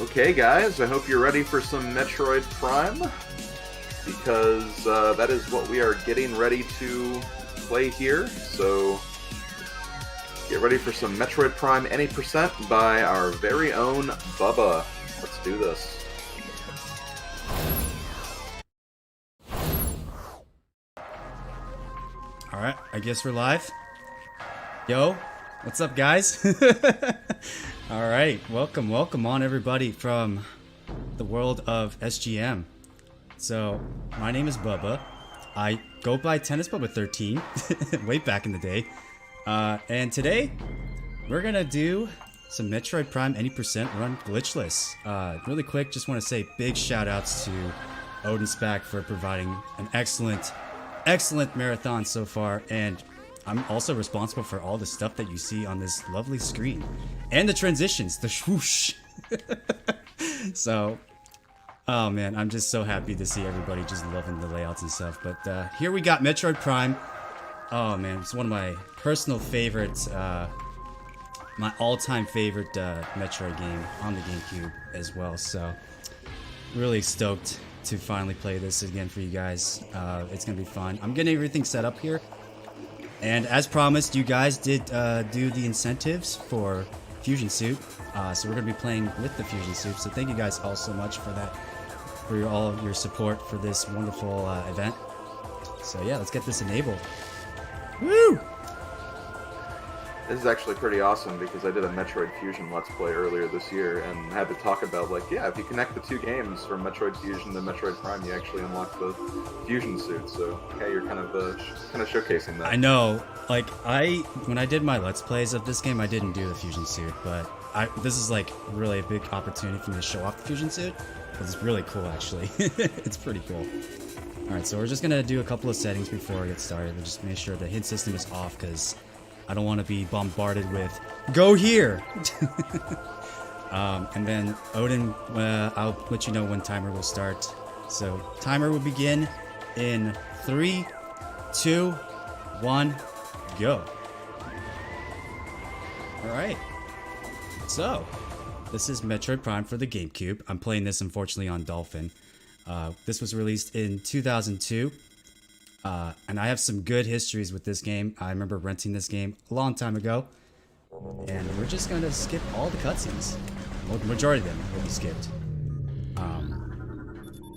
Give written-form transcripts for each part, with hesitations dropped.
Okay, guys, I hope you're ready for some Metroid Prime, because that is what we are getting ready to play here. So, get ready for some Metroid Prime Any Percent by our very own Bubba. Let's do this. Alright, I guess we're live. Yo, what's up, guys? Alright, welcome on everybody from the world of SGM. So, my name is Bubba. I go by Tennis Bubba 13, way back in the day. And today, we're gonna do some Metroid Prime Any Percent run glitchless. Really quick, just want to say big shout outs to Odin Spack for providing an excellent marathon so far, and I'm also responsible for all the stuff that you see on this lovely screen and the transitions, the swoosh. So, oh man, I'm just so happy to see everybody just loving the layouts and stuff. But here we got Metroid Prime. Oh man, it's one of my personal favorites, my all-time favorite Metroid game on the Gamecube as well. So, really stoked to finally play this again for you guys. It's gonna be fun. I'm getting everything set up here, and as promised, you guys did do the incentives for Fusion Suit, so we're gonna be playing with the Fusion Suit. So thank you guys all so much for that, for all of your support for this wonderful event. So yeah, let's get this enabled. Woo! This is actually pretty awesome because I did a Metroid Fusion Let's Play earlier this year and had to talk about, like, yeah, if you connect the two games from Metroid Fusion to Metroid Prime, you actually unlock the Fusion Suit. So, yeah, you're kind of showcasing that. I know. Like, when I did my Let's Plays of this game, I didn't do the Fusion Suit, but this is, like, really a big opportunity for me to show off the Fusion Suit. It's really cool, actually. It's pretty cool. Alright, so we're just gonna do a couple of settings before we get started. We'll just make sure the hit system is off, because I don't want to be bombarded with, go here! And then Odin, I'll let you know when timer will start. So, timer will begin in 3, 2, 1, go. Alright. So, this is Metroid Prime for the Gamecube. I'm playing this, unfortunately, on Dolphin. This was released in 2002. And I have some good histories with this game. I remember renting this game a long time ago. And we're just going to skip all the cutscenes. Well, the majority of them will be skipped.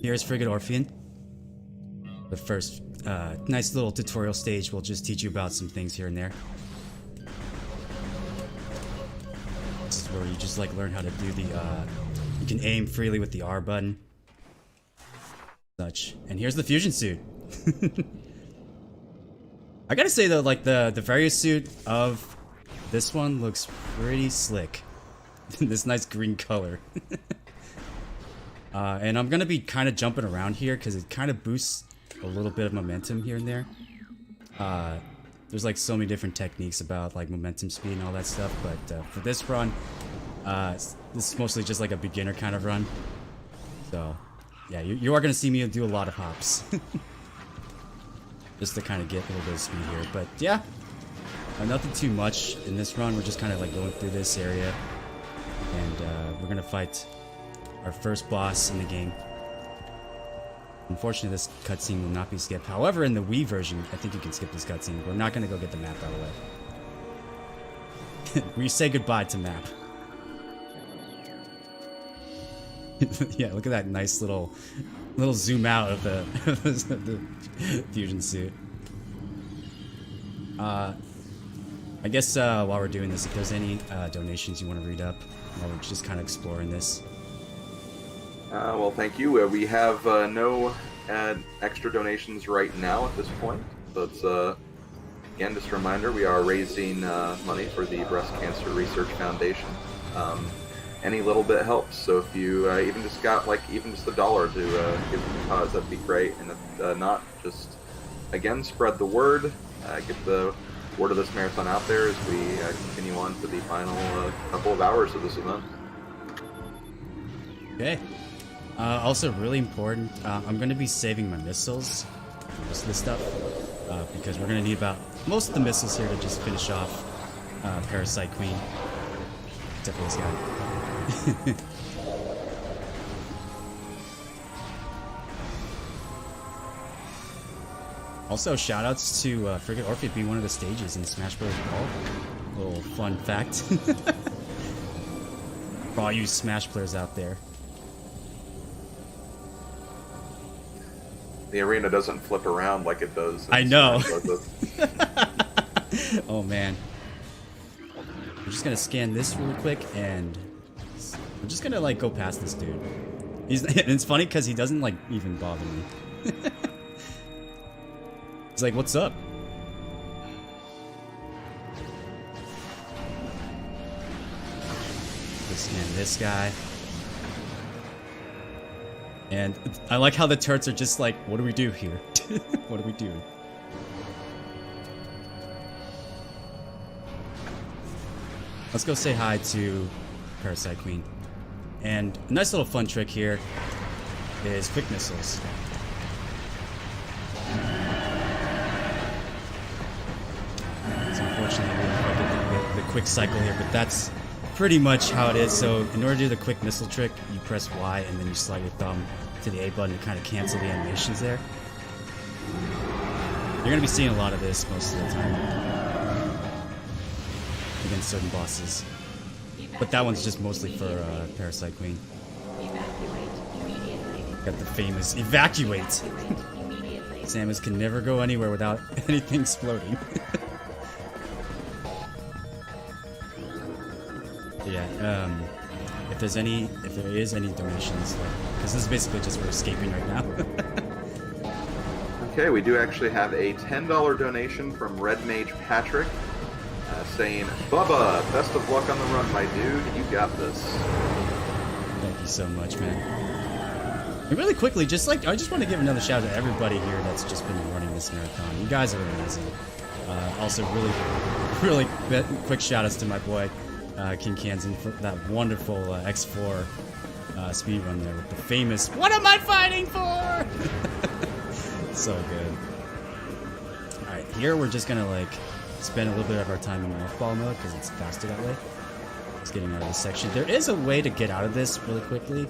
Here's Frigate Orphean. The first nice little tutorial stage will just teach you about some things here and there. This is where you just like learn how to do the... you can aim freely with the R button. Such. And here's the Fusion Suit. I gotta say though, like the various suit of this one looks pretty slick. This nice green color. And I'm gonna be kind of jumping around here because it kind of boosts a little bit of momentum here and there. There's like so many different techniques about like momentum speed and all that stuff, but for this run, this is mostly just like a beginner kind of run. So yeah, you are gonna see me do a lot of hops. Just to kind of get a little bit of speed here. But yeah, nothing too much in this run. We're just kind of like going through this area. And we're going to fight our first boss in the game. Unfortunately, this cutscene will not be skipped. However, in the Wii version, I think you can skip this cutscene. We're not going to go get the map out of the way. We say goodbye to map. Yeah, look at that nice little zoom out of the Fusion Suit. I guess while we're doing this, if there's any donations you want to read up while we're just kind of exploring this. Well, thank you. We have no extra donations right now at this point, but again, just a reminder, we are raising money for the Breast Cancer Research Foundation. Any little bit helps, so if you even just got like even just $1 to give to the cause, that'd be great. And if not, just again spread the word, get the word of this marathon out there as we continue on to the final couple of hours of this event. Okay. Also, really important, I'm going to be saving my missiles for most of this stuff, because we're going to need about most of the missiles here to just finish off Parasite Queen. Except for this guy. Also, shoutouts to Frigate Orpheus being one of the stages in Smash Bros. Brawl. Little fun fact. For all you Smash players out there. The arena doesn't flip around like it does. I know. Oh man. I'm just gonna scan this really quick, and I'm just gonna like go past this dude. It's funny because he doesn't like even bother me. He's like, "What's up?" Let's scan this guy. And I like how the turrets are just like, what do we do here? What do we do? Let's go say hi to Parasite Queen. And a nice little fun trick here is quick missiles. So unfortunately we don't quite get the quick cycle here, but that's pretty much how it is. So in order to do the quick missile trick, you press Y and then you slide your thumb to the A button to kind of cancel the animations there. You're going to be seeing a lot of this most of the time against certain bosses. But that one's just mostly for Parasite Queen. Got the famous evacuate. Samus can never go anywhere without anything exploding. Yeah, if there is any donations, because this is basically just we're escaping right now. Okay, we do actually have a $10 donation from Red Mage Patrick, saying, "Bubba, best of luck on the run, my dude. You got this." Thank you so much, man. And really quickly, I just want to give another shout out to everybody here that's just been running this marathon. You guys are amazing. Also, really quick shout outs to my boy. King Kansan for that wonderful X4 speed run there with the famous "What am I fighting for?" So good. Alright, here we're just gonna like spend a little bit of our time in Morph mode because it's faster that way. Just getting out of this section. There is a way to get out of this really quickly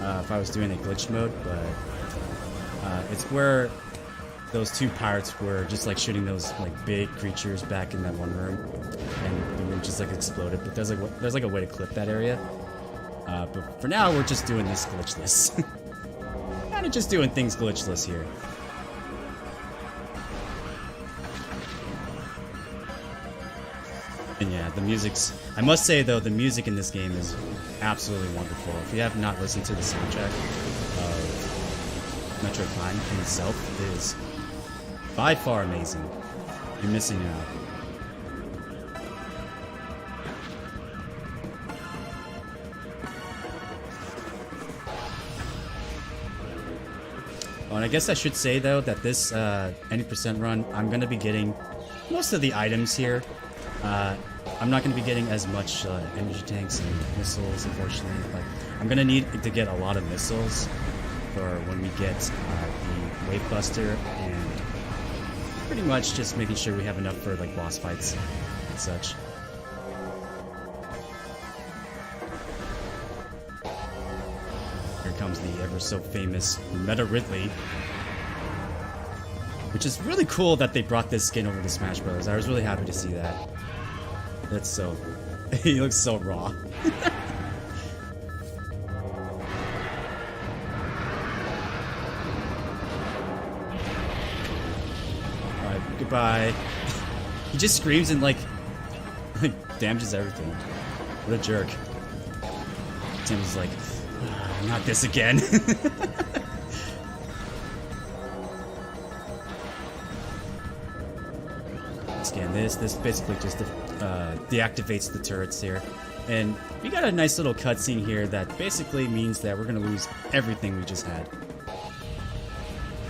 if I was doing a glitch mode, but it's where those two pirates were just like shooting those like big creatures back in that one room, and the room just like exploded. But there's like a way to clip that area. But for now, we're just doing this glitchless. Kind of just doing things glitchless here. And yeah, the music's... I must say though, the music in this game is absolutely wonderful. If you have not listened to the soundtrack of Metroid Prime in itself, it is by far amazing. You're missing out. Oh, and I guess I should say though that this any percent run, I'm gonna be getting most of the items here. I'm not going to be getting as much energy tanks and missiles, unfortunately, but I'm going to need to get a lot of missiles for when we get the Wave Buster, and pretty much just making sure we have enough for like boss fights and such. Here comes the ever so famous Meta Ridley, which is really cool that they brought this skin over to Smash Bros. I was really happy to see that. That's so... he looks so raw. Alright, goodbye. He just screams and like damages everything. What a jerk. Tim's like, not this again. Scan this. This basically just deactivates the turrets here. And we got a nice little cutscene here that basically means that we're going to lose everything we just had.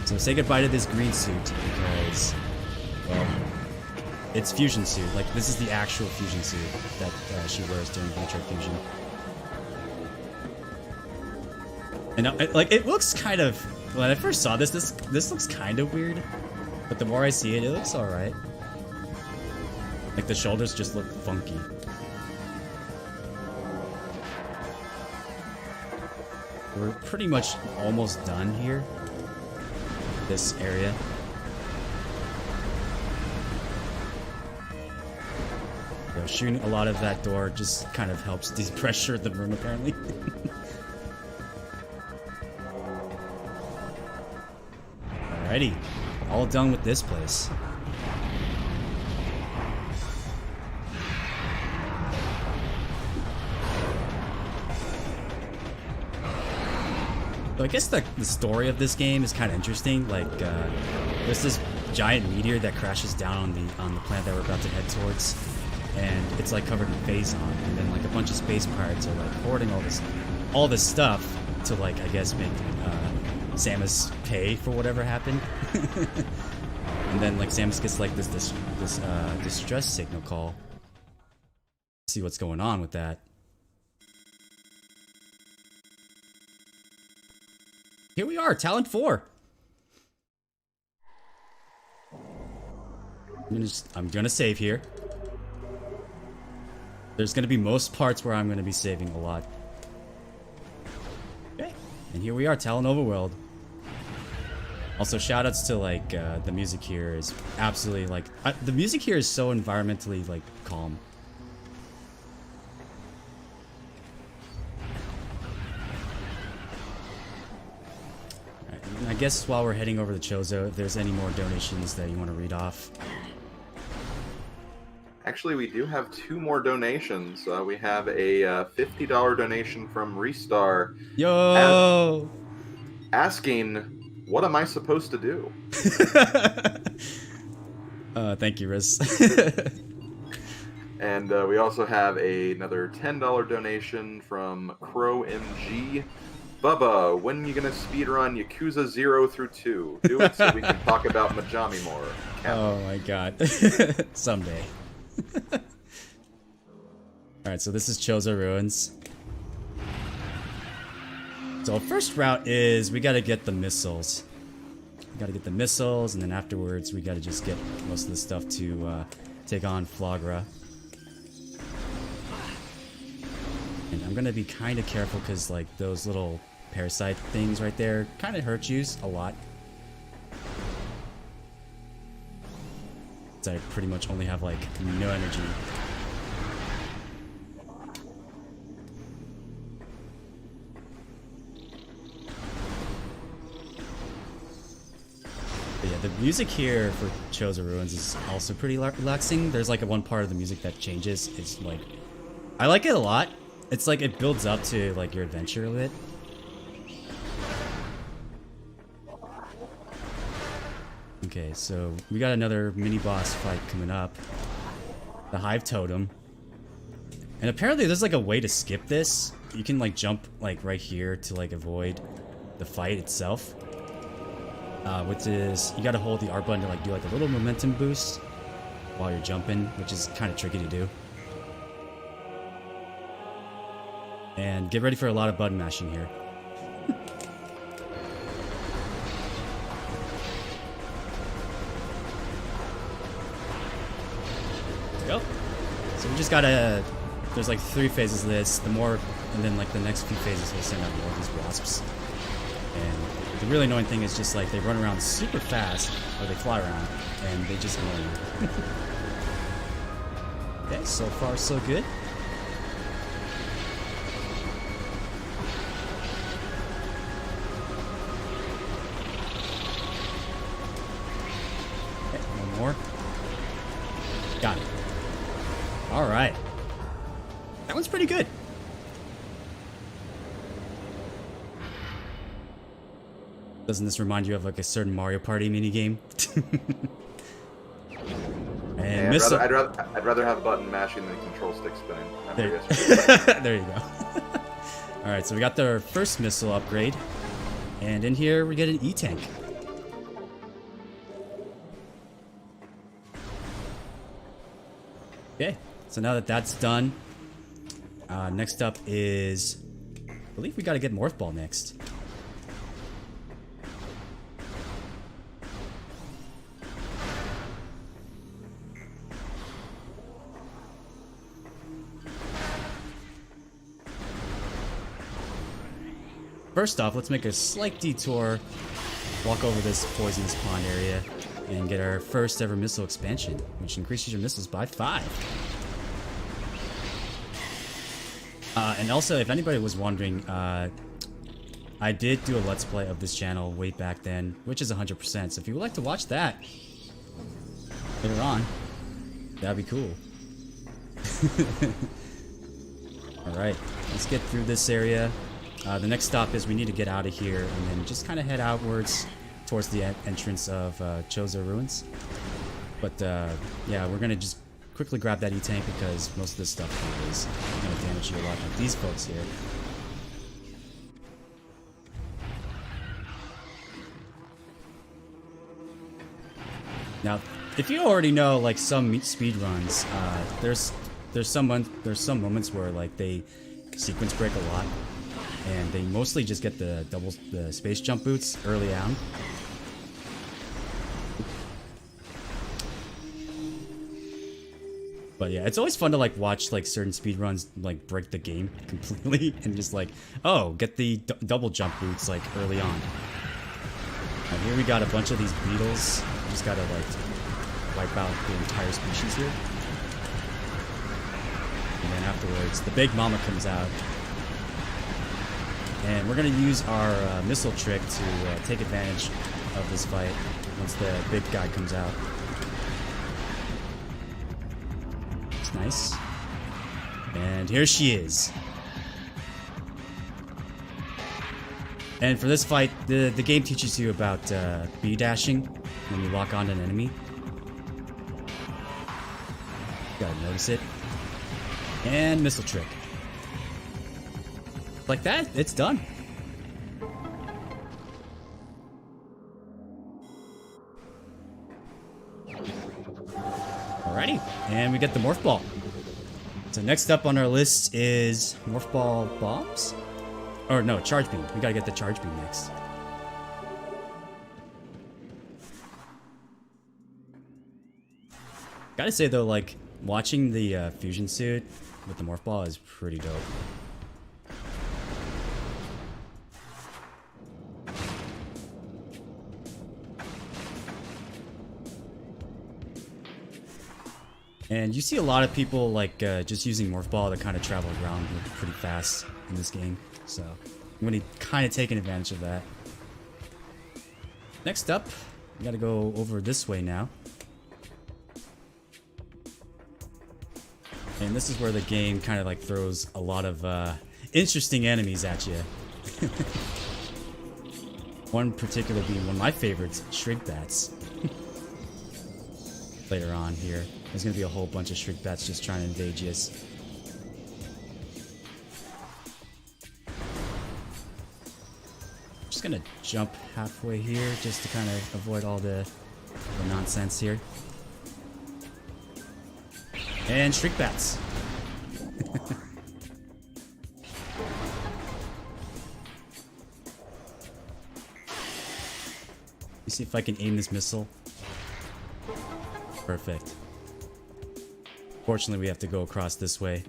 So say goodbye to this green suit because, well, it's Fusion Suit. Like, this is the actual Fusion Suit that she wears during Metroid Fusion. And, like, it looks kind of... When I first saw this looks kind of weird. But the more I see it, it looks alright. Like, the shoulders just look funky. We're pretty much almost done here. This area. So shooting a lot of that door just kind of helps depressure the room, apparently. Alrighty, all done with this place. So I guess the story of this game is kind of interesting. Like, there's this giant meteor that crashes down on the planet that we're about to head towards, and it's like covered in phazon, and then like a bunch of space pirates are like hoarding all this stuff to, like, I guess make Samus pay for whatever happened. And then like Samus gets like this distress signal call. See what's going on with that. Here we are, Talent 4. I'm gonna save here. There's gonna be most parts where I'm gonna be saving a lot. Okay, and here we are, Talent Overworld. Also, shoutouts to like the music here is absolutely like the music here is so environmentally like calm. I guess while we're heading over to Chozo, if there's any more donations that you want to read off. Actually, we do have 2 more donations. We have a $50 donation from Restar. Yo! Asking, what am I supposed to do? Thank you, Riz. And we also have another $10 donation from Crow MG. Bubba, when are you gonna speedrun Yakuza 0 through 2? Do it so we can talk about Majami more. Oh my god. Someday. Alright, so this is Chozo Ruins. So first route is we gotta get the missiles. We gotta get the missiles, and then afterwards we gotta just get most of the stuff to take on Flagra. And I'm gonna be kind of careful because like those little parasite things right there kind of hurt you a lot. So I pretty much only have like no energy. But yeah, the music here for Chozo Ruins is also pretty relaxing. There's like one part of the music that changes. It's like, I like it a lot. It's like it builds up to like your adventure a bit. Okay, so we got another mini boss fight coming up. The Hive Totem. And apparently there's like a way to skip this. You can like jump like right here to like avoid the fight itself. Which is, you gotta hold the R button to like do like a little momentum boost while you're jumping, which is kind of tricky to do. And get ready for a lot of button mashing here. There we go. So we just gotta, there's like 3 phases of this, and then like the next few phases will send out more of these wasps. And the really annoying thing is just like they run around super fast, or they fly around, and they just annoy you. Okay, so far so good. Okay, one more. Got it. Alright. That one's pretty good. Doesn't this remind you of like a certain Mario Party minigame? And yeah, I'd rather have button mashing than control stick spinning. There you go. Alright, so we got the first missile upgrade. And in here we get an E-Tank. Okay, so now that that's done, next up is, I believe we gotta get Morph Ball next. First off, let's make a slight detour, walk over this poisonous pond area, and get our first ever missile expansion, which increases your missiles by 5. And also, if anybody was wondering, I did do a Let's Play of this channel way back then, which is 100%. So if you would like to watch that later on, that'd be cool. Alright, let's get through this area. The next stop is we need to get out of here and then just kind of head outwards towards the entrance of Chozo Ruins. But yeah, we're gonna just quickly grab that E-Tank because most of this stuff is gonna damage you a lot, like these folks here. Now, if you already know, like some speed runs, there's some moments where like they sequence break a lot, and they mostly just get the space jump boots early on. But yeah, it's always fun to like watch like certain speed runs like break the game completely and just like, oh, get the double jump boots like early on. And here we got a bunch of these beetles. We just gotta like wipe out the entire species here. And then afterwards, the big mama comes out. And we're gonna use our missile trick to take advantage of this fight once the big guy comes out. It's nice. And here she is. And for this fight, the game teaches you about B dashing when you lock on an enemy. Gotta notice it. And missile trick. Like that, it's done. Alrighty, and we get the Morph Ball. So next up on our list is Morph Ball Bombs? Or no, Charge Beam. We gotta get the Charge Beam next. Gotta say though, like, watching the fusion suit with the Morph Ball is pretty dope. And you see a lot of people like just using Morph Ball to kind of travel around pretty fast in this game. So I'm gonna kind of taking advantage of that. Next up, we gotta go over this way now. And this is where the game kind of like throws a lot of interesting enemies at you. One particular being one of my favorites, Shrink Bats. Later on here, there's gonna be a whole bunch of Shrink Bats just trying to invade you. Just gonna jump halfway here just to kind of avoid all the nonsense here. And Shrink Bats. You see if I can aim this missile. Perfect. Fortunately, we have to go across this way.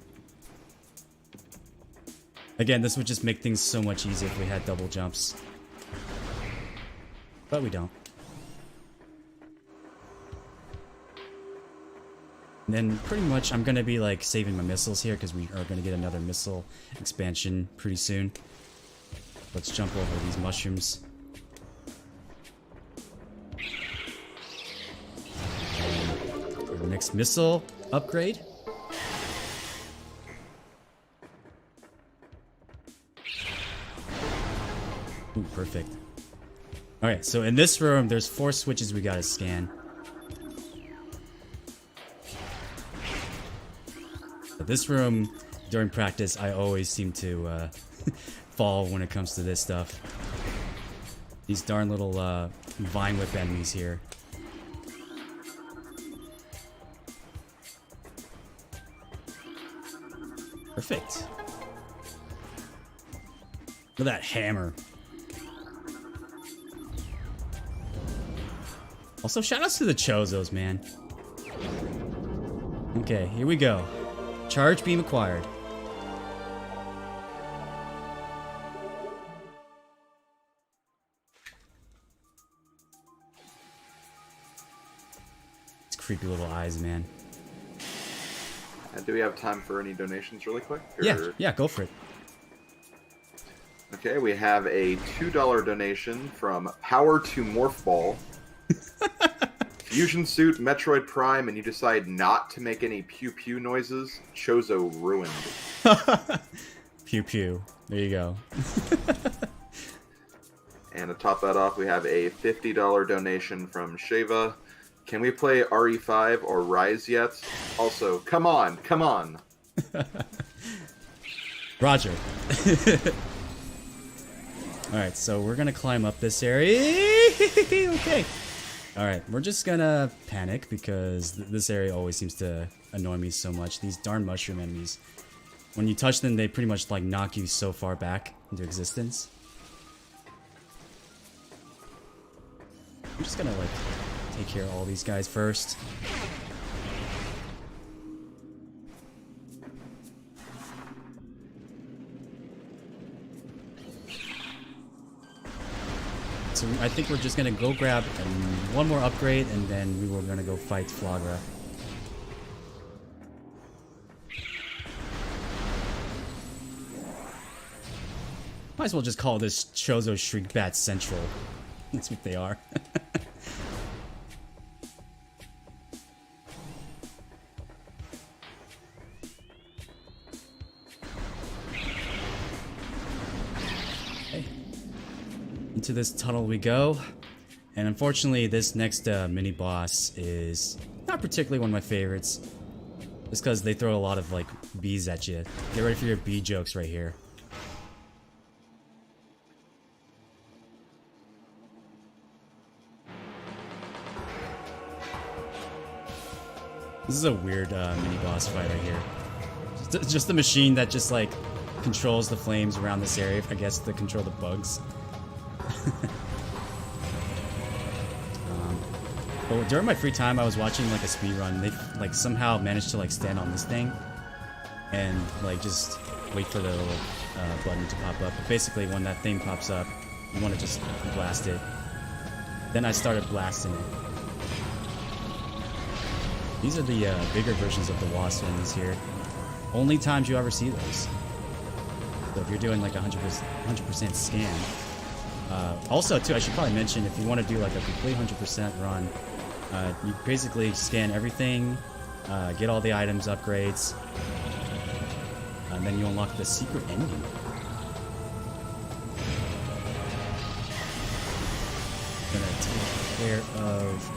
Again, this would just make things so much easier if we had double jumps. But we don't. And then pretty much I'm gonna be like saving my missiles here because we are gonna get another missile expansion pretty soon. Let's jump over these mushrooms. Our next missile upgrade. Ooh, perfect. Alright, so in this room, there's 4 switches we gotta scan. This room, during practice, I always seem to fall when it comes to this stuff. These darn little vine whip enemies here. Perfect. Look at that hammer. Also, shoutouts to the Chozos, man. Okay, here we go. Charge Beam acquired. It's creepy little eyes, man. Do we have time for any donations really quick? Or... Yeah, go for it. Okay, we have a $2 donation from Power to Morph Ball. Fusion Suit, Metroid Prime, and you decide not to make any pew-pew noises. Chozo ruined. Pew-pew. There you go. And to top that off, we have a $50 donation from Sheva. Can we play RE5 or Rise yet? Also, come on, come on. Roger. Alright, so we're gonna climb up this area. Okay. Alright, we're just gonna panic because this area always seems to annoy me so much. These darn mushroom enemies. When you touch them, they pretty much like knock you so far back into existence. I'm just gonna like take care of all these guys first. So I think we're just gonna go grab one more upgrade, and then we were gonna go fight Flagra. Might as well just call this Chozo Shriekbat Central. That's what they are. Into this tunnel we go, and unfortunately this next mini boss is not particularly one of my favorites, just because they throw a lot of like bees at you. Get ready for your bee jokes right here. This is a weird mini boss fight right here. Just a machine that just like controls the flames around this area, I guess, to control the bugs. But during my free time, I was watching like a speed run. They like somehow managed to like stand on this thing and like just wait for the little button to pop up. But basically, when that thing pops up, you want to just blast it. Then I started blasting it. These are the bigger versions of the wasp enemies here. Only times you ever see those. So if you're doing like 100% scan. Also, too, I should probably mention, if you want to do like a complete 100% run, you basically scan everything, get all the items, upgrades, and then you unlock the secret ending. Gonna take care of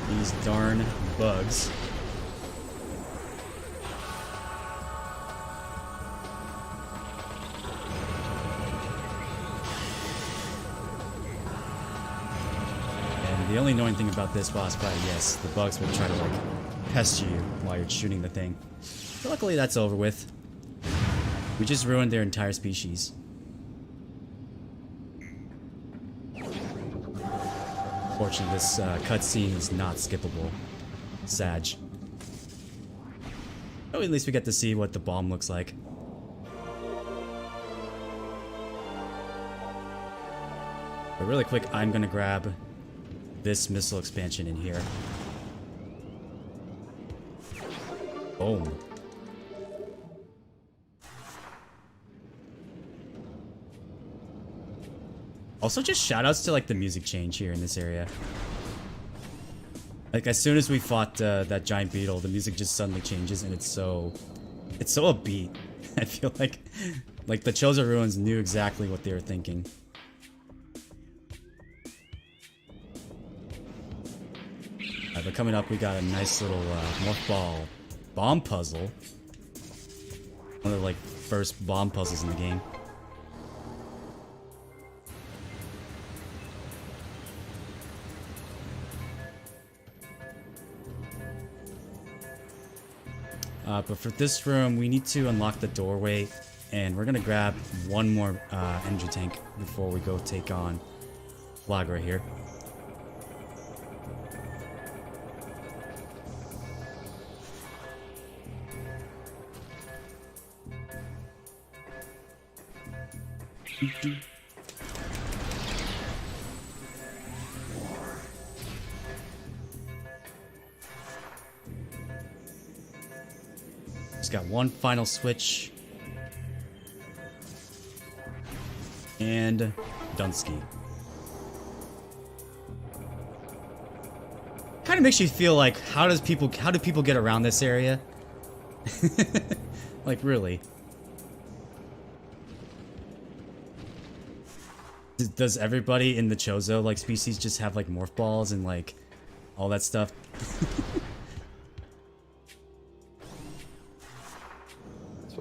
these darn bugs. The only annoying thing about this boss fight, yes, the bugs will try to like pest you while you're shooting the thing. But luckily that's over with. We just ruined their entire species. Fortunately, this cutscene is not skippable. Sag. Oh, at least we get to see what the bomb looks like. But really quick, I'm gonna grab this missile expansion in here. Boom. Also, just shoutouts to like the music change here in this area. Like as soon as we fought that giant beetle, the music just suddenly changes, and it's so upbeat. I feel like the Chozo Ruins knew exactly what they were thinking. But coming up, we got a nice little Morph Ball bomb puzzle. One of the like first bomb puzzles in the game. But for this room, we need to unlock the doorway, and we're gonna grab one more energy tank before we go take on Flagra here. just got one final switch. And Dunsky. Kind of makes you feel like, how do people get around this area? Like, really? Does everybody in the Chozo like species just have like morph balls and like all that stuff?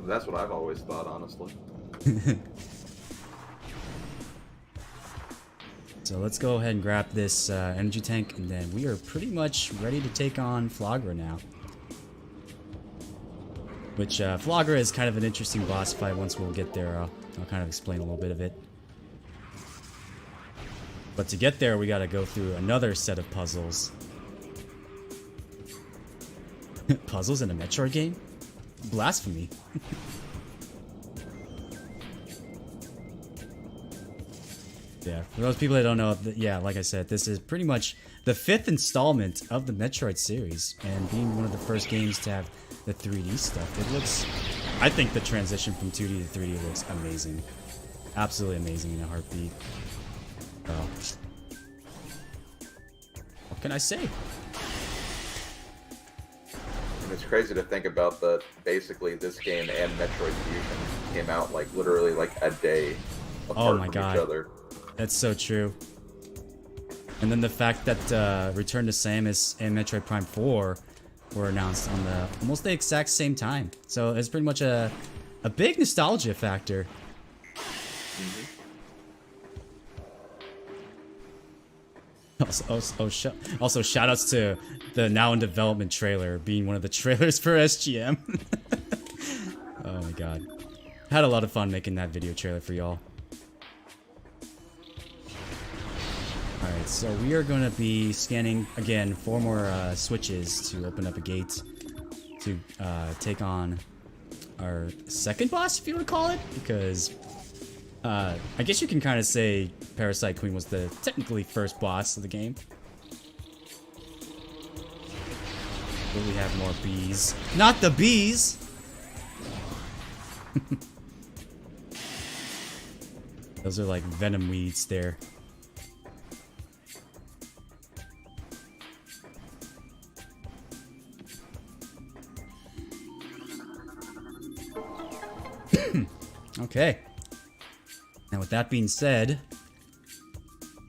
That's what I've always thought, honestly. So let's go ahead and grab this energy tank, and then we are pretty much ready to take on Flagra now. Which, Flagra is kind of an interesting boss fight. Once we'll get there, I'll kind of explain a little bit of it. But to get there, we gotta go through another set of puzzles. Puzzles in a Metroid game? Blasphemy. Yeah, for those people that don't know, yeah, like I said, this is pretty much the 5th installment of the Metroid series, and being one of the first games to have the 3D stuff, it looks... I think the transition from 2D to 3D looks amazing. Absolutely amazing in a heartbeat. Oh. What can I say? And it's crazy to think about that basically this game and Metroid Fusion came out like literally like a day apart from each other. That's so true. And then the fact that Return to Samus and Metroid Prime 4 were announced on the almost the exact same time. So it's pretty much a big nostalgia factor. Also, shout-outs to the now in development trailer being one of the trailers for SGM. Oh my god. Had a lot of fun making that video trailer for y'all. Alright, so we are going to be scanning, again, 4 more switches to open up a gate to take on our second boss, if you want to call it, because I guess you can kind of say Parasite Queen was the technically first boss of the game. But we have more bees. Not the bees! Those are like venom weeds there. Okay. Now with that being said,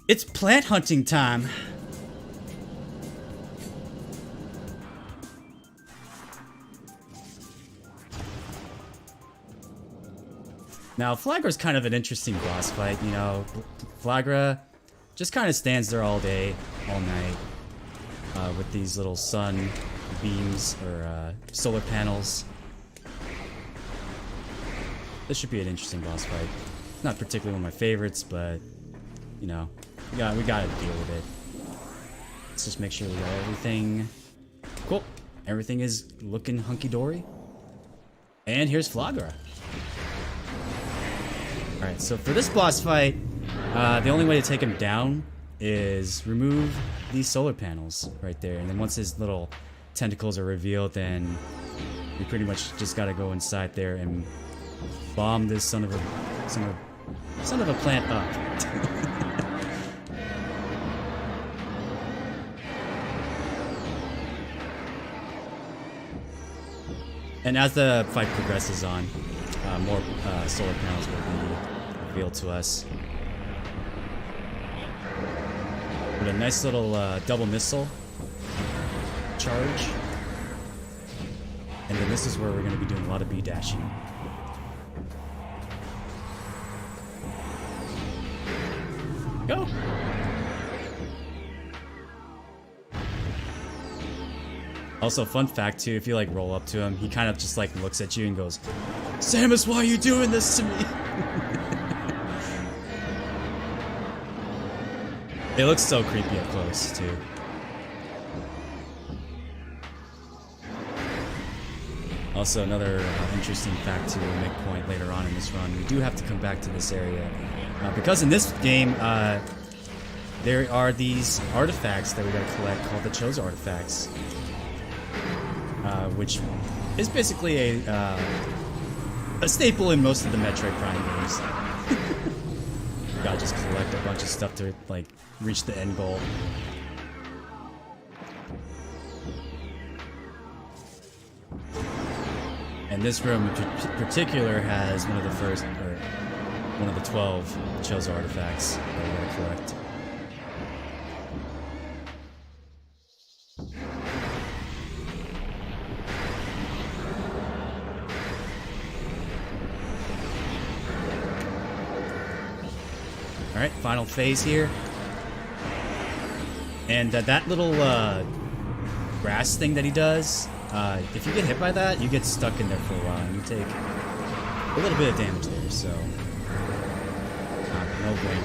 it's plant hunting time. Now Flagra's kind of an interesting boss fight, you know. Flagra just kind of stands there all day, all night, with these little sun beams or solar panels. This should be an interesting boss fight. Not particularly one of my favorites, but you know, we gotta deal with it. Let's just make sure we got everything. Cool. Everything is looking hunky-dory. And here's Flagra. Alright, so for this boss fight, the only way to take him down is remove these solar panels right there. And then once his little tentacles are revealed, then we pretty much just gotta go inside there and bomb this son of a plant up. And as the fight progresses on, more solar panels will be revealed to us. With a nice little double missile charge. And then this is where we're going to be doing a lot of bee dashing. Go! Also, fun fact too, if you like roll up to him, he kind of just like looks at you and goes, "Samus, why are you doing this to me?" It looks so creepy up close too. Also, another interesting fact to make point later on in this run, we do have to come back to this area. Because in this game, there are these artifacts that we gotta collect called the Chozo artifacts. Which It's basically a staple in most of the Metroid Prime games. You gotta just collect a bunch of stuff to like reach the end goal. And this room in particular has one of the first, or one of the 12 Chozo artifacts that we gotta collect. Alright, final phase here. And that little grass thing that he does, if you get hit by that, you get stuck in there for a while and you take a little bit of damage there, so no blame.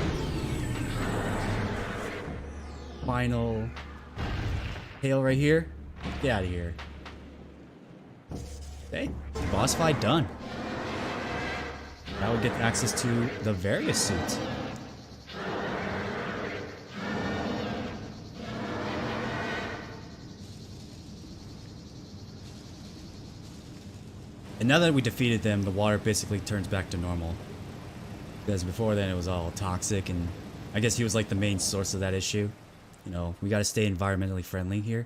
Final hail right here. Get out of here. Okay, boss fight done. Now we get access to the various suit. And now that we defeated them, the water basically turns back to normal. Because before then it was all toxic, and I guess he was like the main source of that issue. You know, we gotta stay environmentally friendly here.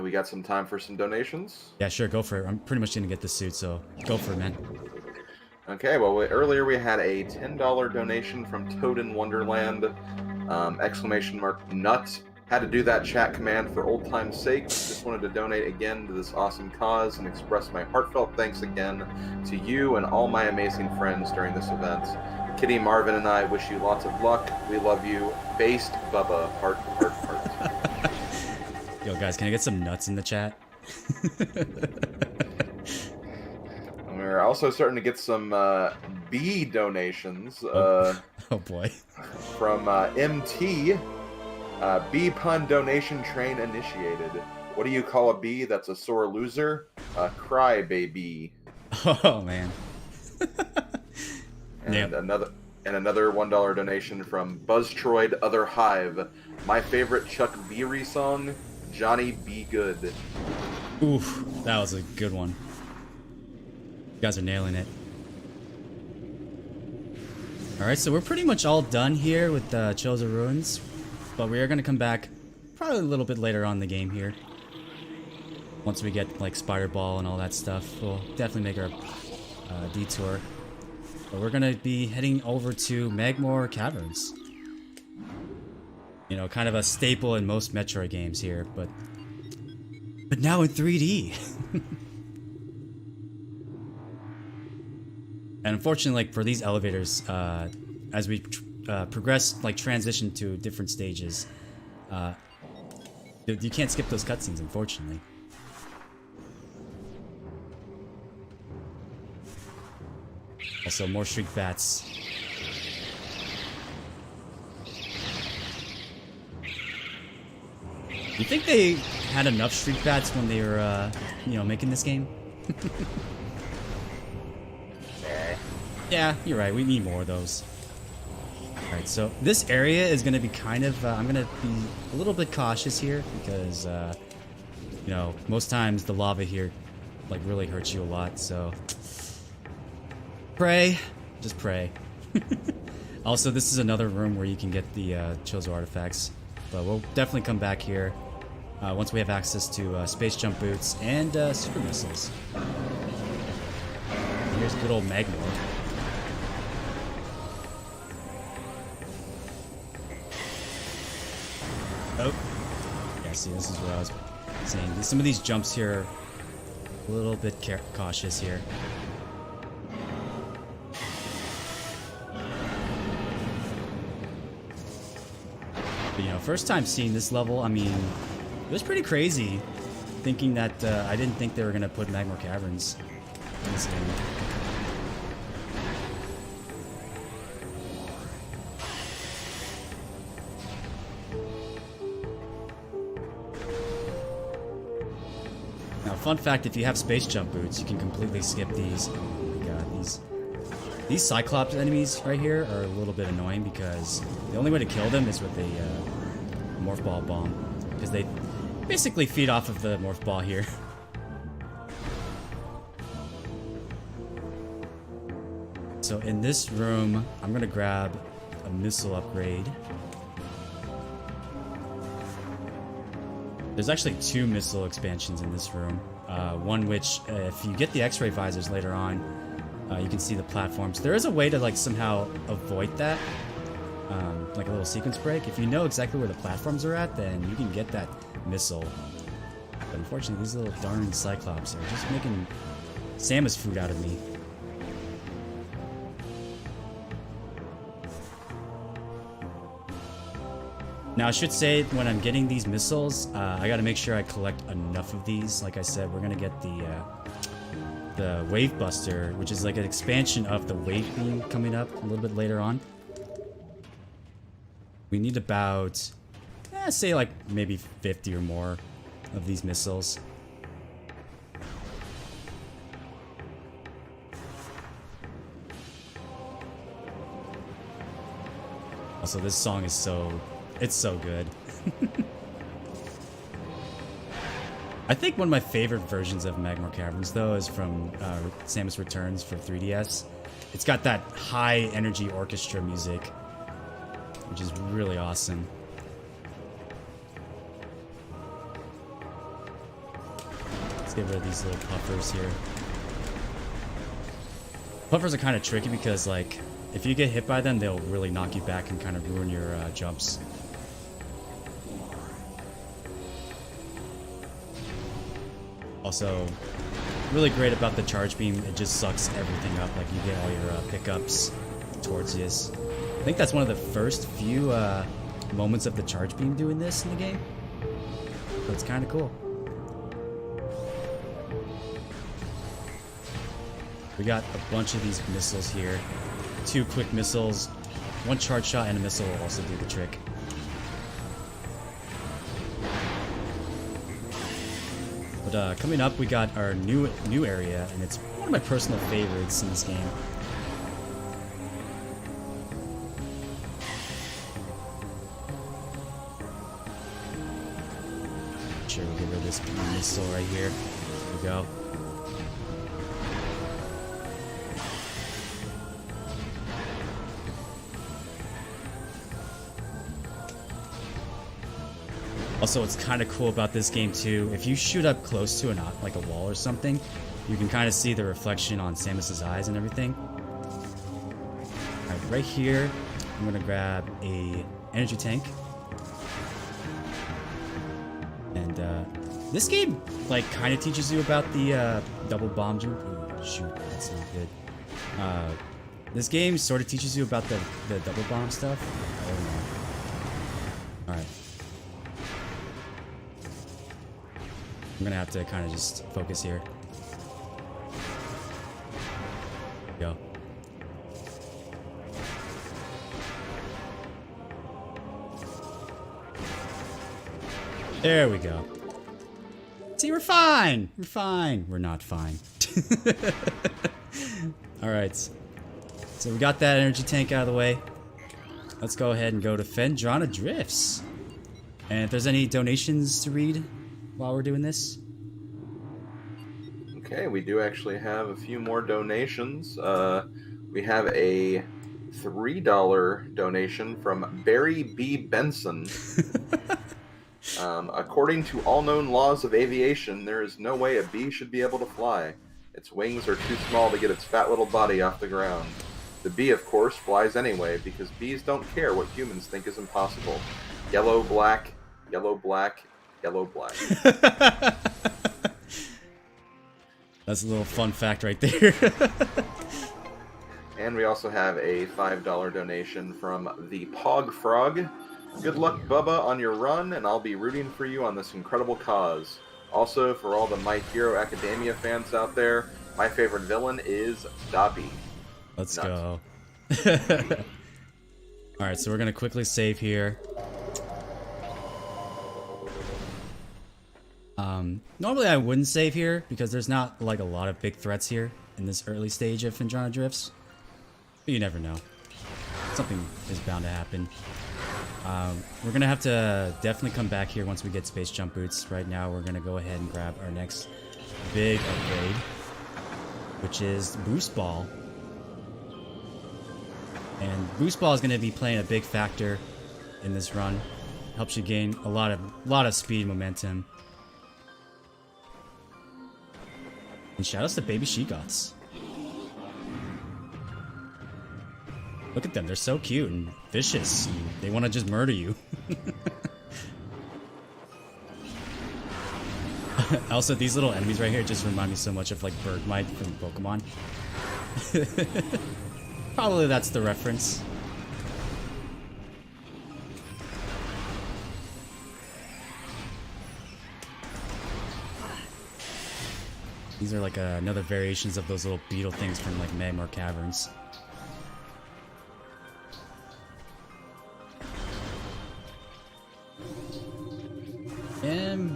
We got some time for some donations. Yeah, sure, go for it. I'm pretty much gonna get the suit, so go for it, man. Okay, well, earlier we had a $10 donation from Toad in Wonderland. Exclamation mark nut. Had to do that chat command for old time's sake. Just wanted to donate again to this awesome cause and express my heartfelt thanks again to you and all my amazing friends during this event. Kitty, Marvin, and I wish you lots of luck. We love you. Based Bubba. Heart, heart, heart. Yo, guys, can I get some nuts in the chat? We're also starting to get some B donations. Oh boy. From MT. B pun donation train initiated. What do you call a bee that's a sore loser? A crybaby. Oh man. And another $1 donation from Buzztroid Other Hive. My favorite Chuck Berry song, Johnny Be Good. Oof, that was a good one. You guys are nailing it. Alright, so we're pretty much all done here with Chozo Ruins, but we are going to come back probably a little bit later on in the game here. Once we get like Spider Ball and all that stuff, we'll definitely make our detour. But we're going to be heading over to Megmore Caverns. You know, kind of a staple in most Metroid games here, but now in 3D. And unfortunately, like for these elevators, as we progress, like transition to different stages, you can't skip those cutscenes, unfortunately. Also, more Shriek Bats. You think they had enough Shriek Bats when they were, you know, making this game? Yeah, you're right. We need more of those. Alright, so this area is going to be kind of... I'm going to be a little bit cautious here because, you know, most times the lava here, like, really hurts you a lot, so... Pray. Just pray. Also, this is another room where you can get the Chozo artifacts, but we'll definitely come back here once we have access to space jump boots and super missiles. And here's good old Megmore. Oh, yeah, see, this is what I was saying. Some of these jumps here are a little bit cautious here. But, you know, first time seeing this level, I mean, it was pretty crazy thinking that I didn't think they were going to put Megmore Caverns in this game. Now, fun fact, if you have space jump boots, you can completely skip these. Oh my god, these These Cyclops enemies right here are a little bit annoying because the only way to kill them is with a Morph Ball bomb. Because they basically feed off of the Morph Ball here. So in this room, I'm going to grab a missile upgrade. There's actually 2 missile expansions in this room. One which, if you get the X-ray visors later on, you can see the platforms. There is a way to like somehow avoid that, like a little sequence break. If you know exactly where the platforms are at, then you can get that missile. But unfortunately, these little darn Cyclops are just making Samus food out of me. Now I should say, when I'm getting these missiles, I gotta make sure I collect enough of these. Like I said, we're gonna get the Wave Buster, which is like an expansion of the Wave Beam coming up a little bit later on. We need about, say like maybe 50 or more of these missiles. Also, this song is it's so good. I think one of my favorite versions of Megmore Caverns, though, is from Samus Returns for 3DS. It's got that high energy orchestra music, which is really awesome. Let's get rid of these little puffers here. Puffers are kind of tricky because, like, if you get hit by them, they'll really knock you back and kind of ruin your jumps. Also, really great about the charge beam, it just sucks everything up, like you get all your pickups towards this. I think that's one of the first few moments of the charge beam doing this in the game. So it's kind of cool. We got a bunch of these missiles here. 2 quick missiles, 1 charge shot, and a missile will also do the trick. But coming up, we got our new area, and it's one of my personal favorites in this game. Sure, we'll get rid of this missile right here. There we go. Also, what's kind of cool about this game too, if you shoot up close to like a wall or something, you can kind of see the reflection on Samus's eyes and everything. Alright, right here, I'm gonna grab a energy tank. And this game, like, kind of teaches you about the double bomb jump. Ooh, shoot, that's not good. This game sort of teaches you about the double bomb stuff. Oh no. Alright. I'm gonna have to kind of just focus here. Go. There we go. See, we're fine. We're fine. We're not fine. Alright. So we got that energy tank out of the way. Let's go ahead and go to Phendrana Drifts. And if there's any donations to read while we're doing this. Okay, we do actually have a few more donations. We have a $3 donation from Barry B. Benson. According to all known laws of aviation, there is no way a bee should be able to fly. Its wings are too small to get its fat little body off the ground. The bee, of course, flies anyway, because bees don't care what humans think is impossible. Yellow, black, yellow, black, yellow, black. That's a little fun fact right there. And we also have a $5 donation from the Pog Frog. Good luck, Bubba, on your run, and I'll be rooting for you on this incredible cause. Also, for all the My Hero Academia fans out there, my favorite villain is Dobby. Let's go. Alright, so we're going to quickly save here. Normally I wouldn't save here because there's not like a lot of big threats here in this early stage of Phendrana Drifts. But you never know. Something is bound to happen. We're gonna have to definitely come back here once we get Space Jump Boots. Right now, we're gonna go ahead and grab our next big upgrade, which is Boost Ball. And Boost Ball is gonna be playing a big factor in this run. Helps you gain a lot of speed and momentum. And shout outs to Baby She-Goths. Look at them, they're so cute and vicious. And they want to just murder you. Also, these little enemies right here just remind me so much of like Bergmite from Pokemon. Probably that's the reference. These are like another variations of those little beetle things from like Megmore Caverns. And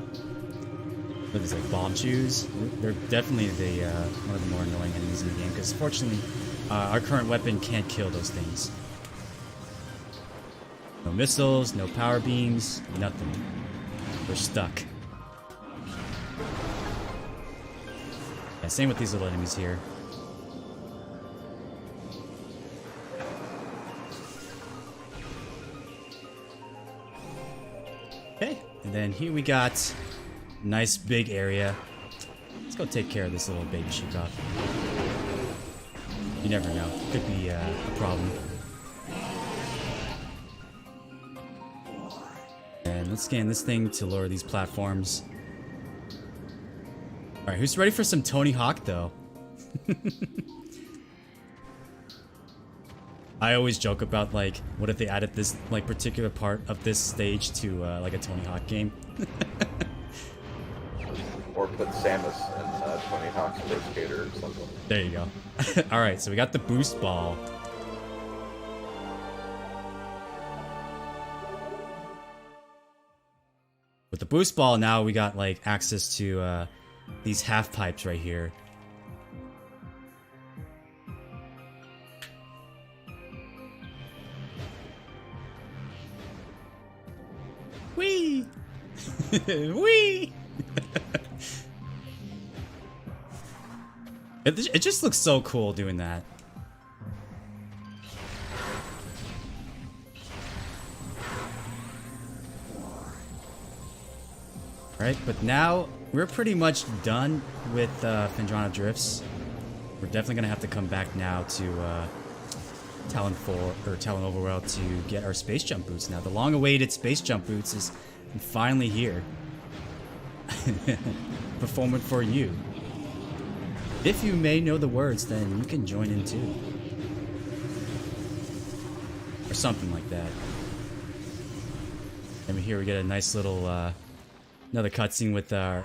what is it, bomb shoes? They're definitely the one of the more annoying enemies in the game because fortunately our current weapon can't kill those things. No missiles, no power beams, nothing. We're stuck. Yeah, same with these little enemies here. Okay, and then here we got nice big area. Let's go take care of this little baby She-Goth. You never know, could be a problem. And let's scan this thing to lower these platforms. Alright, who's ready for some Tony Hawk though? I always joke about like, what if they added this like particular part of this stage to like a Tony Hawk game? Or put Samus in Tony Hawk's Pro Skater or something. There you go. Alright, so we got the boost ball. With the boost ball now we got like access to these half pipes right here. Whee! Whee! It just looks so cool doing that. Right, but now we're pretty much done with Phendrana Drifts. We're definitely gonna have to come back now to Talon Overworld to get our Space Jump Boots now. The long-awaited Space Jump Boots is finally here. Performing for you. If you may know the words, then you can join in too. Or something like that. And here we get a nice little, another cutscene with our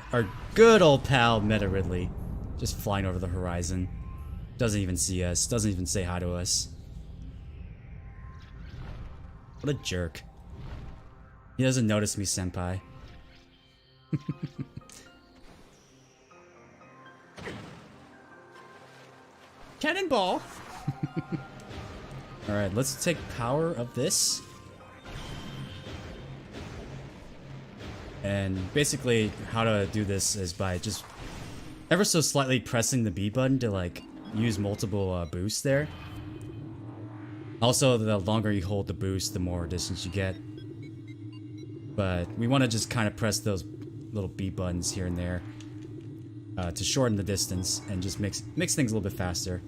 good old pal, Meta Ridley. Just flying over the horizon. Doesn't even see us, doesn't even say hi to us. What a jerk. He doesn't notice me, senpai. Cannonball! Alright, let's take power of this. And basically, how to do this is by just ever so slightly pressing the B button to like use multiple boosts there. Also, the longer you hold the boost, the more distance you get. But we want to just kind of press those little B buttons here and there to shorten the distance and just mix things a little bit faster.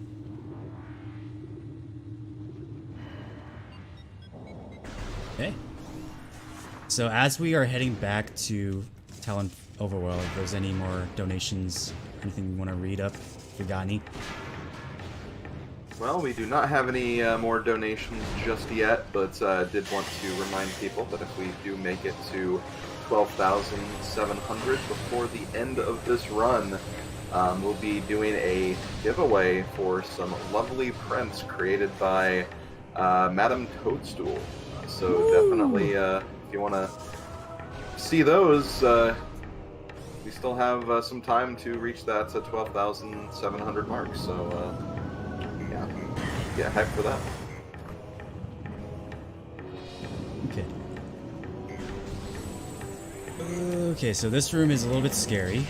Okay. So as we are heading back to Talon Overworld, if there's any more donations, anything you want to read up, if you got any? Well, we do not have any more donations just yet, but did want to remind people that if we do make it to 12,700 before the end of this run, we'll be doing a giveaway for some lovely prints created by Madame Toadstool. So definitely, if you want to see those, we still have some time to reach that 12,700 mark. So yeah. get hyped for that. Okay. Okay, so this room is a little bit scary.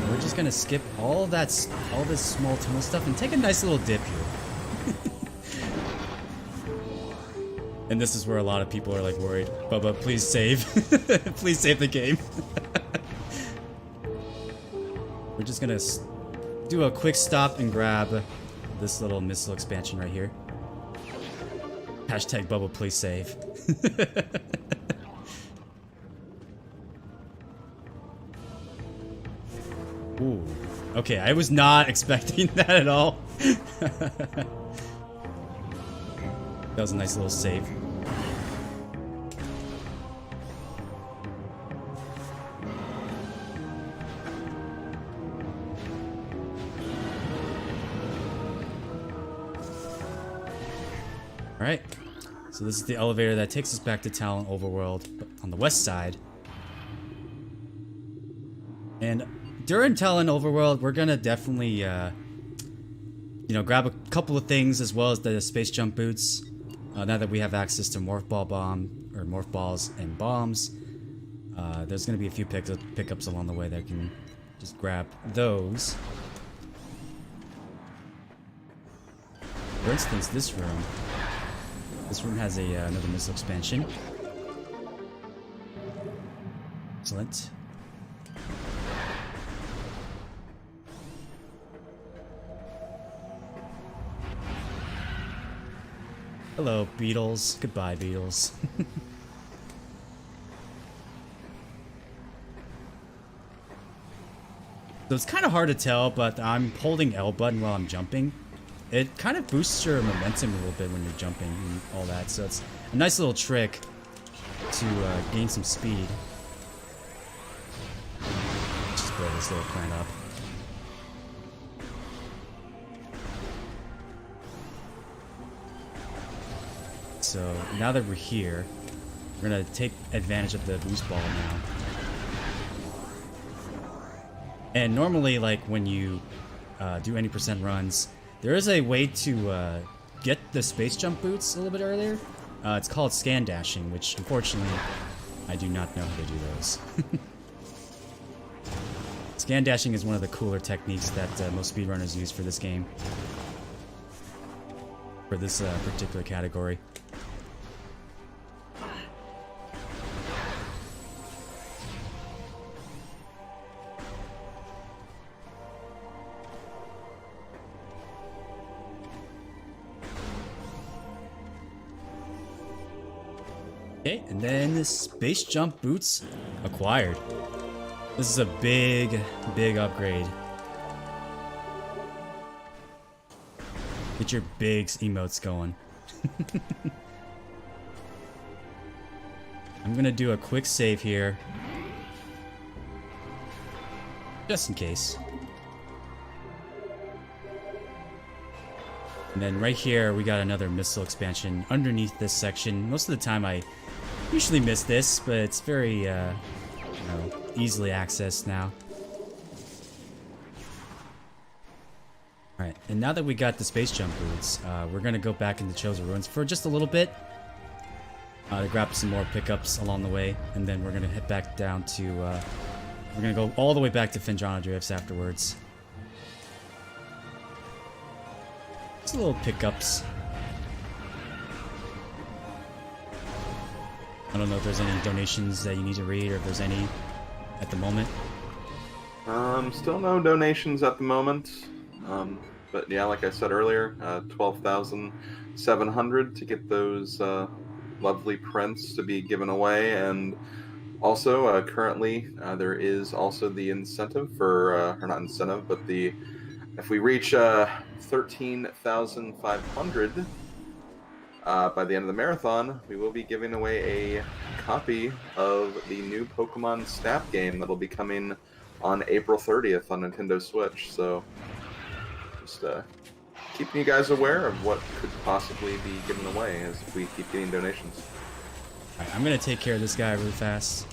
We're just gonna skip all this small tunnel stuff and take a nice little dip here. And this is where a lot of people are like worried. Bubba, please save. Please save the game. We're just gonna do a quick stop and grab this little missile expansion right here. Hashtag Bubba, please save. Ooh. Okay, I was not expecting that at all. That was a nice little save. Alright, so this is the elevator that takes us back to Talon Overworld on the west side. And during Talon Overworld, we're gonna definitely, you know, grab a couple of things as well as the space jump boots. Now that we have access to morph balls and bombs, there's gonna be a few pickups along the way that can just grab those. For instance, this room. This room has another missile expansion. Excellent. Hello, beetles. Goodbye, beetles. So it's kind of hard to tell, but I'm holding L button while I'm jumping. It kind of boosts your momentum a little bit when you're jumping and all that, so it's a nice little trick to gain some speed. Just blow this little plant up. So now that we're here, we're gonna take advantage of the boost ball now. And normally, like when you do any percent runs, there is a way to get the space jump boots a little bit earlier. It's called scan dashing, which unfortunately I do not know how to do those. Scan dashing is one of the cooler techniques that most speedrunners use for this game. For this particular category. Okay, and then the space jump boots acquired. This is a big, big upgrade. Get your big emotes going. I'm gonna do a quick save here. Just in case. And then right here, we got another missile expansion underneath this section. Most of the time I usually miss this, but it's very, you know, easily accessed now. Alright, and now that we got the space jump boots, we're gonna go back into Chozo Ruins for just a little bit. To grab some more pickups along the way, and then we're gonna head back down to, we're gonna go all the way back to Finjana Drifts afterwards. Just little pickups. I don't know if there's any donations that you need to read, or if there's any at the moment. Still no donations at the moment. But yeah, like I said earlier, 12,700 to get those lovely prints to be given away, and also currently there is also the incentive for, or not incentive, but the if we reach 13,500 by the end of the marathon, we will be giving away a copy of the new Pokemon Snap game that'll be coming on April 30th on Nintendo Switch. So just keeping you guys aware of what could possibly be given away as we keep getting donations. Alright, I'm gonna take care of this guy really fast.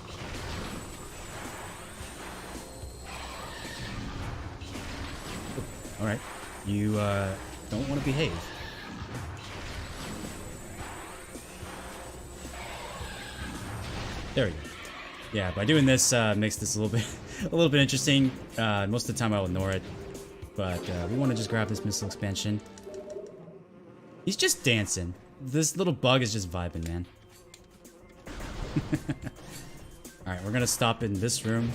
Alright, you don't want to behave. There we go. Yeah, by doing this makes this a little bit interesting. Most of the time I'll ignore it, but we want to just grab this missile expansion. He's just dancing. This little bug is just vibing, man. Alright, we're gonna stop in this room.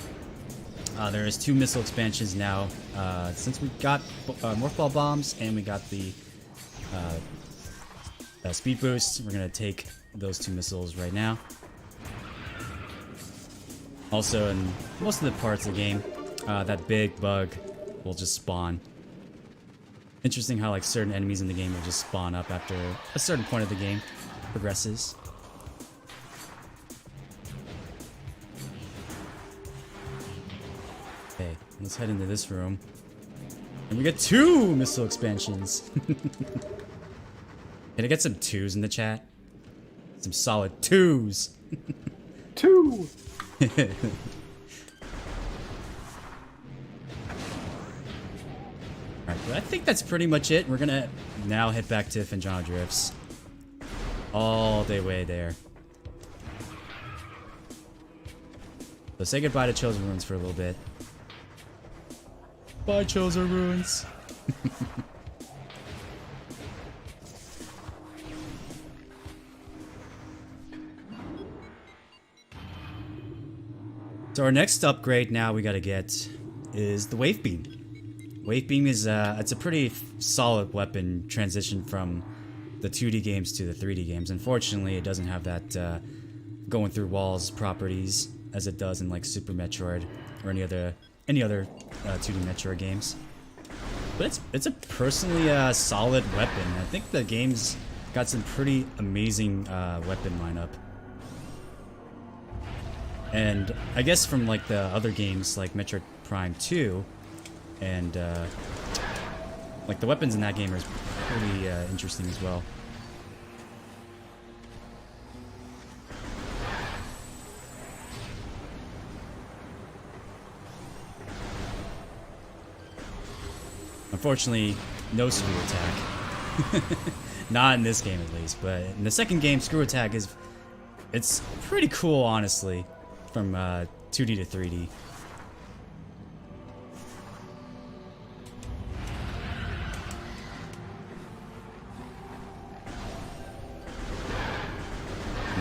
There is 2 missile expansions now. Since we got Morph Ball bombs and we got the speed boost, we're gonna take those 2 missiles right now. Also, in most of the parts of the game, that big bug will just spawn. Interesting how like certain enemies in the game will just spawn up after a certain point of the game progresses. Okay, let's head into this room. And we get 2 missile expansions. Can I get some 2s in the chat? Some solid 2s. 2! Alright, but I think that's pretty much it. We're gonna now head back to Finjano Drifts. All the way there. So say goodbye to Chozo Ruins for a little bit. Bye, Chozo Ruins. So our next upgrade now we gotta get is the Wave Beam. Wave Beam is it's a pretty solid weapon transition from the 2D games to the 3D games. Unfortunately, it doesn't have that going through walls properties as it does in like Super Metroid or any other 2D Metroid games. But it's a personally solid weapon. I think the game's got some pretty amazing weapon lineup. And I guess from like the other games like Metroid Prime 2 and like the weapons in that game are pretty interesting as well. Unfortunately, no screw attack. Not in this game at least, but in the second game, screw attack it's pretty cool, honestly, from 2D to 3D.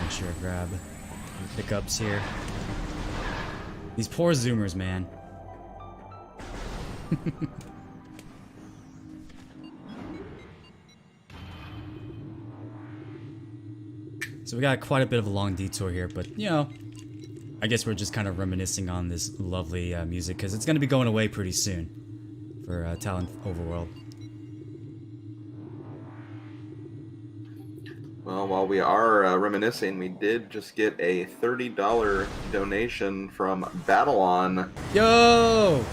Make sure I grab the pickups here. These poor zoomers, man. So we got quite a bit of a long detour here, but you know, I guess we're just kind of reminiscing on this lovely music because it's going to be going away pretty soon for Talent Overworld. Well, while we are reminiscing, we did just get a $30 donation from Battle-On. Yo!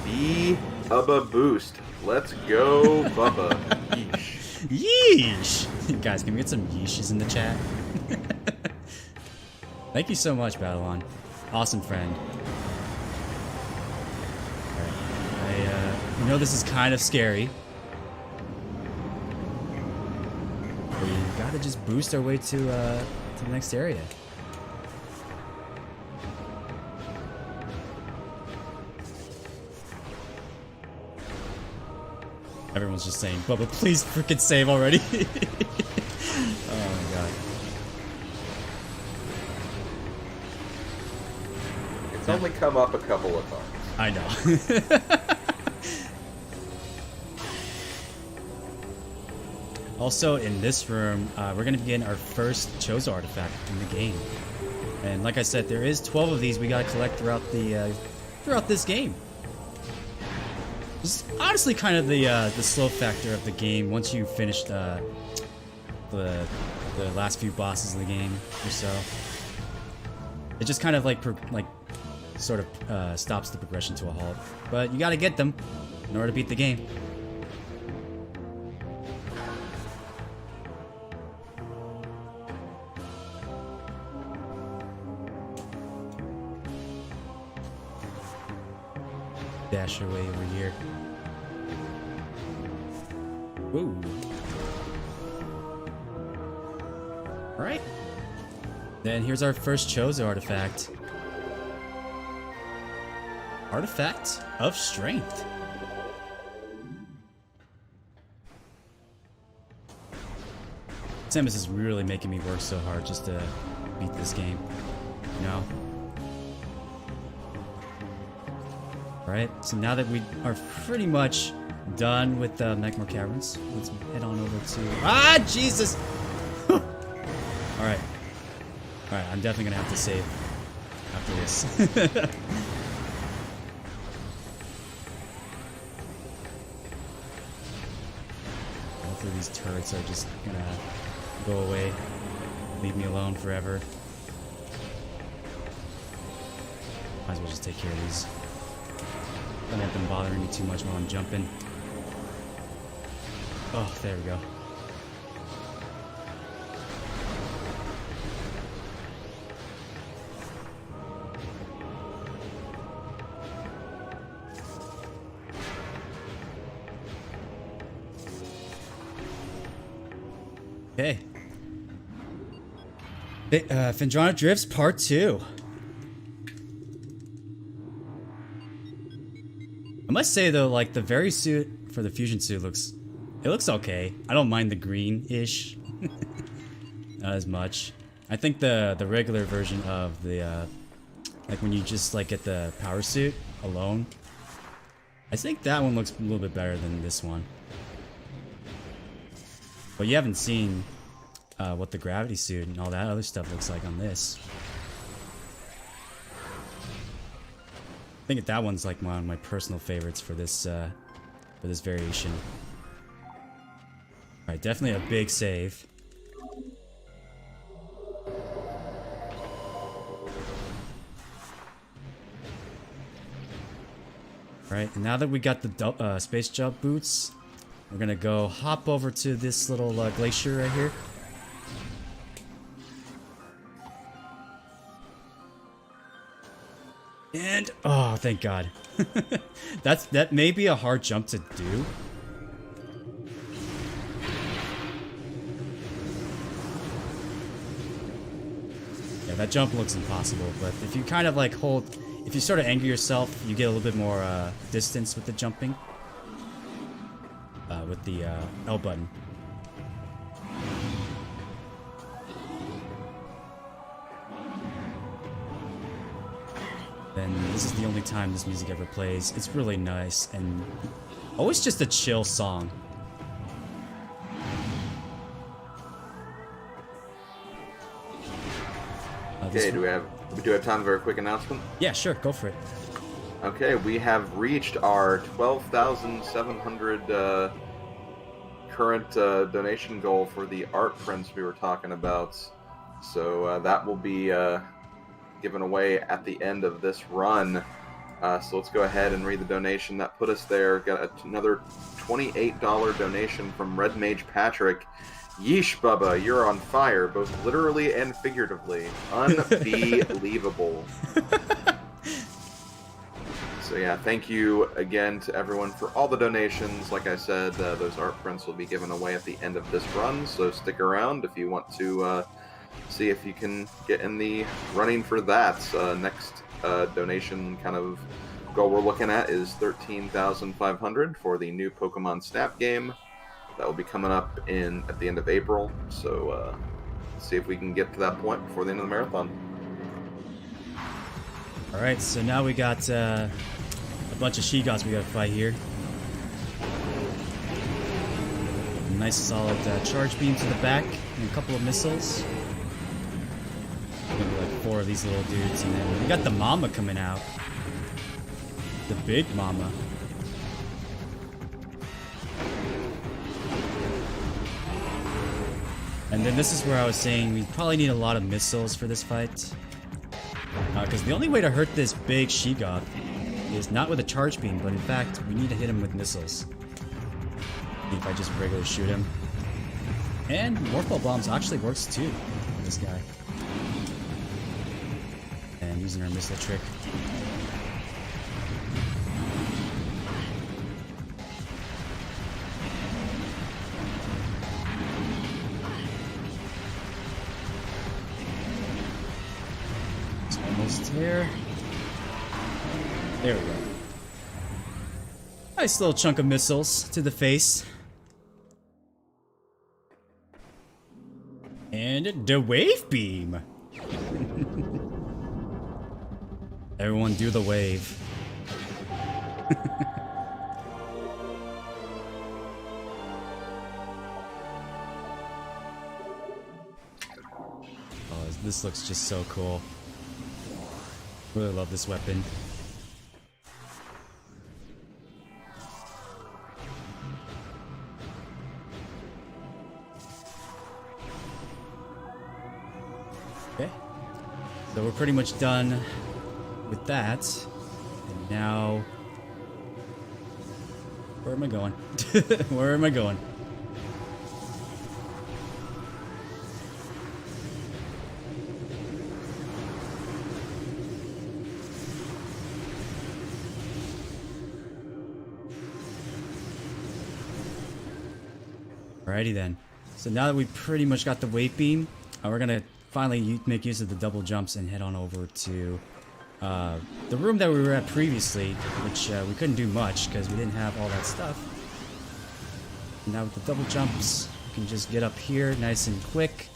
The Bubba Boost. Let's go, Bubba. Yeesh. Yeesh! Guys, can we get some yeeshes in the chat? Thank you so much, Battle-On. Awesome friend. Alright, I know this is kind of scary. We gotta just boost our way to the next area. Everyone's just saying, Bubba, please freaking save already. Oh my god. It's only come up a couple of times. I know. Also, in this room, we're going to be getting our first Chozo artifact in the game. And like I said, there is 12 of these we got to collect throughout this game. It's honestly kind of the slow factor of the game once you finish the last few bosses of the game or so. It just kind of sort of stops the progression to a halt. But you got to get them in order to beat the game. Dash your way over here. Woo. Alright. Then here's our first Chozo artifact. Artifact of Strength. Samus is really making me work so hard just to beat this game. You know? Alright, so now that we are pretty much done with Megmore Caverns, let's head on over to... Ah, Jesus! Alright. Alright, I'm definitely gonna have to save after this. Hopefully these turrets are just gonna go away. Leave me alone forever. Might as well just take care of these. Don't have them bothering me too much while I'm jumping. Oh, there we go. Okay. Phendrana Drifts Part 2. I must say though, like the very suit for the fusion suit looks okay. I don't mind the green-ish. Not as much. I think the regular version of the like when you just like get the power suit alone, I think that one looks a little bit better than this one. But you haven't seen what the gravity suit and all that other stuff looks like on this. I think that one's like one of my personal favorites for this variation. Alright, definitely a big save. Alright, now that we got the space jump boots, we're gonna go hop over to this little glacier right here. And, oh, thank God. That may be a hard jump to do. Yeah, that jump looks impossible, but if you kind of like if you sort of angle yourself, you get a little bit more distance with the jumping. With the L button. Then this is the only time this music ever plays. It's really nice and always just a chill song. Okay, do we have time for a quick announcement? Yeah, sure, go for it. Okay, we have reached our 12,700 current donation goal for the art prints we were talking about. So that will be given away at the end of this run. So let's go ahead and read the donation that put us there. Got another $28 donation from Red Mage Patrick. Yeesh, Bubba, you're on fire, both literally and figuratively. Unbelievable. So yeah, thank you again to everyone for all the donations. Like I said, those art prints will be given away at the end of this run, so stick around if you want to see if you can get in the running for that. Next donation kind of goal we're looking at is 13,500 for the new Pokemon Snap game. That will be coming up at the end of April, so let's see if we can get to that point before the end of the marathon. Alright, so now we got a bunch of She-Gods we gotta fight here. A nice solid charge beam to the back and a couple of missiles. Maybe like 4 of these little dudes, and then we got the Mama coming out. The big Mama. And then this is where I was saying we probably need a lot of missiles for this fight. Because the only way to hurt this big She-God is not with a charge beam, but in fact, we need to hit him with missiles. If I just regularly shoot him. And Morph Ball Bombs actually works too with this guy. And using our missile trick. Almost there. There we go. Nice little chunk of missiles to the face. And the wave beam. Everyone do the wave. Oh, this looks just so cool. Really love this weapon. Okay. So we're pretty much done with that. And now... where am I going? Where am I going? Alrighty then. So now that we pretty much got the wave beam, we're gonna finally make use of the double jumps and head on over to the room that we were at previously, which we couldn't do much because we didn't have all that stuff. And now with the double jumps, we can just get up here nice and quick.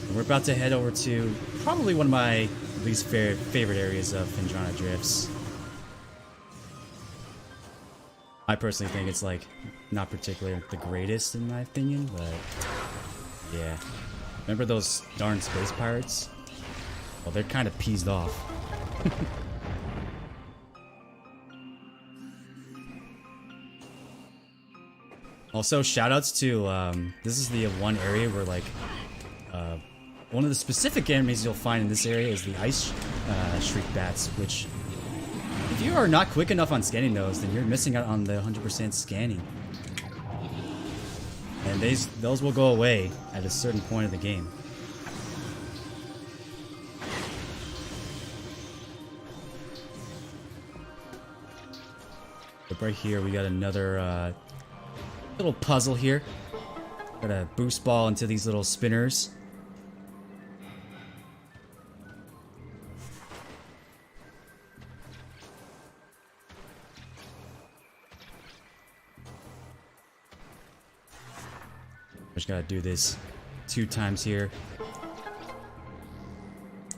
And we're about to head over to probably one of my least favorite areas of Phendrana Drifts. I personally think it's like not particularly the greatest in my opinion, but yeah. Remember those darn space pirates? Well, they're kind of peased off. Also, shoutouts to this is the one area where like one of the specific enemies you'll find in this area is the ice shriek bats, which if you are not quick enough on scanning those, then you're missing out on the 100% scanning. And those will go away at a certain point of the game. But right here, we got another little puzzle here. Got a boost ball into these little spinners. Just gotta do this 2 times here.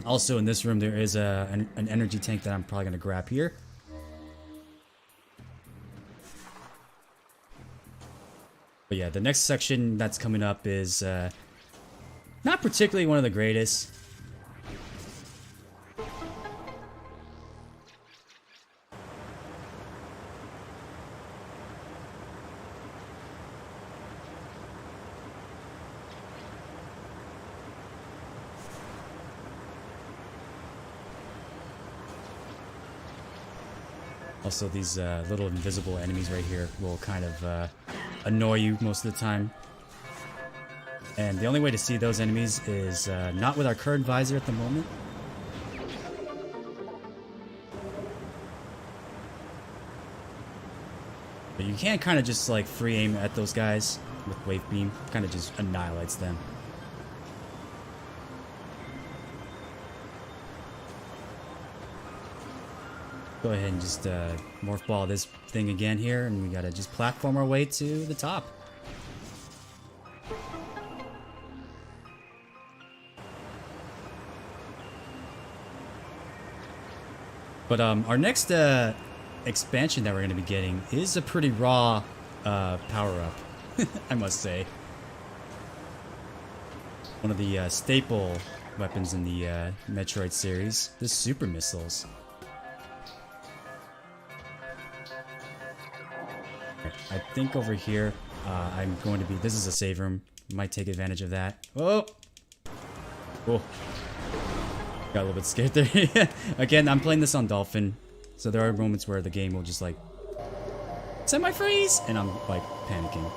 Also in this room there is an energy tank that I'm probably gonna grab here. But yeah, the next section that's coming up is not particularly one of the greatest. Also, these little invisible enemies right here will kind of annoy you most of the time. And the only way to see those enemies is not with our current visor at the moment. But you can kind of just like free aim at those guys with wave beam. Kind of just annihilates them. Go ahead and just morph ball this thing again here, and we gotta just platform our way to the top. But our next expansion that we're gonna be getting is a pretty raw power-up, I must say. One of the staple weapons in the Metroid series, the super missiles. I think over here, I'm going to be... This is a save room. Might take advantage of that. Oh! Oh. Got a little bit scared there. Again, I'm playing this on Dolphin. So there are moments where the game will just like... semi-freeze! And I'm like panicking.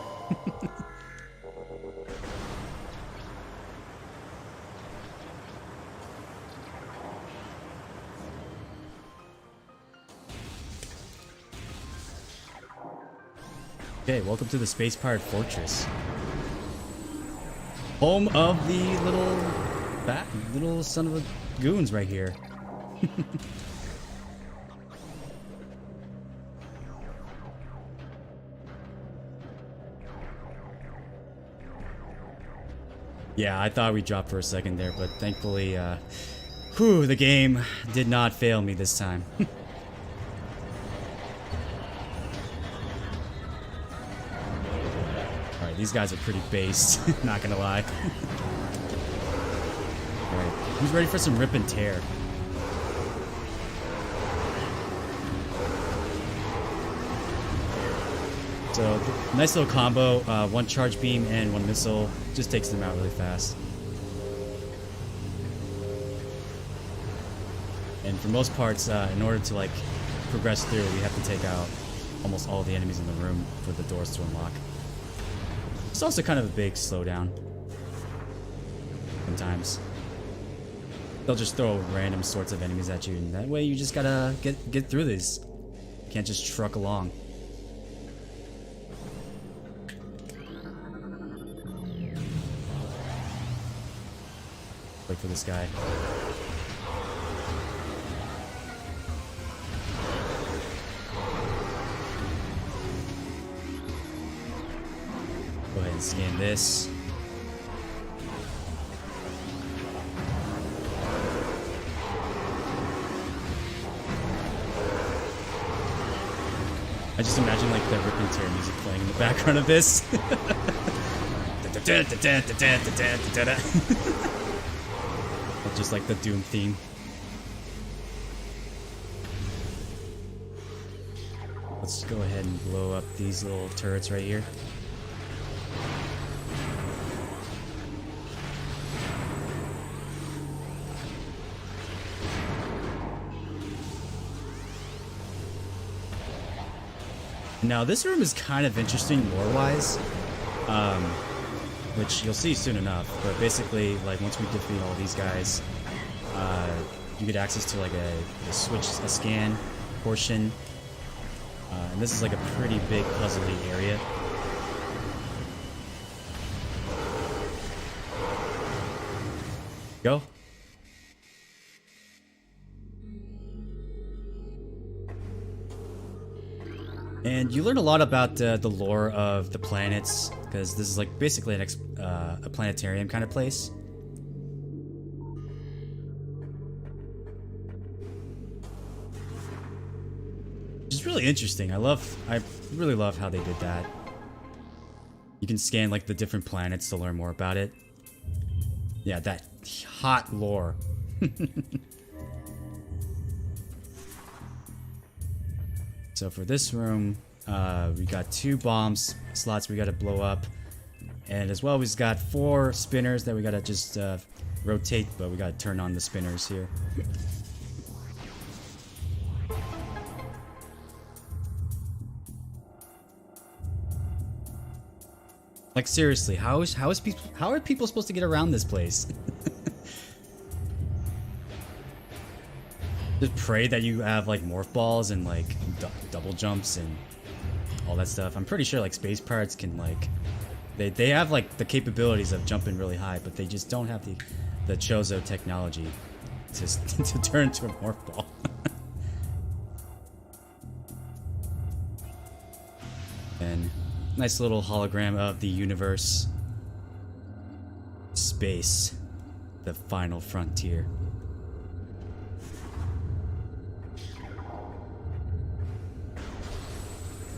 Okay, welcome to the Space Pirate Fortress. Home of the little son of a goons right here. Yeah, I thought we dropped for a second there, but thankfully, the game did not fail me this time. Alright, these guys are pretty based, not gonna lie. Alright, who's ready for some rip and tear? So, nice little combo, one charge beam and one missile, just takes them out really fast. And for most parts, in order to like progress through, we have to take out almost all the enemies in the room for the doors to unlock. It's also kind of a big slowdown. Sometimes. They'll just throw random sorts of enemies at you, and that way you just gotta get through these. You can't just truck along. Wait for this guy. Go ahead and scan this. I just imagine like the rip and tear music playing in the background of this. Just like the Doom theme. Let's go ahead and blow up these little turrets right here. Now this room is kind of interesting lore-wise, which you'll see soon enough. But basically, like once we defeat all these guys, you get access to like a scan portion, and this is like a pretty big puzzly area. Go. And you learn a lot about the lore of the planets, because this is like basically a planetarium kind of place. Which is really interesting. I really love how they did that. You can scan like the different planets to learn more about it. Yeah, that hot lore. So for this room, we got 2 bombs slots we gotta blow up. And as well, we've got 4 spinners that we gotta just rotate, but we gotta turn on the spinners here. Like seriously, how are people supposed to get around this place? Just pray that you have like morph balls and like double jumps and all that stuff. I'm pretty sure like space pirates can like they have like the capabilities of jumping really high, but they just don't have the Chozo technology to turn into a morph ball. And nice little hologram of the universe. Space, the final frontier.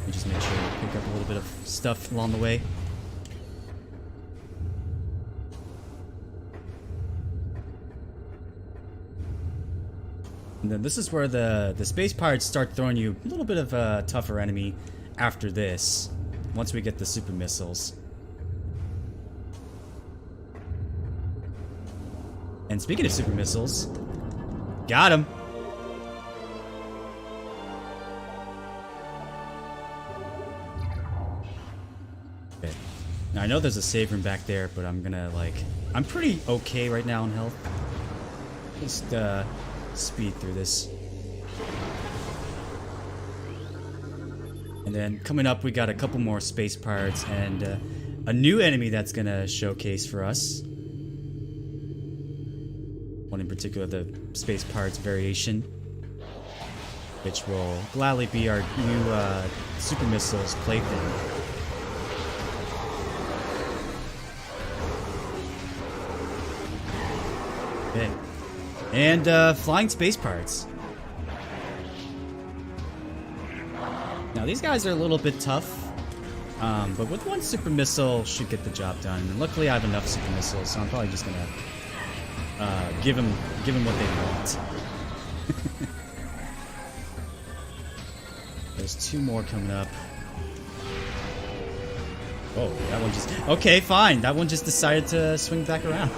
Just make sure we pick up a little bit of stuff along the way. And then this is where the space pirates start throwing you a little bit of a tougher enemy after this, once we get the super missiles. And speaking of super missiles, got him! Now I know there's a save room back there, but I'm gonna I'm pretty okay right now in health. Just speed through this. And then coming up we got a couple more space pirates, and a new enemy that's gonna showcase for us. One in particular, the Space Pirates variation, which will gladly be our new Super Missiles plaything. Okay. And Flying Space Pirates. Now these guys are a little bit tough, but with one Super Missile should get the job done. And luckily I have enough Super Missiles, so I'm probably just gonna give them what they want. There's 2 more coming up. Oh, that one just... Okay, fine. That one just decided to swing back around.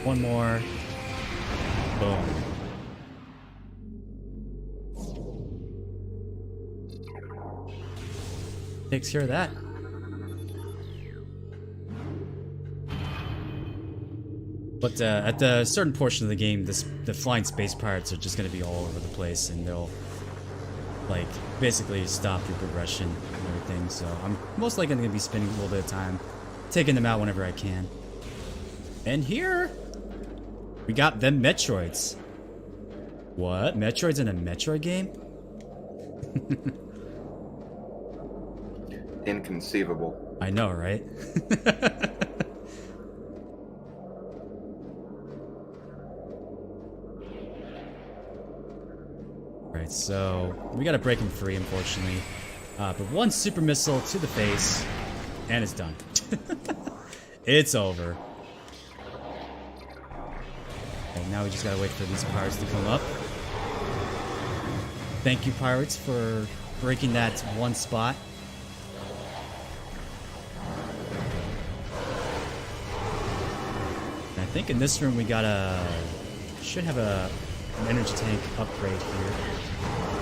One more. Boom. Takes care of that. But at the certain portion of the game, the flying space pirates are just going to be all over the place, and they'll like basically stop your progression and everything. So I'm most likely going to be spending a little bit of time taking them out whenever I can. And here we got them Metroids. What? Metroid's in a Metroid game? Inconceivable. I know, right? Alright, so we gotta break him free, unfortunately. But one super missile to the face, and it's done. It's over. Okay, now we just gotta wait for these pirates to come up. Thank you, pirates, for breaking that one spot. And I think in this room we should have an energy tank upgrade here.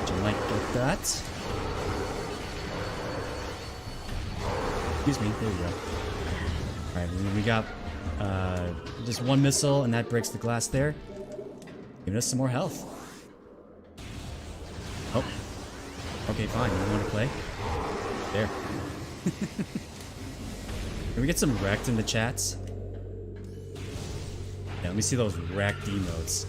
Which I might get that. Excuse me, there we go. Alright, and then we got just one missile, and that breaks the glass there. Giving us some more health. Oh. Okay, fine. You want to play? There. Can we get some wrecked in the chats? Yeah, let me see those wrecked emotes.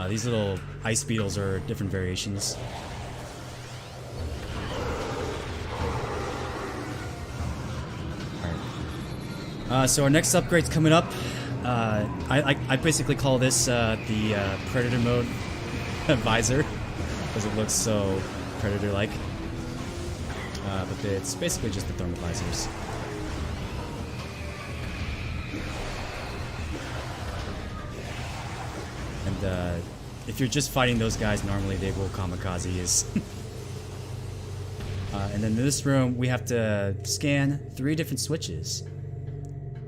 These little ice beetles are different variations. Alright. So our next upgrade's coming up. I basically call this the Predator mode visor, because it looks so Predator-like. But it's basically just the thermal visors. And if you're just fighting those guys, normally they will kamikaze us. And then in this room, we have to scan 3 different switches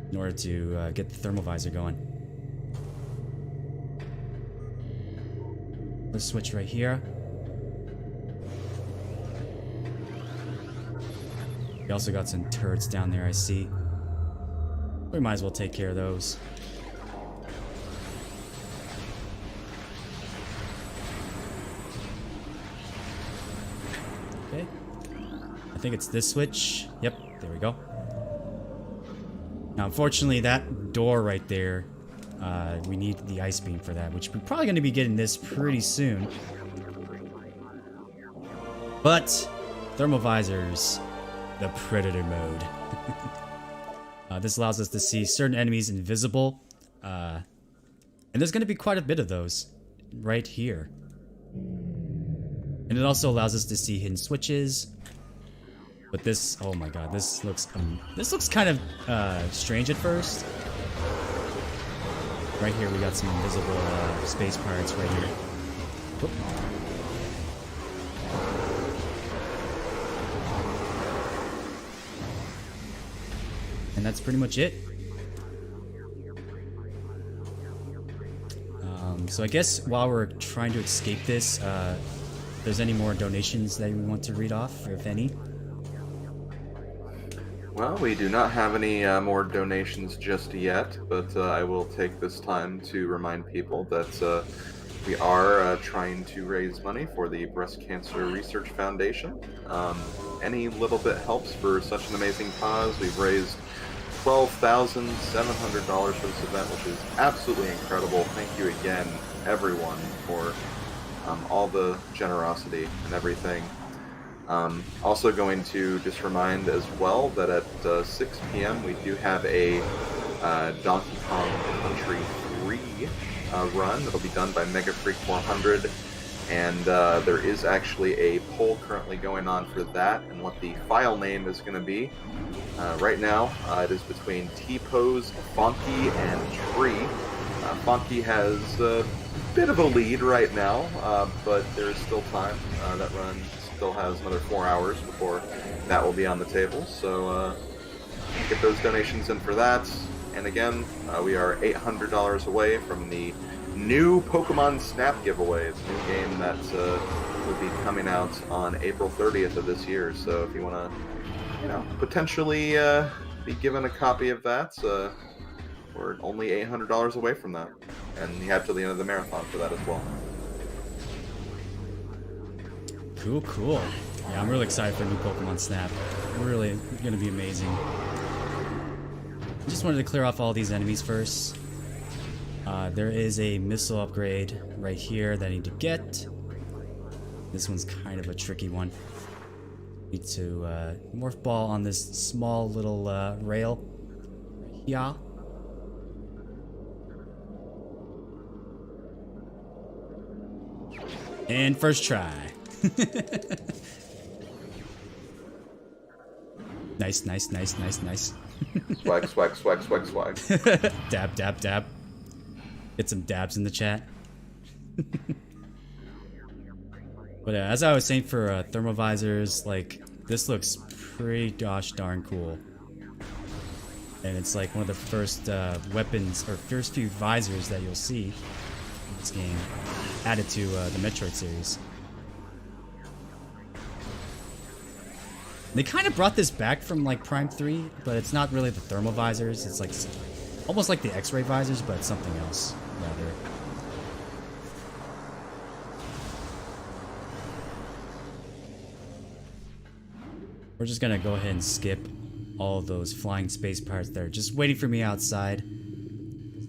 in order to get the thermal visor going. Let's switch right here. We also got some turrets down there, I see. We might as well take care of those. Okay. I think it's this switch. Yep, there we go. Now, unfortunately, that door right there, we need the ice beam for that, which we're probably going to be getting this pretty soon. But, thermal visors, the Predator mode. This allows us to see certain enemies invisible, and there's going to be quite a bit of those right here. And it also allows us to see hidden switches. But this, oh my god, this looks kind of strange at first. Right here, we got some invisible space pirates right here. Whoop. And that's pretty much it. So I guess while we're trying to escape this, if there's any more donations that we want to read off, if any. Well, we do not have any more donations just yet, but I will take this time to remind people that We are trying to raise money for the Breast Cancer Research Foundation. Any little bit helps for such an amazing cause. We've raised $12,700 for this event, which is absolutely incredible. Thank you again, everyone, for all the generosity and everything. Also going to just remind as well that at 6 p.m. we do have a Donkey Kong Country 3 run. It'll be done by Mega Freak 400, and there is actually a poll currently going on for that and what the file name is going to be. Right now, it is between T-Pose, Fonky, and Tree. Fonky has a bit of a lead right now, but there is still time. That run still has another 4 hours before that will be on the table, so get those donations in for that. And again, we are $800 away from the new Pokemon Snap giveaway. It's a new game that will be coming out on April 30th of this year. So if you want to, potentially be given a copy of that, we're only $800 away from that. And you have till the end of the marathon for that as well. Cool, cool. Yeah, I'm really excited for new Pokemon Snap. Really going to be amazing. I just wanted to clear off all these enemies first. There is a missile upgrade right here that I need to get. This one's kind of a tricky one. Need to Morph Ball on this small little rail. Yeah. And first try. Nice, nice, nice, nice, nice. Swag, swag, swag, swag, swag. Dab, dab, dab. Get some dabs in the chat. But as I was saying for thermovisors, like, this looks pretty gosh darn cool. And it's like one of the first weapons, or first few visors that you'll see in this game, added to the Metroid series. They kind of brought this back from like Prime 3, but it's not really the thermal visors. It's like almost like the X-ray visors, but it's something else rather. We're just gonna go ahead and skip all of those flying space pirates that are just waiting for me outside.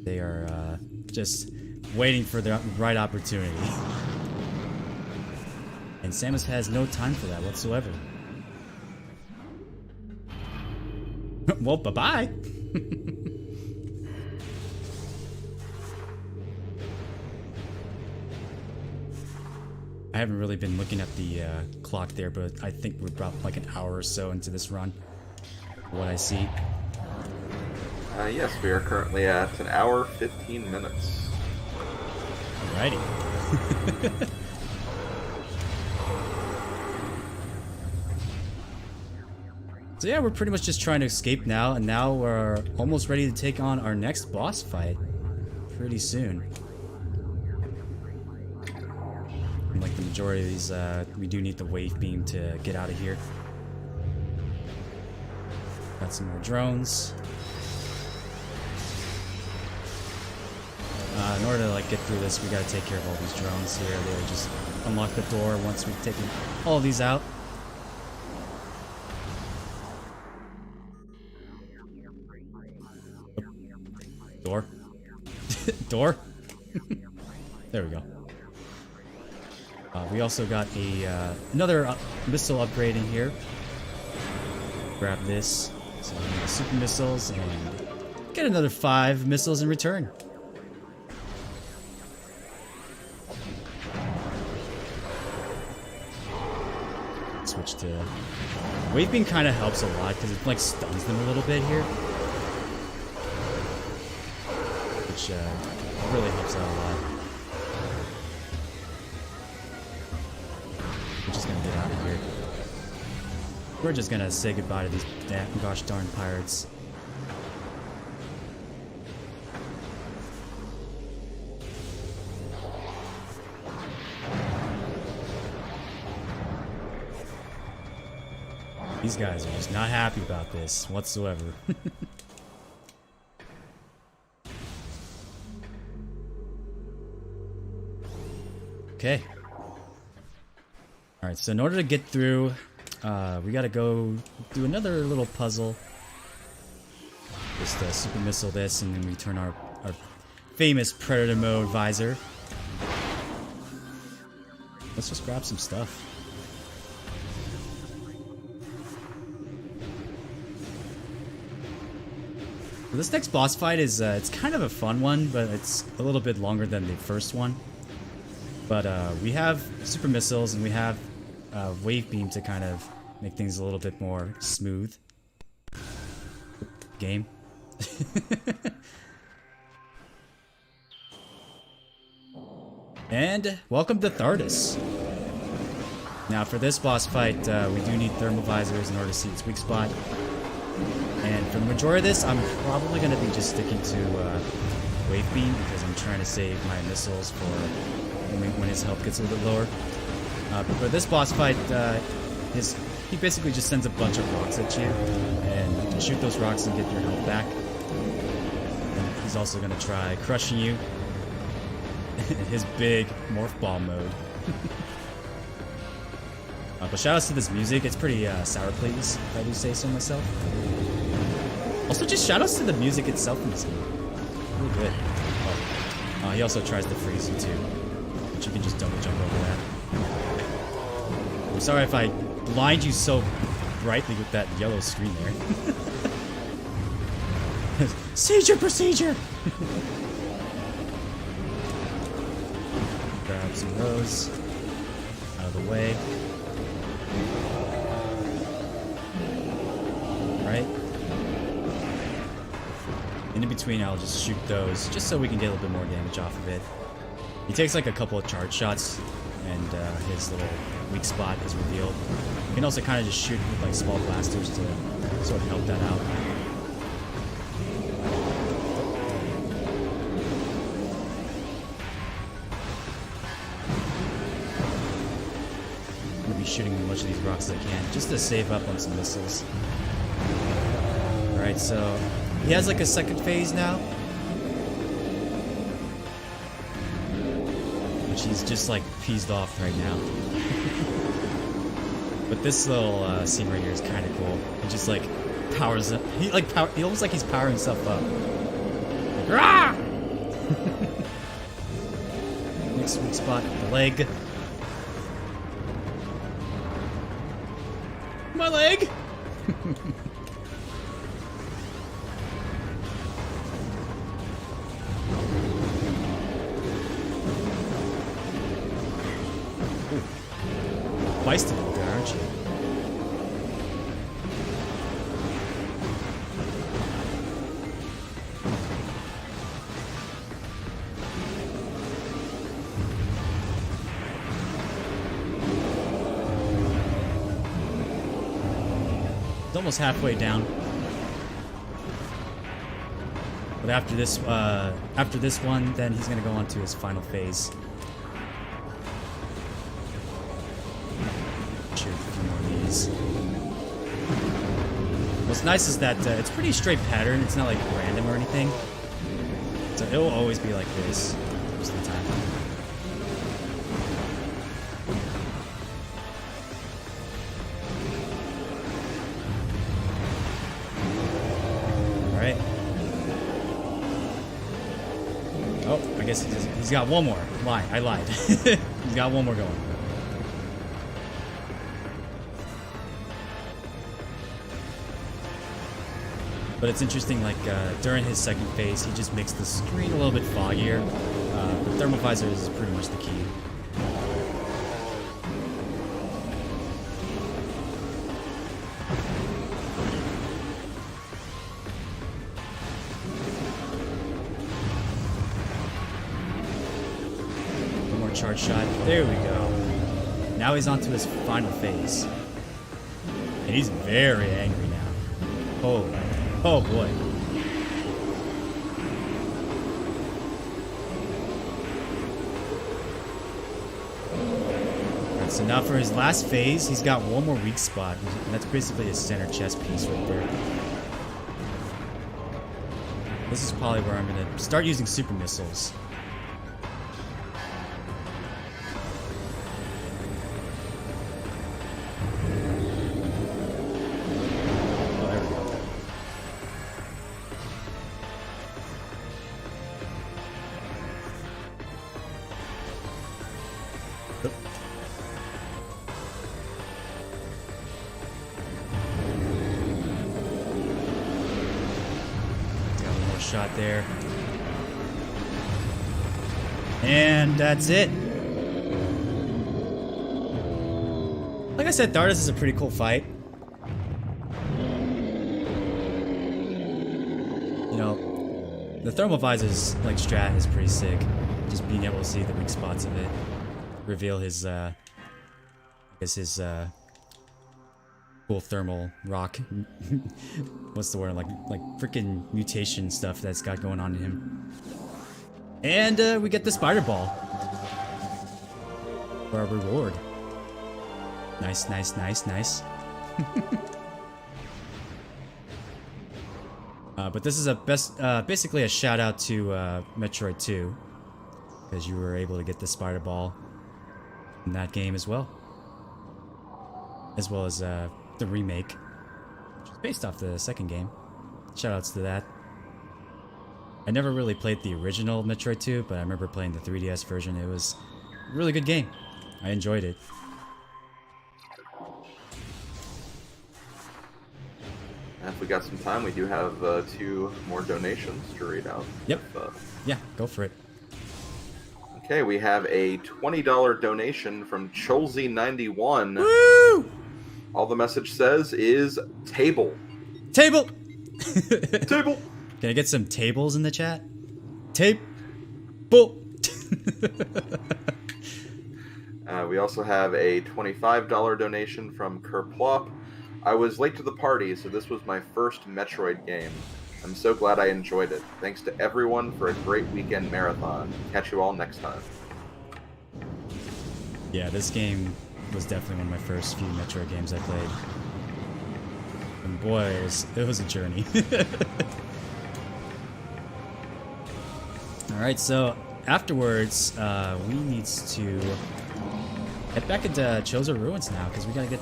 They are just waiting for the right opportunity. And Samus has no time for that whatsoever. Well, bye-bye. I haven't really been looking at the clock there, but I think we're about like an hour or so into this run. What I see. Yes, we are currently at an hour 15 minutes. Alrighty. So yeah, we're pretty much just trying to escape now, and now we're almost ready to take on our next boss fight pretty soon. And like the majority of these, we do need the wave beam to get out of here. Got some more drones. In order to like get through this, we gotta take care of all these drones here. They'll just unlock the door once we've taken all of these out. Door. Door. There we go. We also got a another missile upgrade in here. Grab this. So we need the super missiles and get another 5 missiles in return. Switch to wave beam. Kind of helps a lot because it like stuns them a little bit here. Which really helps out a lot. We're just gonna get out of here. We're just gonna say goodbye to these gosh darn pirates. These guys are just not happy about this whatsoever. Okay. Alright, so in order to get through, we gotta go do another little puzzle. Just super missile this, and then we turn our famous Predator mode visor. Let's just grab some stuff. So this next boss fight is it's kind of a fun one, but it's a little bit longer than the first one. But we have super missiles and we have wave beam to kind of make things a little bit more smooth. Game. And welcome to Thardus. Now for this boss fight, we do need thermal visors in order to see its weak spot. And for the majority of this, I'm probably going to be just sticking to wave beam because I'm trying to save my missiles for when his health gets a little bit lower. But for this boss fight, he basically just sends a bunch of rocks at you, and you can shoot those rocks and get your health back. And he's also going to try crushing you in his big Morph Ball mode. But shoutouts to this music, it's pretty sour please, if I do say so myself. Also just shoutouts to the music itself in this game. Really good. Oh, he also tries to freeze you too, but you can just double jump over that. I'm sorry if I blind you so brightly with that yellow screen there. Seizure procedure! Grab some of those out of the way. Right? In between, I'll just shoot those, just so we can get a little bit more damage off of it. He takes like a couple of charge shots, and his little weak spot is revealed. You can also kind of just shoot with like small blasters to sort of help that out. I'm gonna be shooting as much of these rocks as I can, just to save up on some missiles. Alright, so he has like a second phase now, which he's just like peased off right now. But this little scene right here is kind of cool. He just like powers up. He almost like he's powering himself up. Like, rah! Next weak spot, the leg. My leg. Feisty over there, aren't you? It's almost halfway down. But after this one, then he's gonna go on to his final phase. What's nice is that it's pretty straight pattern. It's not like random or anything. So it'll always be like this most of the time. Alright. Oh, I guess he's got one more. I lied. He's got one more going. But it's interesting, like, during his second phase, he just makes the screen a little bit foggier. The thermal visor is pretty much the key. One more charge shot. There we go. Now he's on to his final phase. And he's very angry now. Oh boy. Alright, so now for his last phase, he's got one more weak spot. And that's basically his center chest piece right there. This is probably where I'm going to start using super missiles. shot there. And that's it. Like I said, Thardas is a pretty cool fight. You know, the Thermal Visor's like strat is pretty sick. Just being able to see the weak spots of it. Reveal his, I guess his, cool thermal rock. What's the word? Like freaking mutation stuff that's got going on in him. And we get the spider ball for our reward. Nice, nice, nice, nice. But this is a basically a shout out to Metroid 2, because you were able to get the spider ball in that game as well as the remake, which is based off the second game. Shoutouts to that. I never really played the original Metroid 2, but I remember playing the 3DS version. It was a really good game. I enjoyed it. If we got some time, we do have 2 more donations to read out. Yep. Yeah, go for it. Okay, we have a $20 donation from Chozo91. Woo! All the message says is table. Table! Table! Can I get some tables in the chat? Table! We also have a $25 donation from Kerplop. I was late to the party, so this was my first Metroid game. I'm so glad I enjoyed it. Thanks to everyone for a great weekend marathon. Catch you all next time. Yeah, this game was definitely one of my first few Metroid games I played. And boy, it was a journey. Alright, so afterwards, we need to head back into Chozo Ruins now, because we gotta get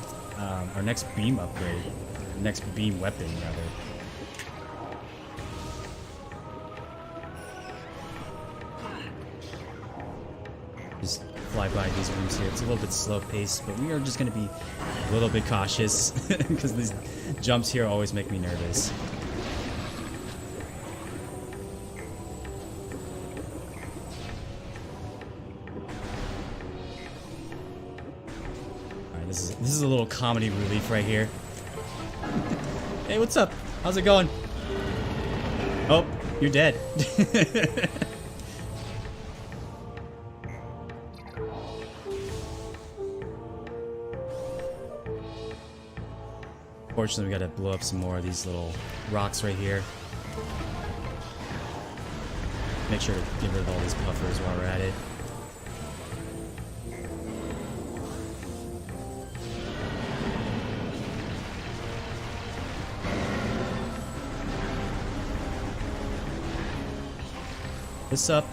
our next beam upgrade. Next beam weapon, rather. Just fly by these rooms here. It's a little bit slow paced, but we are just going to be a little bit cautious because these jumps here always make me nervous. Alright, this is a little comedy relief right here. Hey, what's up? How's it going? Oh, you're dead. Fortunately, we gotta blow up some more of these little rocks right here. Make sure to get rid of all these puffers while we're at it. This up.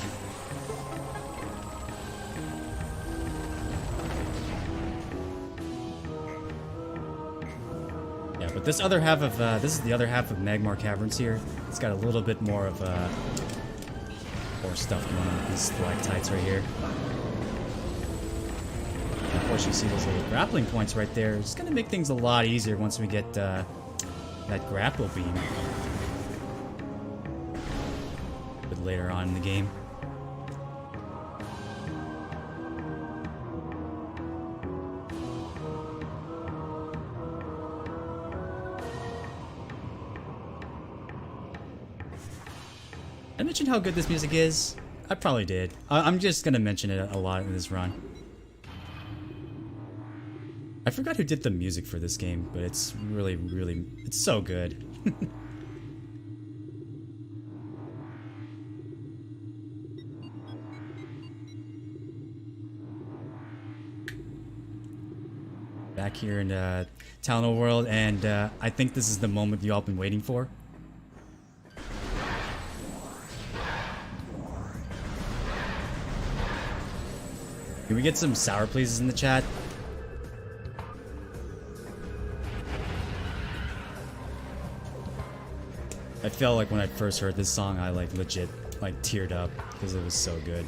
Yeah, but this other half of this is the other half of Megmore Caverns here. It's got a little bit more of more stuff going on with these stalactites right here. And of course, you see those little grappling points right there. It's gonna make things a lot easier once we get that Grapple Beam. But later on in the game. I mentioned how good this music is. I probably did. I'm just gonna mention it a lot in this run. I forgot who did the music for this game, but it's really, really, it's so good. Back here in Town World, and I think this is the moment you all been waiting for. Can we get some sour pleases in the chat? I felt like when I first heard this song, I like legit like teared up because it was so good.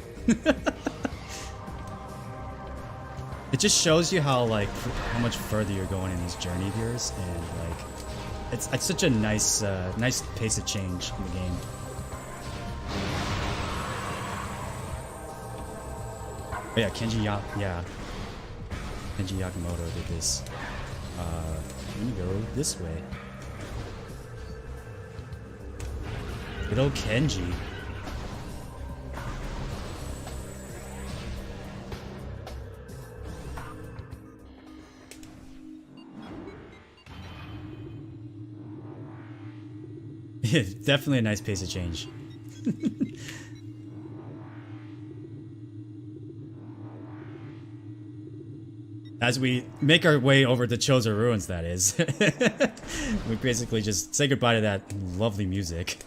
It just shows you how much further you're going in this journey of yours, and like it's such a nice nice pace of change in the game. Oh yeah, Kenji Yakamoto did this. Let me go this way. Good old Kenji. Definitely a nice pace of change. As we make our way over to Chozo Ruins, that is. We basically just say goodbye to that lovely music.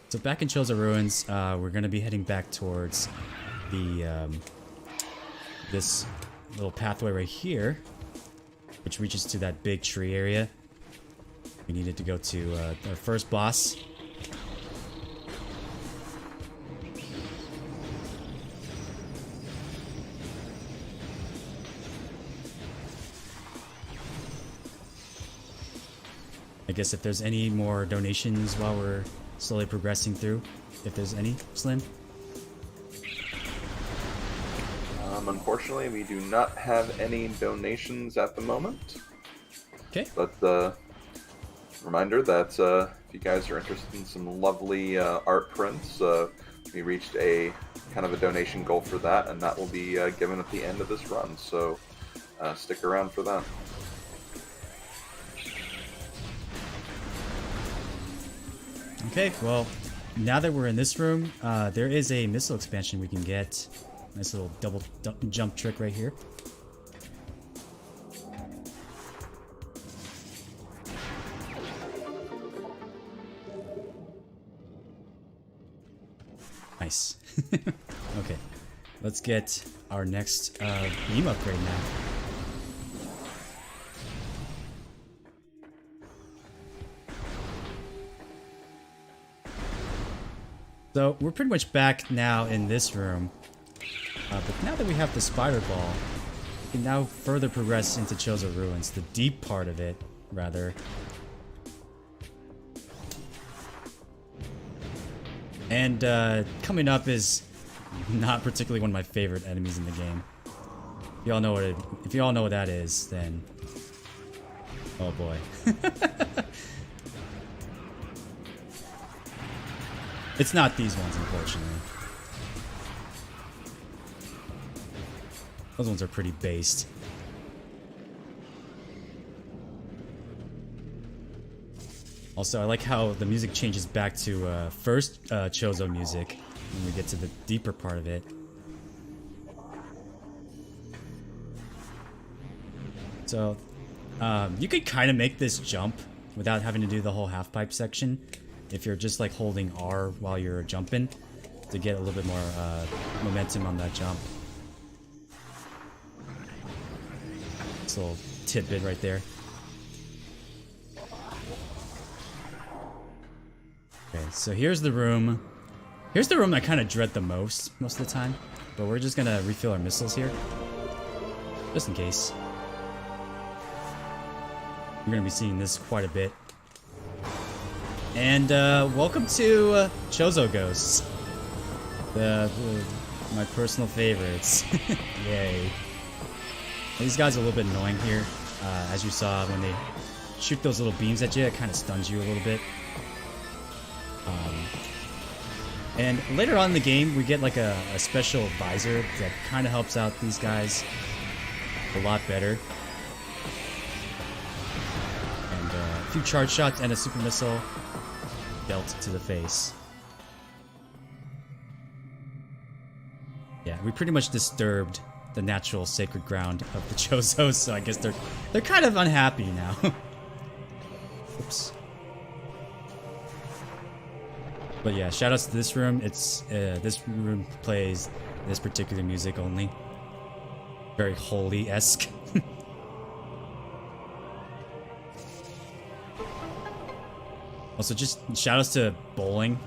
So back in Chozo Ruins, we're going to be heading back towards the this little pathway right here, which reaches to that big tree area. We needed to go to our first boss. I guess if there's any more donations while we're slowly progressing through, if there's any, Slim? Unfortunately, we do not have any donations at the moment. Okay. But reminder that if you guys are interested in some lovely art prints, we reached a kind of a donation goal for that, and that will be given at the end of this run. So stick around for that. Okay, well, now that we're in this room, there is a missile expansion we can get. Nice little double jump trick right here. Nice. Okay, let's get our next beam upgrade now. So we're pretty much back now in this room, but now that we have the spider ball, we can now further progress into Chozo Ruins, the deep part of it, rather. And coming up is not particularly one of my favorite enemies in the game. If y'all know what that is, then oh boy. It's not these ones, unfortunately. Those ones are pretty based. Also, I like how the music changes back to first Chozo music when we get to the deeper part of it. So, you could kind of make this jump without having to do the whole half-pipe section if you're just like holding R while you're jumping to get a little bit more momentum on that jump. This little tidbit right there. Okay, so here's the room. Here's the room I kind of dread the most of the time, but we're just gonna refill our missiles here, just in case. We're gonna be seeing this quite a bit. And welcome to Chozo Ghosts, my personal favorites. Yay! These guys are a little bit annoying here, as you saw when they shoot those little beams at you. It kind of stuns you a little bit. And later on in the game, we get like a special visor that kind of helps out these guys a lot better. And a few charge shots and a super missile dealt to the face. Yeah, we pretty much disturbed the natural sacred ground of the Chozos, so I guess they're kind of unhappy now. Oops. But yeah, shoutouts to this room. It's this room plays this particular music only. Very holy-esque. Also, just shoutouts to bowling.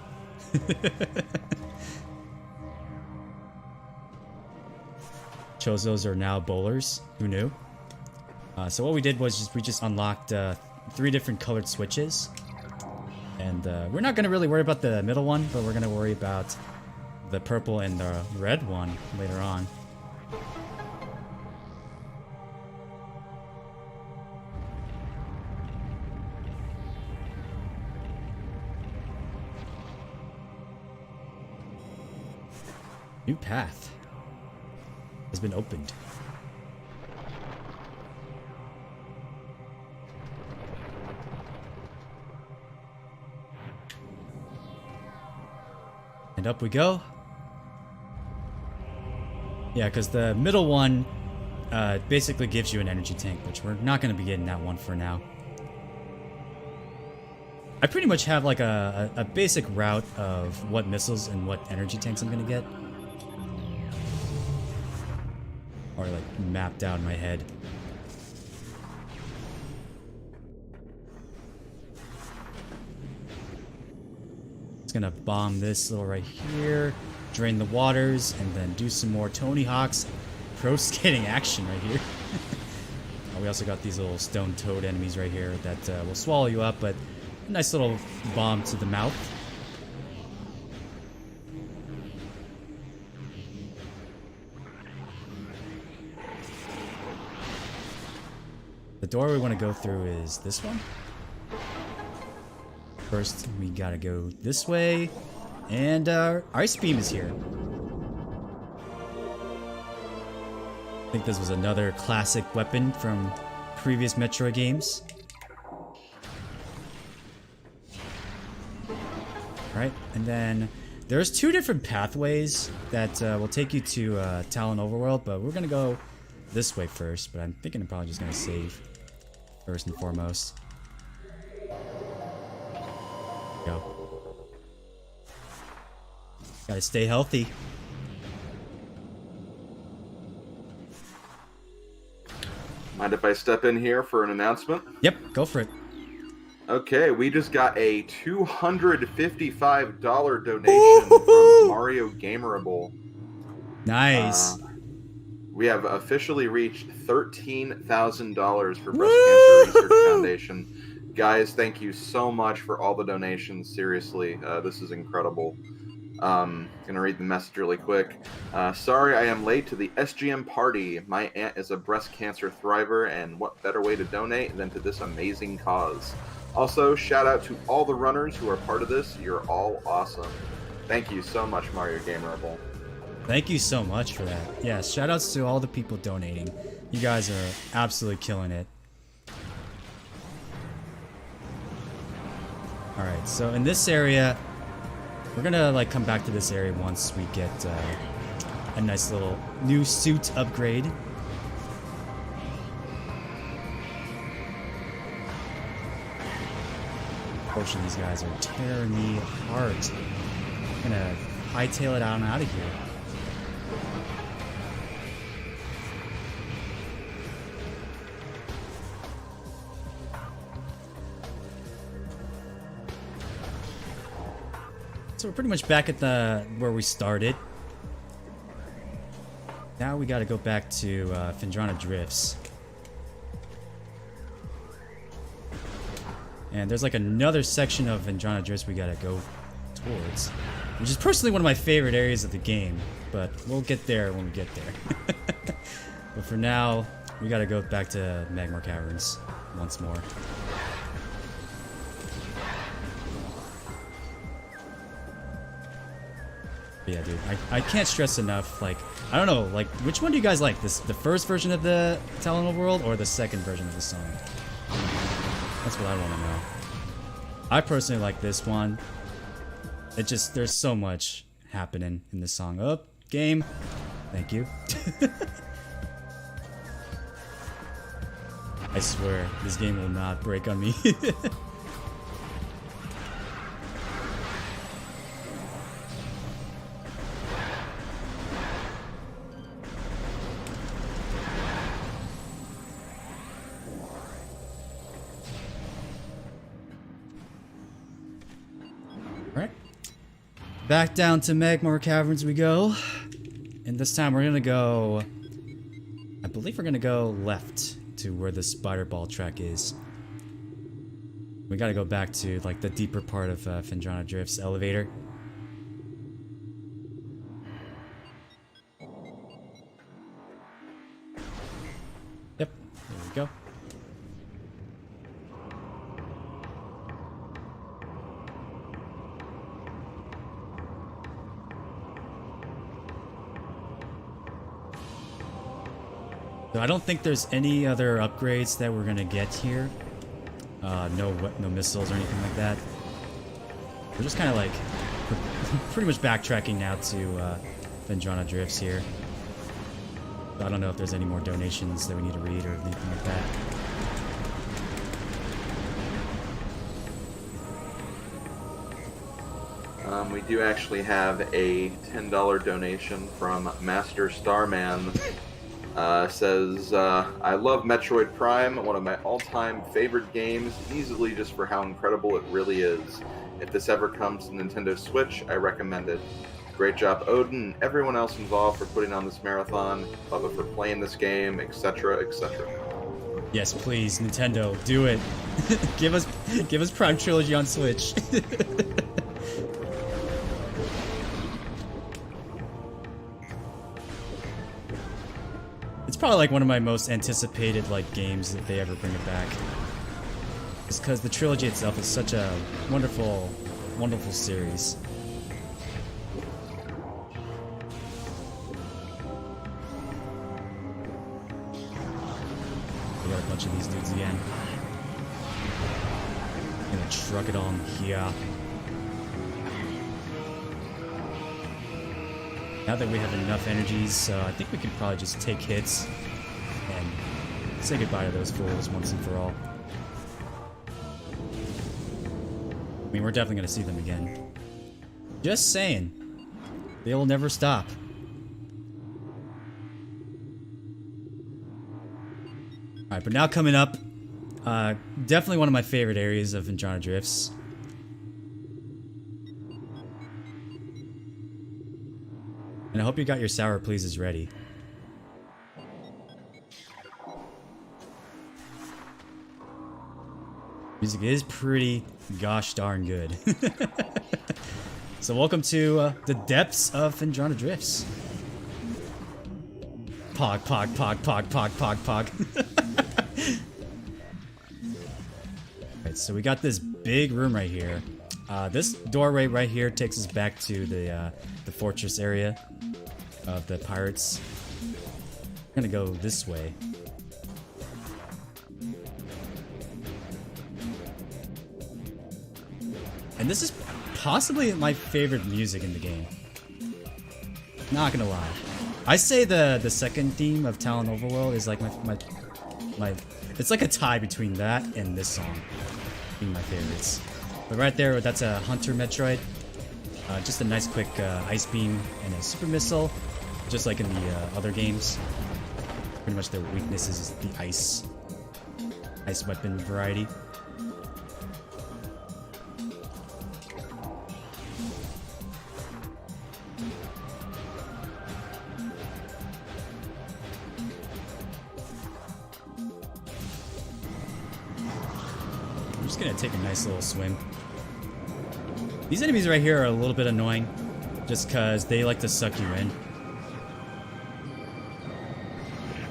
Chozos are now bowlers. Who knew? So what we did was we just unlocked 3 different colored switches. And we're not going to really worry about the middle one, but we're going to worry about the purple and the red one later on. New path has been opened. And up we go. Yeah, because the middle one basically gives you an energy tank, which we're not going to be getting that one for now. I pretty much have like a basic route of what missiles and what energy tanks I'm going to get. Or like mapped out in my head. It's gonna bomb this little right here, drain the waters, and then do some more Tony Hawk's pro skating action right here. We also got these little stone toad enemies right here that will swallow you up, but a nice little bomb to the mouth. The door we want to go through is this one. First, we gotta go this way, and Ice Beam is here. I think this was another classic weapon from previous Metroid games. Alright, and then there's two different pathways that will take you to Talon Overworld, but we're gonna go this way first, but I'm thinking I'm probably just gonna save first and foremost. Go. Gotta stay healthy. Mind if I step in here for an announcement? Yep, go for it. Okay, we just got a $255 donation from Mario Gamerable. Nice. We have officially reached $13,000 for Breast Cancer Research Foundation. Guys, thank you so much for all the donations. Seriously, this is incredible. Gonna read the message really quick. Sorry I am late to the SGM party. My aunt is a breast cancer thriver, and what better way to donate than to this amazing cause. Also, shout out to all the runners who are part of this. You're all awesome. Thank you so much, Mario Gamerable. Thank you so much for that. Yeah, shout outs to all the people donating. You guys are absolutely killing it. Alright, so in this area, we're gonna like come back to this area once we get a nice little new suit upgrade. Unfortunately, these guys are tearing me apart. I'm gonna hightail it out of here. So we're pretty much back at where we started. Now we gotta go back to Phendrana Drifts. And there's like another section of Phendrana Drifts we gotta go towards, which is personally one of my favorite areas of the game, but we'll get there when we get there. But for now, we gotta go back to Megmore Caverns once more. Yeah, dude, I can't stress enough, like, I don't know, like, which one do you guys like? The first version of the Talon World or the second version of the song? That's what I want to know. I personally like this one. It just, there's so much happening in this song. Oh, game. Thank you. I swear, this game will not break on me. Back down to Megmore Caverns we go. And this time we're gonna go... I believe we're gonna go left to where the spider ball track is. We gotta go back to like the deeper part of Phendrana Drift's elevator. Yep, there we go. So I don't think there's any other upgrades that we're gonna get here. No missiles or anything like that. We're just kind of like pretty much backtracking now to Phendrana Drifts here. I don't know if there's any more donations that we need to read or anything like that. We do actually have a $10 donation from Master Starman. Says, I love Metroid Prime, one of my all-time favorite games, easily just for how incredible it really is. If this ever comes to Nintendo Switch, I recommend it. Great job, Odin, and everyone else involved for putting on this marathon, Bubba for playing this game, etc., etc. Yes, please, Nintendo, do it. give us Prime Trilogy on Switch. It's probably like one of my most anticipated like games if they ever bring it back. Just because the trilogy itself is such a wonderful, wonderful series. We got a bunch of these dudes again. Gonna truck it on here. Now that we have enough energies, I think we can probably just take hits and say goodbye to those fools once and for all. I mean, we're definitely going to see them again. Just saying. They will never stop. Alright, but now coming up, definitely one of my favorite areas of Phendrana Drifts. And I hope you got your sour pleases ready. Music is pretty gosh darn good. So welcome to the depths of Phendrana Drifts. Pog, pog, pog, pog, pog, pog, pog. Alright, so we got this big room right here. This doorway right here takes us back to the fortress area of the pirates. We're gonna go this way. And this is possibly my favorite music in the game. Not gonna lie. I say the second theme of Talon Overworld is like my it's like a tie between that and this song being my favorites. But right there, that's a Hunter Metroid. Just a nice quick ice beam and a super missile, just like in the other games. Pretty much their weakness is the ice weapon variety. I'm just gonna take a nice little swim. These enemies right here are a little bit annoying, just because they like to suck you in.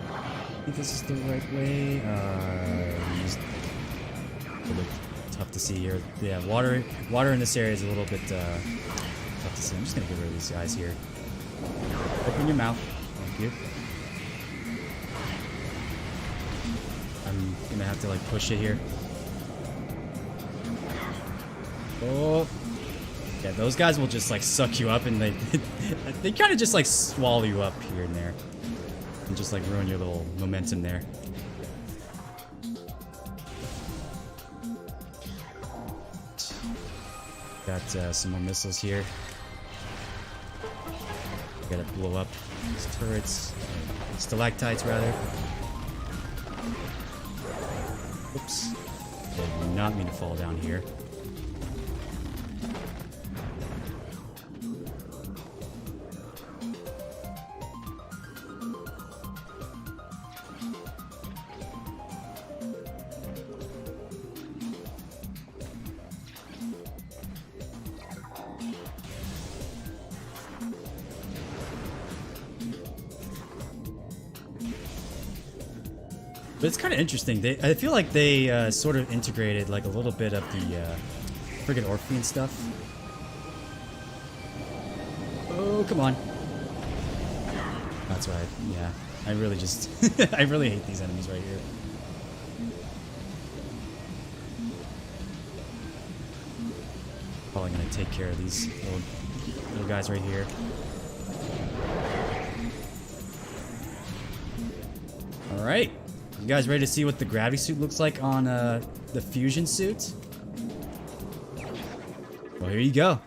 I think this is the right way. Just a little bit tough to see here. Yeah, water in this area is a little bit tough to see. I'm just gonna get rid of these guys here. Open your mouth. Thank you. I'm gonna have to like push it here. Oh. Yeah, those guys will just like suck you up and they kind of just like swallow you up here and there. And just like ruin your little momentum there. Got some more missiles here. Gotta blow up these turrets. Stalactites rather. Oops. I did not mean to fall down here. But it's kind of interesting. I feel like they sort of integrated like a little bit of the friggin' Orphean stuff. Oh, come on. That's right. Yeah, I really just I really hate these enemies right here. Probably gonna take care of these little guys right here. All right. You guys ready to see what the gravity suit looks like on the fusion suit? Well, here you go.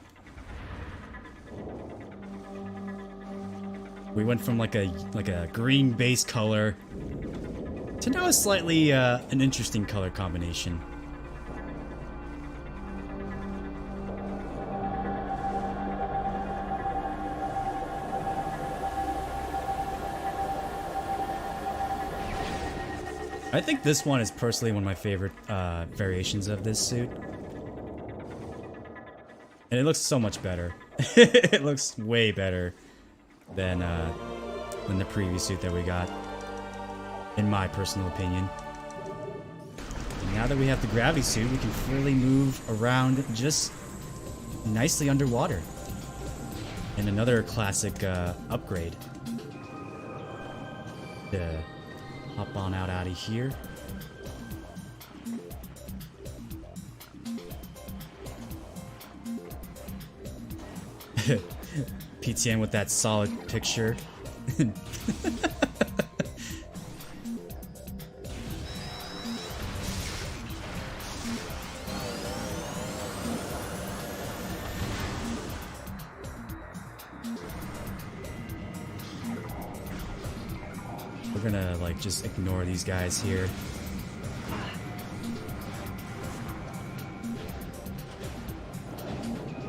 We went from like a green base color to now a slightly an interesting color combination. I think this one is personally one of my favorite variations of this suit. And it looks so much better. It looks way better than the previous suit that we got, in my personal opinion. And now that we have the gravity suit, we can freely move around just nicely underwater. And another classic upgrade. Hop on out of here. PTN with that solid picture. We're gonna like just ignore these guys here.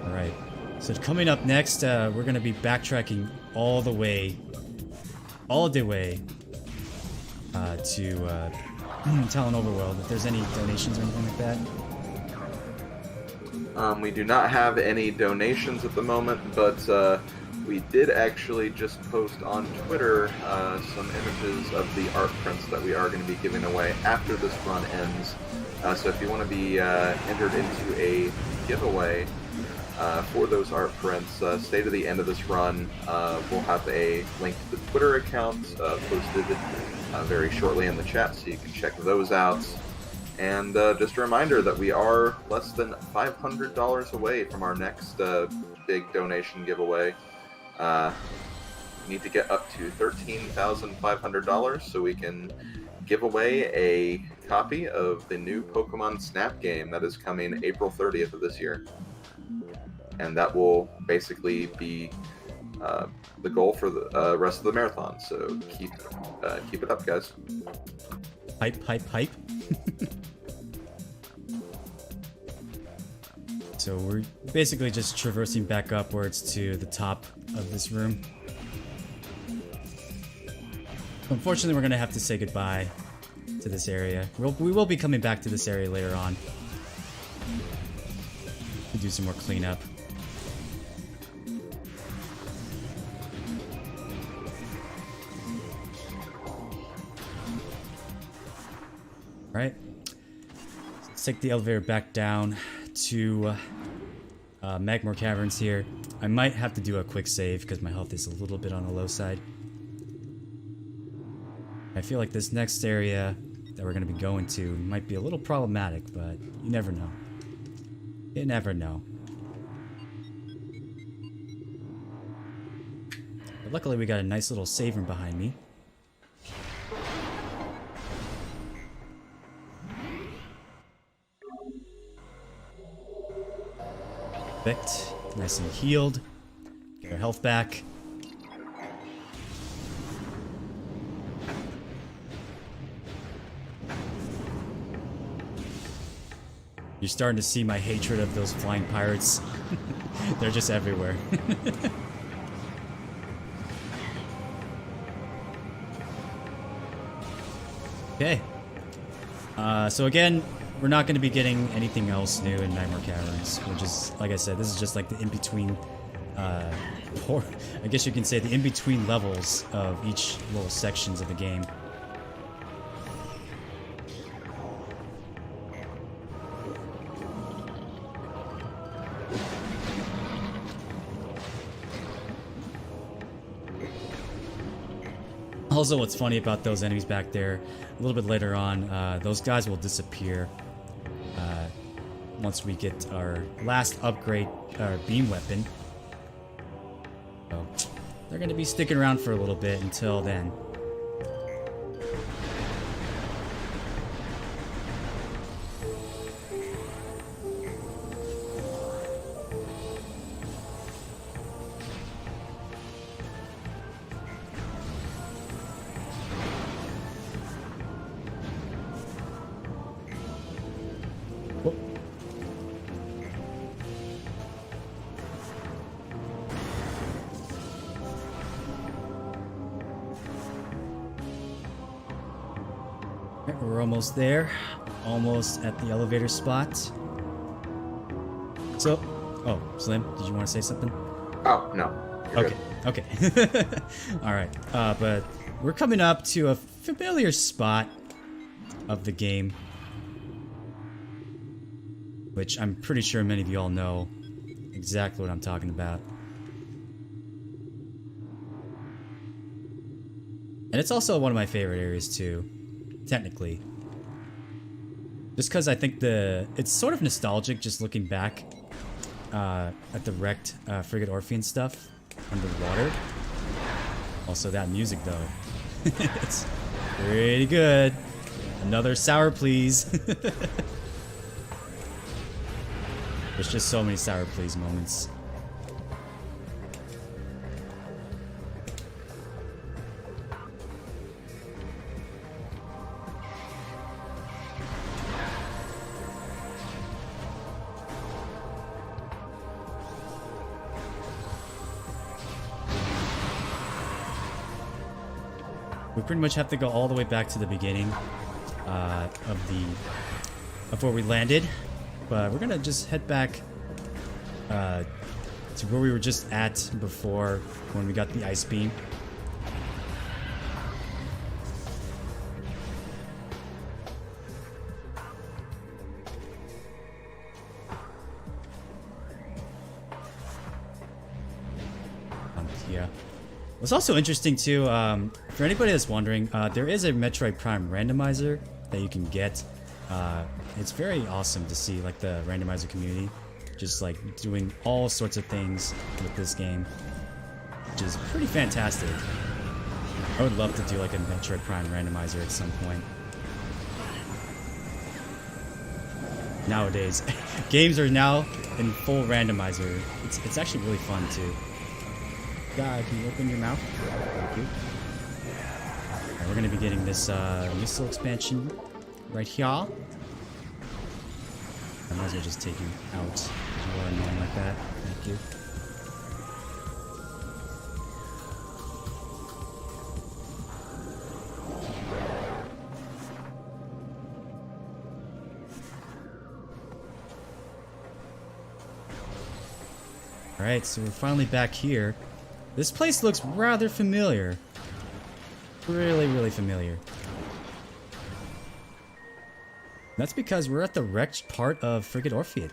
Alright, so coming up next, we're gonna be backtracking all the way to Talon Overworld. If there's any donations or anything like that. We do not have any donations at the moment, but we did actually just post on Twitter some images of the art prints that we are going to be giving away after this run ends. So if you want to be entered into a giveaway for those art prints, stay to the end of this run. We'll have a link to the Twitter account posted very shortly in the chat, so you can check those out. And just a reminder that we are less than $500 away from our next big donation giveaway. We need to get up to $13,500 so we can give away a copy of the new Pokemon Snap game that is coming April 30th of this year. And that will basically be the goal for the rest of the marathon. So keep it up, guys. Hype, hype, hype. So we're basically just traversing back upwards to the top of this room. Unfortunately, we're gonna have to say goodbye to this area. We will be coming back to this area later on to do some more cleanup. Right. Let's take the elevator back down to Megmore Caverns here. I might have to do a quick save because my health is a little bit on the low side. I feel like this next area that we're going to be going to might be a little problematic, but you never know. You never know. But luckily we got a nice little save room behind me. Perfect. Nice and healed. Get our health back. You're starting to see my hatred of those flying pirates. They're just everywhere. Okay. So again, we're not going to be getting anything else new in Megmore Caverns, which is, like I said, this is just like the in-between, or I guess you can say the in-between levels of each little sections of the game. Also, what's funny about those enemies back there, a little bit later on, those guys will disappear once we get our last upgrade, our beam weapon. So, they're going to be sticking around for a little bit until then. We're almost there. Almost at the elevator spot. So, oh, Slim, did you want to say something? Oh, no. You're Okay, good. okay. Alright, but we're coming up to a familiar spot of the game, which I'm pretty sure many of you all know exactly what I'm talking about. And it's also one of my favorite areas too, technically. Just because I think it's sort of nostalgic just looking back at the wrecked Frigate Orphean stuff underwater. Also that music though, it's pretty good. Another sour please. There's just so many sour please moments. We pretty much have to go all the way back to the beginning of where we landed, but we're gonna just head back to where we were just at before when we got the ice beam. Yeah. What's also interesting too, for anybody that's wondering, there is a Metroid Prime randomizer that you can get. It's very awesome to see like the randomizer community just like doing all sorts of things with this game, which is pretty fantastic. I would love to do like a Metroid Prime randomizer at some point. Nowadays, games are now in full randomizer. It's actually really fun too. God, can you open your mouth? Thank you. Right, we're gonna be getting this missile expansion right here. I might as well just take you out. You are annoying like that. Thank you. Alright, so we're finally back here. This place looks rather familiar. Really, really familiar. That's because we're at the wrecked part of Frigate Orphean.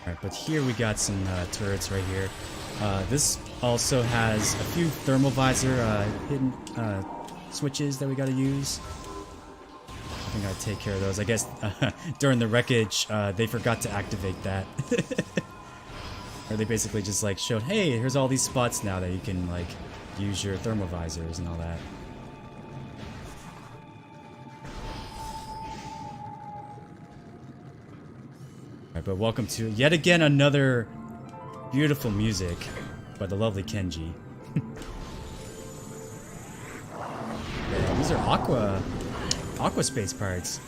Alright, but here we got some turrets right here. This also has a few thermal visor hidden switches that we gotta use. I think I'd take care of those. I guess during the wreckage, they forgot to activate that. Or they basically just like showed, hey, here's all these spots now that you can like use your thermal visors and all that. Alright, but welcome to yet again another beautiful music by the lovely Kenji. Yeah, these are aqua space parts.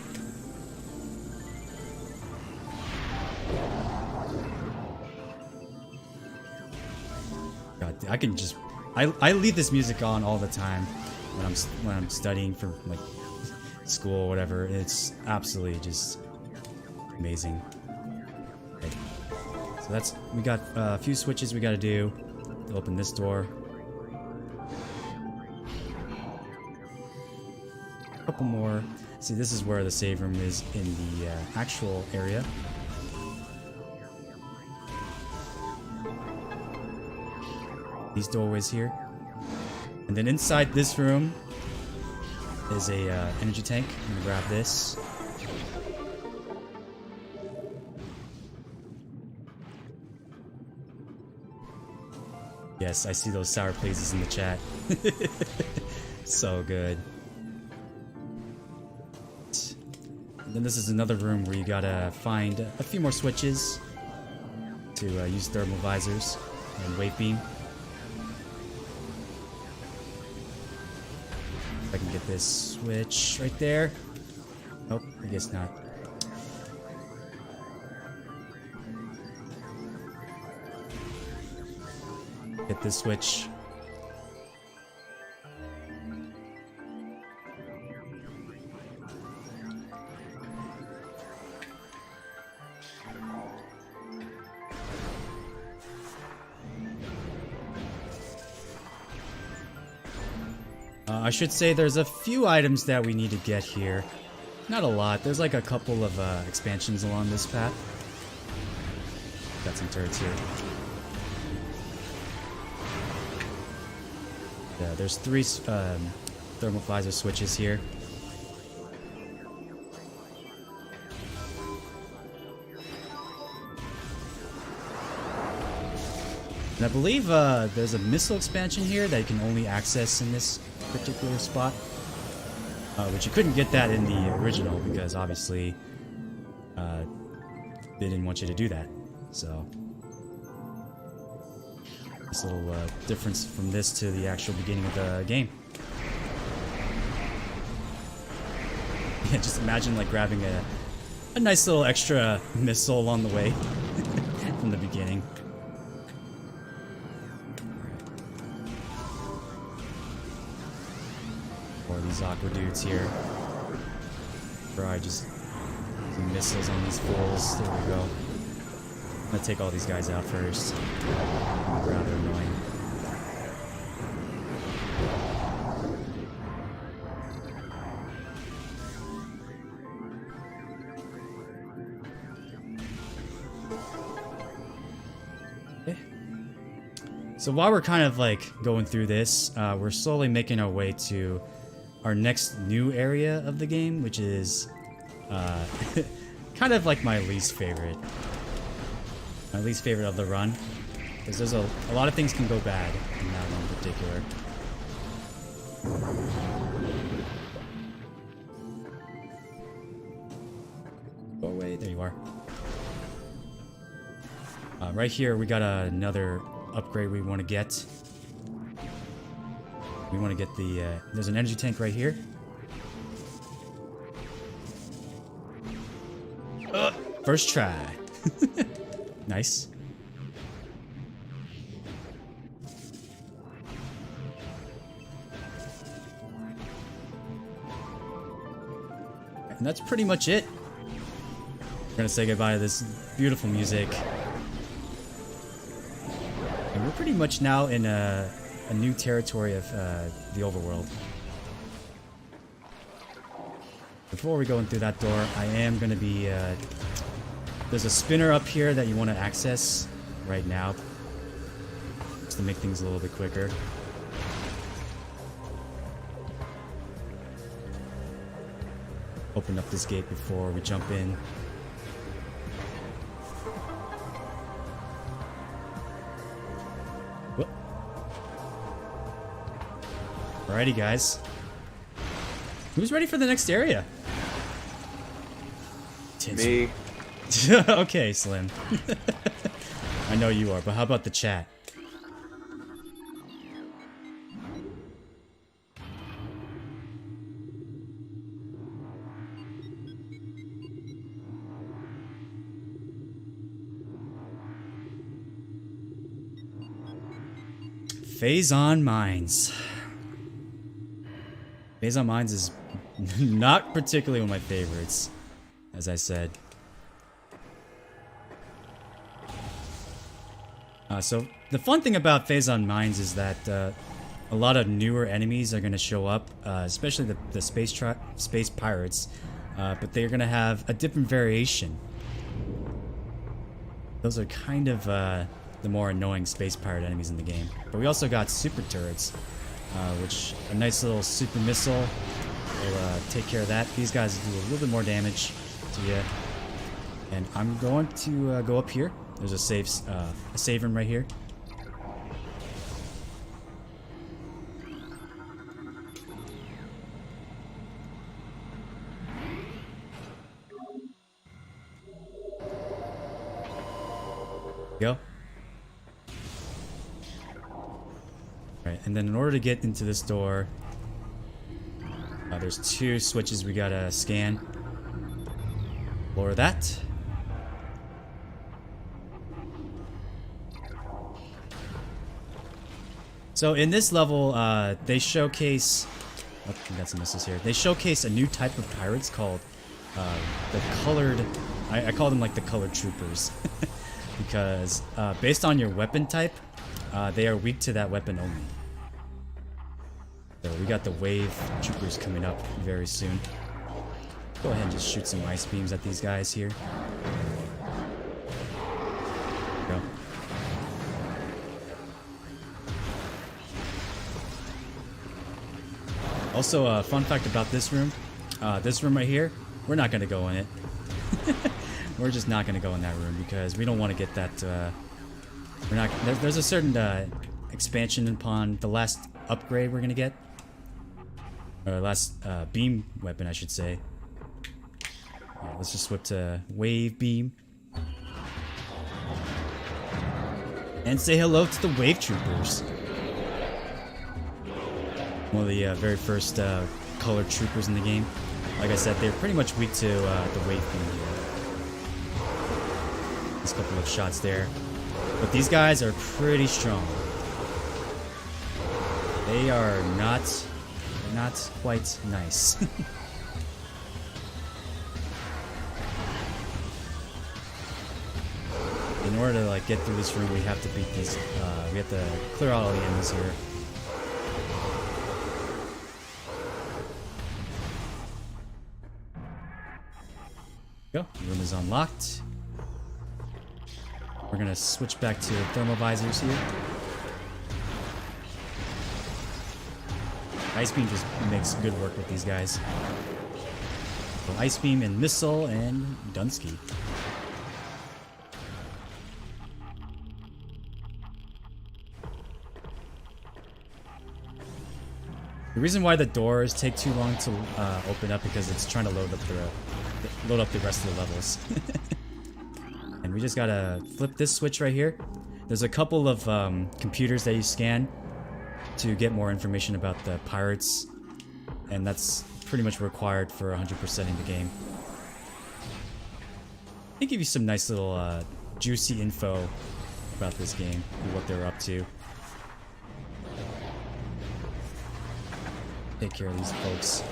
God, I can just I leave this music on all the time when I'm studying for like school or whatever. It's absolutely just amazing. Okay. So we got a few switches we got to do. to open this door. A couple more. See, this is where the save room is in the actual area. These doorways here. And then inside this room is a energy tank. I'm gonna grab this. Yes, I see those sour places in the chat. So good. And then this is another room where you gotta find a few more switches to use thermal visors and wave beam. If I can get this switch right there. Nope, I guess not. Get this switch. I should say there's a few items that we need to get here. Not a lot. There's like a couple of expansions along this path. Got some turrets here. Yeah, there's 3 thermal visor switches here. And I believe there's a missile expansion here that you can only access in this particular spot. Which you couldn't get that in the original because obviously they didn't want you to do that. So this little difference from this to the actual beginning of the game. Yeah, just imagine like grabbing a nice little extra missile along the way from the beginning. Or these aqua dudes here. Bro, I just some missiles on these fools. There we go. I'm gonna take all these guys out first. Rather annoying. Okay. So while we're kind of like going through this, we're slowly making our way to our next new area of the game, which is kind of like my least favorite. My least favorite of the run. Because there's a lot of things can go bad in that one in particular. Go away, there you are. Right here we got another upgrade we want to get. We want to get the, there's an energy tank right here. First try. Nice. And that's pretty much it. We're gonna say goodbye to this beautiful music. And we're pretty much now in a new territory of the overworld. Before we go in through that door, I am going to be... there's a spinner up here that you want to access right now. Just to make things a little bit quicker. Open up this gate before we jump in. Alrighty, guys. Who's ready for the next area? Me. Okay, Slim. I know you are, but how about the chat? Phazon Mines. Phazon Mines is not particularly one of my favorites, as I said. So The fun thing about Phazon Mines is that a lot of newer enemies are going to show up, especially the space pirates, but they're going to have a different variation. Those are kind of the more annoying space pirate enemies in the game. But we also got super turrets, which a nice little super missile will take care of that. These guys do a little bit more damage to you. And I'm going to go up here. There's a save room right here. Go. Right, and then in order to get into this door, there's 2 switches we gotta scan. Lower that. So in this level, they showcase. Oh, we got some missiles here. They showcase a new type of pirates called the colored. I call them like the colored troopers. Because based on your weapon type, they are weak to that weapon only. So we got the wave troopers coming up very soon. Go ahead and just shoot some ice beams at these guys here. Go. Also, a fun fact about this room right here, we're not going to go in it. We're just not going to go in that room because we don't want to get that, we're not, there's a certain expansion upon the last upgrade we're going to get. Or last beam weapon, I should say. Let's just switch to wave beam. And say hello to the wave troopers. One of the very first colored troopers in the game. Like I said, they're pretty much weak to the wave beam here. There's a couple of shots there. But these guys are pretty strong. They are not quite nice. In order to like get through this room, we have to beat these. We have to clear out all the enemies here. Go. The room is unlocked. We're gonna switch back to thermal visors here. Ice Beam just makes good work with these guys. So Ice Beam and Missile and Dunsky. The reason why the doors take too long to open up because it's trying to load up the rest of the levels. And we just gotta flip this switch right here. There's a couple of computers that you scan to get more information about the pirates, and that's pretty much required for 100%ing the game. They give you some nice little juicy info about this game and what they're up to. Take care of these folks.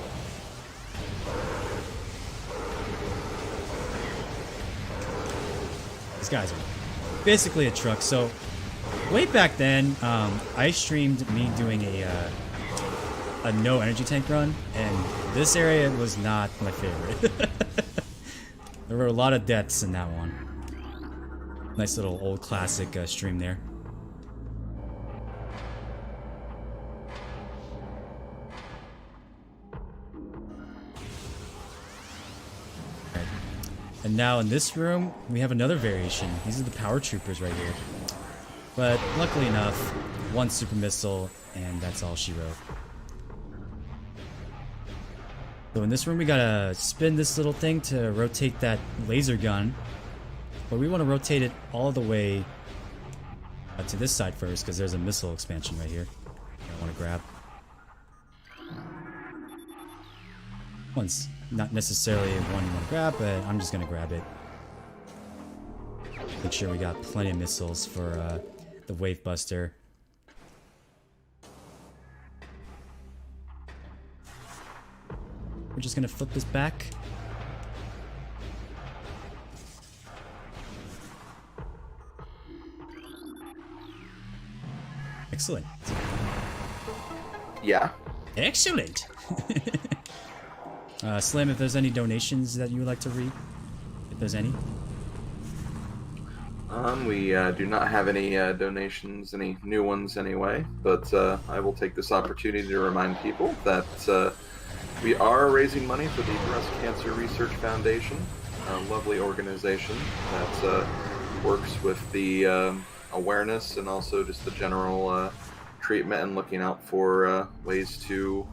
These guys are basically a truck. So way back then, I streamed me doing a no energy tank run, and this area was not my favorite. There were a lot of deaths in that one. Nice little old classic stream there. And now in this room, we have another variation. These are the power troopers right here. But luckily enough, one super missile, and that's all she wrote. So in this room, we gotta spin this little thing to rotate that laser gun. But we want to rotate it all the way to this side first, because there's a missile expansion right here I want to grab. One's not necessarily one you want to grab, but I'm just going to grab it. Make sure we got plenty of missiles for the Wave Buster. We're just going to flip this back. Excellent. Yeah. Excellent. Slim, if there's any donations that you would like to read, if there's any. We do not have any donations, any new ones anyway, but I will take this opportunity to remind people that we are raising money for the Breast Cancer Research Foundation, a lovely organization that works with the awareness and also just the general treatment and looking out for ways to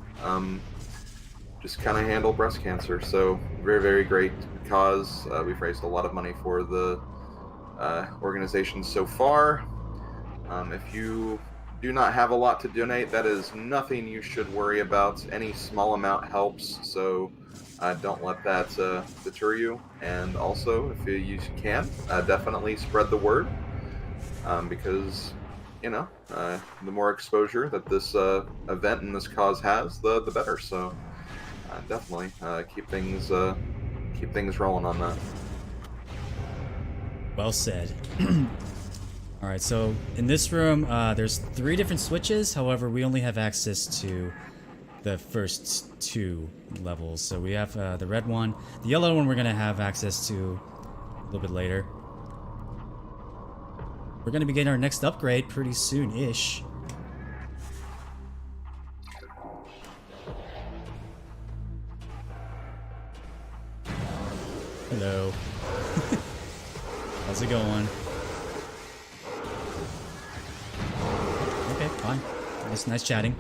just kind of handle breast cancer. So very, very great cause. We've raised a lot of money for the organization so far. If you do not have a lot to donate, that is nothing you should worry about. Any small amount helps, so don't let that deter you. And also, if you can, definitely spread the word, because, you know, the more exposure that this event and this cause has, the better. So definitely keep things rolling on that. Well said. Alright, so in this room, there's 3 different switches. However, we only have access to the first 2 levels. So we have the red one. The yellow one we're going to have access to a little bit later. We're going to be getting our next upgrade pretty soon-ish. Hello. How's it going? Okay, fine. It's nice chatting.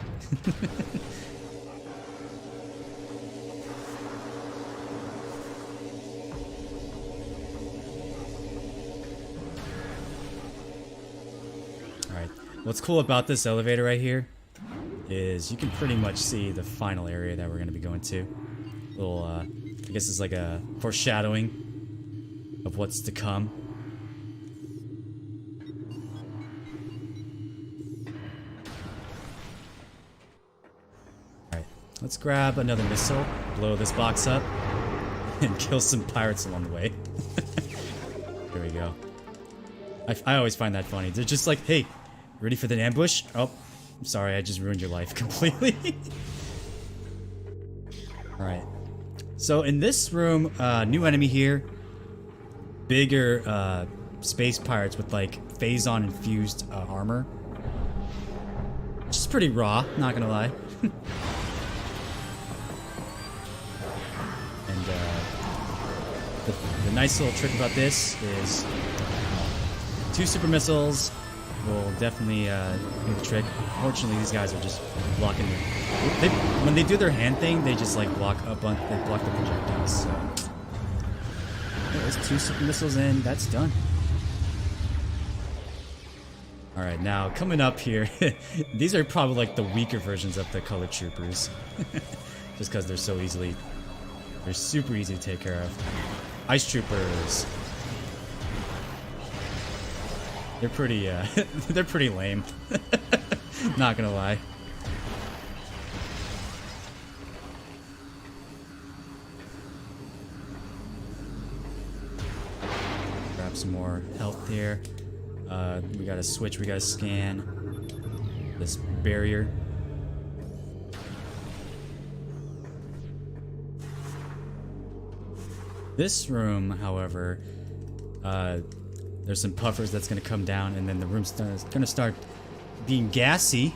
Alright, what's cool about this elevator right here is you can pretty much see the final area that we're going to be going to. Little, I guess it's like a foreshadowing of what's to come. Let's grab another missile, blow this box up, and kill some pirates along the way. There we go. I always find that funny. They're just like, hey, ready for the ambush? Oh, I'm sorry, I just ruined your life completely. Alright. So in this room, new enemy here. Bigger space pirates with like Phazon infused armor. Which is pretty raw, not gonna lie. The nice little trick about this is 2 super missiles will definitely do the trick. Fortunately, these guys are just blocking. When they do their hand thing, they just like block a bunch. They block the projectiles. So there's 2 super missiles in. That's done. All right, now coming up here, these are probably like the weaker versions of the color troopers, just because they're super easy to take care of. Ice troopers. They're pretty they're pretty lame. Not gonna lie. Grab some more health here. We gotta switch, we gotta scan this barrier. This room, however, there's some puffers that's going to come down, and then the room's going to start being gassy.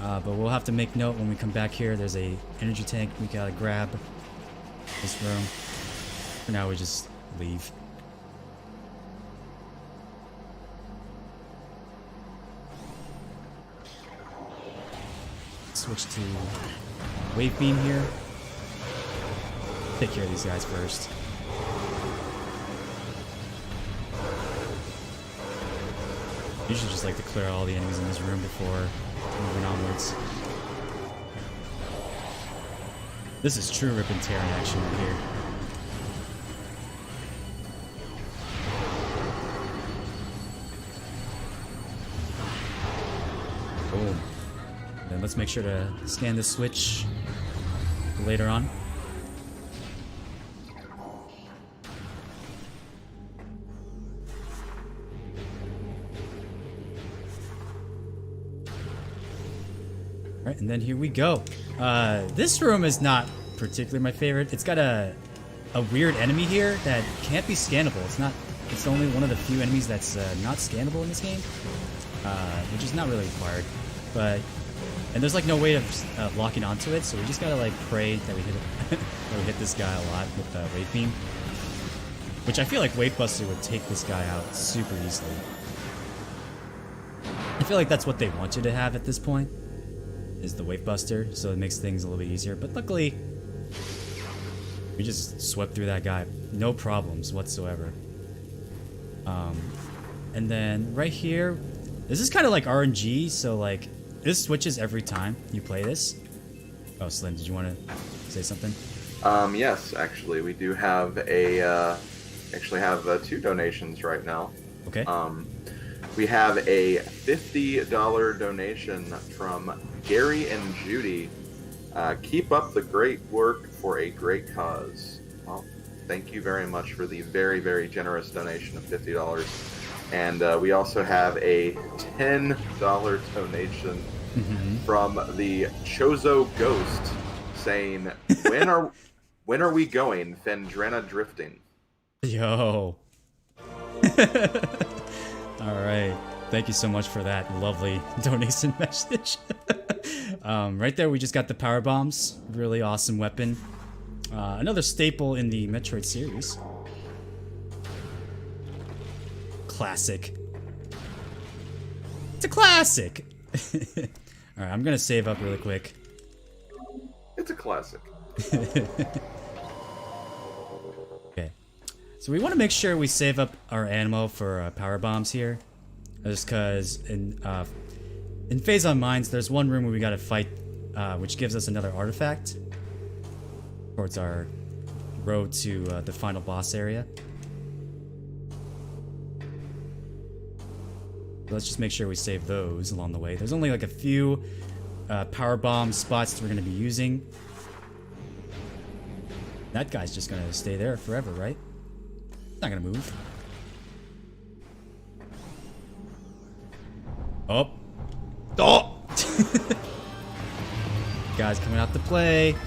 But we'll have to make note when we come back here. There's a energy tank we got to grab this room. For now, we just leave. Switch to wave beam here. Take care of these guys first. Usually just like to clear all the enemies in this room before moving onwards. This is true rip and tear in action right here. Boom. Then let's make sure to scan this switch later on. Alright, and then here we go. This room is not particularly my favorite. It's got a weird enemy here that can't be scannable. It's only one of the few enemies that's not scannable in this game, which is not really required. And there's like no way of locking onto it, so we just gotta like pray that we hit it, that we hit this guy a lot with Wave Beam. Which I feel like Wave Buster would take this guy out super easily. I feel like that's what they want you to have at this point, is the Wave Buster, so it makes things a little bit easier. But luckily, we just swept through that guy, no problems whatsoever. And then right here, this is kind of like RNG, so like this switches every time you play this. Oh, Slim, did you want to say something? Yes, actually, we do have two donations right now. Okay. We have a $50 donation from Gary and Judy. Keep up the great work for a great cause. Well, thank you very much for the very, very generous donation of $50. And we also have a $10 donation from the Chozo Ghosts saying, when are we going? Fendrana drifting. Yo. Alright. Thank you so much for that lovely donation message. Right there, we just got the power bombs. Really awesome weapon. Another staple in the Metroid series. Classic. It's a classic! Alright, I'm gonna save up really quick. It's a classic. Okay. So we want to make sure we save up our ammo for power bombs here. Just because in Phazon Mines, there's one room where we gotta fight, which gives us another artifact towards our road to the final boss area. Let's just make sure we save those along the way. There's only like a few power bomb spots we're gonna be using. That guy's just gonna stay there forever, right? Not gonna move. Oh! Oh! Guys coming out to play. I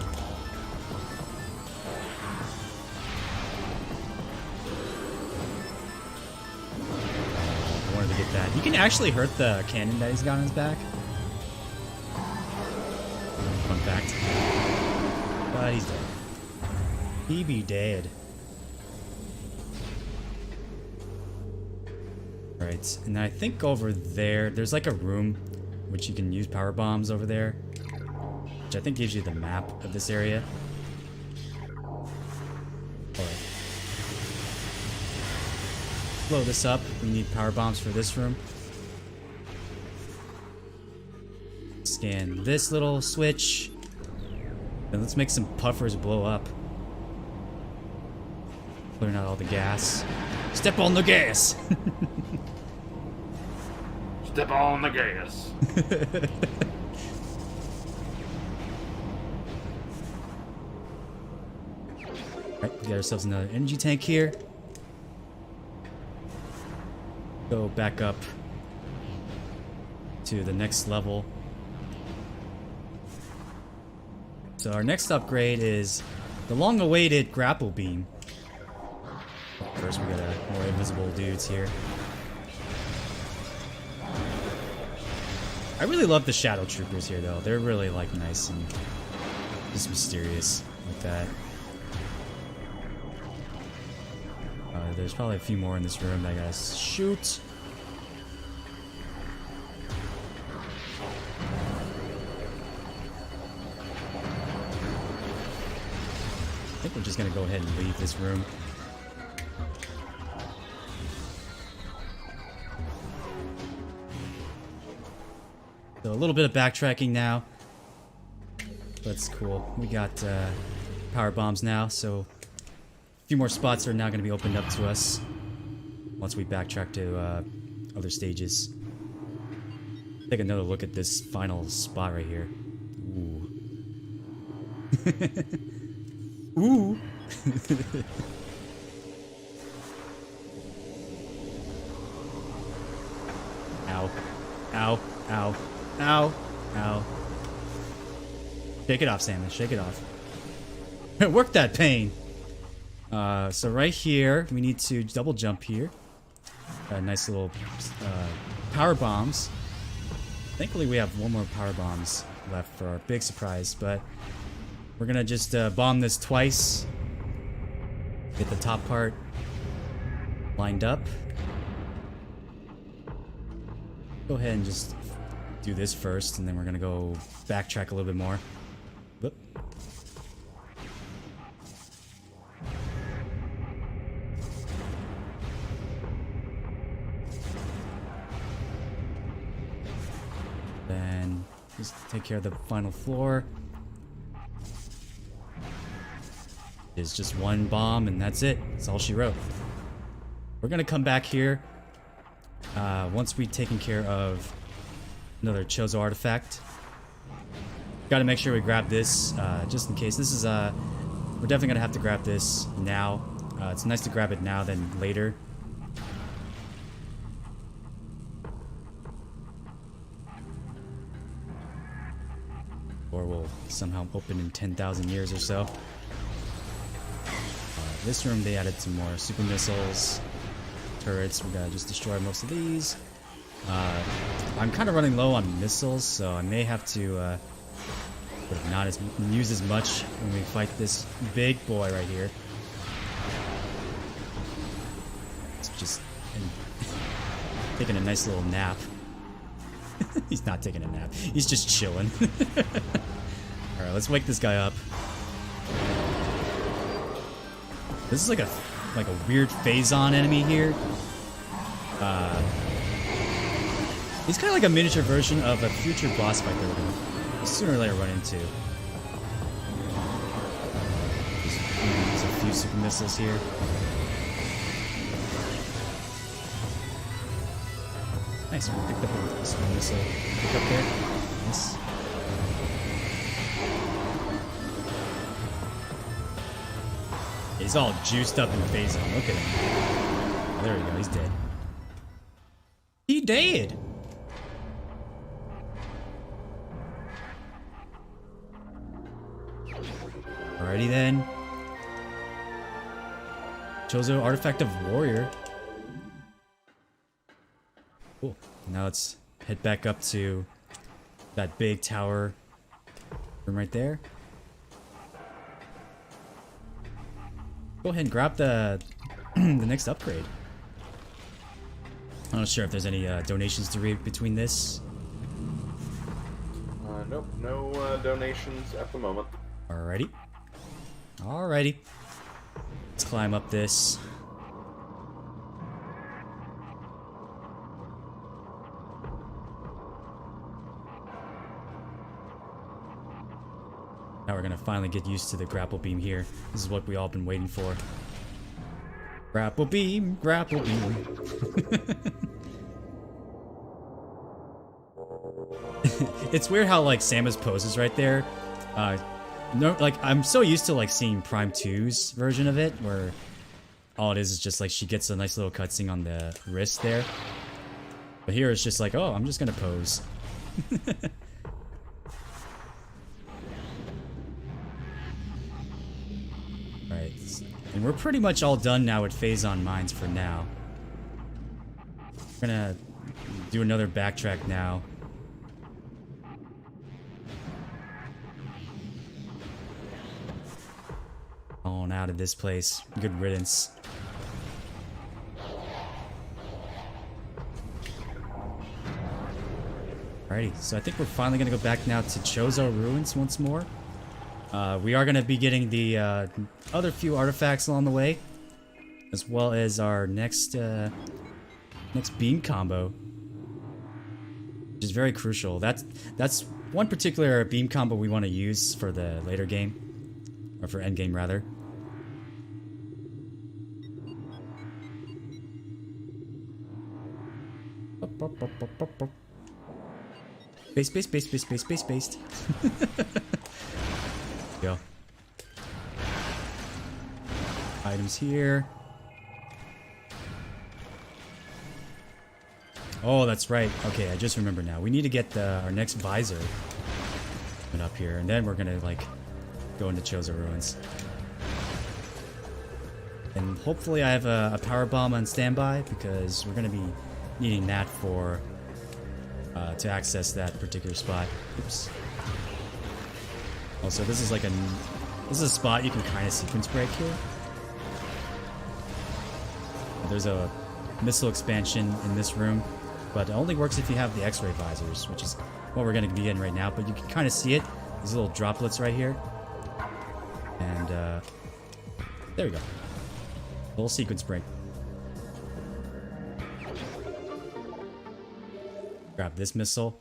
wanted to get that. You can actually hurt the cannon that he's got on his back. Fun fact. But he's dead. He be dead. Right, and I think over there's like a room which you can use power bombs over there, which I think gives you the map of this area. Alright. Blow this up. We need power bombs for this room. Scan this little switch. And let's make some puffers blow up. Clearing out all the gas. Step on the gas! Step on the gas. Alright, we got ourselves another energy tank here. Go back up to the next level. So our next upgrade is the long-awaited Grapple Beam. First, we got more invisible dudes here. I really love the Shadow Troopers here, though. They're really, like, nice and just mysterious like that. There's probably a few more in this room that I gotta shoot. I think we're just gonna go ahead and leave this room. So a little bit of backtracking now. That's cool. We got power bombs now, so a few more spots are now going to be opened up to us once we backtrack to other stages. Take another look at this final spot right here. Ooh. Ooh. Ow. Ow. Ow. Ow. Ow. Shake it off, Samus. Shake it off. Work that pain. So right here, we need to double jump here. Nice little power bombs. Thankfully, we have one more power bombs left for our big surprise, but we're gonna just bomb this twice. Get the top part lined up. Go ahead and just do this first, and then we're gonna go backtrack a little bit more. Whoop. Then just take care of the final floor. It's just one bomb and that's it. That's all she wrote. We're gonna come back here once we've taken care of another Chozo artifact. Gotta make sure we grab this just in case. This is we're definitely gonna have to grab this now. It's nice to grab it now than later. Or will somehow open in 10,000 years or so. This room, they added some more super missiles, turrets. We gotta just destroy most of these. I'm kind of running low on missiles, so I may have to not use as much when we fight this big boy right here. It's just taking a nice little nap. He's not taking a nap. He's just chilling. Alright, let's wake this guy up. This is like a weird phase-on enemy here. He's kind of like a miniature version of a future boss fight that we're gonna sooner or later run into. There's a few super missiles here. Nice, we picked up a super missile. Pick up there. Nice. He's all juiced up in phase on. Look at him. There we go. He's dead. He dead. Alrighty then. Chozo Artifact of Warrior. Cool. Now let's head back up to that big tower room right there. Go ahead and grab the the next upgrade. I'm not sure if there's any donations to read between this. Nope, no donations at the moment. Alrighty. Alrighty. Let's climb up this. Now we're gonna finally get used to the grapple beam here. This is what we all been waiting for. Grapple beam, grapple beam. It's weird how like Samus poses right there. No, like I'm so used to like seeing Prime 2's version of it, where all it is just like she gets a nice little cutscene on the wrist there. But here it's just like, oh, I'm just gonna pose. Alright, and we're pretty much all done now with phase-on mines for now. We're gonna do another backtrack now. On out of this place. Good riddance. Alrighty, so I think we're finally gonna go back now to Chozo Ruins once more. We are gonna be getting the other few artifacts along the way, as well as our next beam combo, which is very crucial. That's one particular beam combo we want to use for the later game, or for end game rather. Based. Go. Items here. Oh, that's right. Okay, I just remember now. We need to get our next visor. up here, and then we're gonna like go into Chozo Ruins. And hopefully I have a power bomb on standby because we're gonna be needing that for to access that particular spot. Oops. Also, this is like this is a spot you can kind of sequence break here. There's a missile expansion in this room, but it only works if you have the X-ray visors, which is what we're going to be in right now. But you can kind of see it, these little droplets right here. And there we go. Little sequence break. Grab this missile.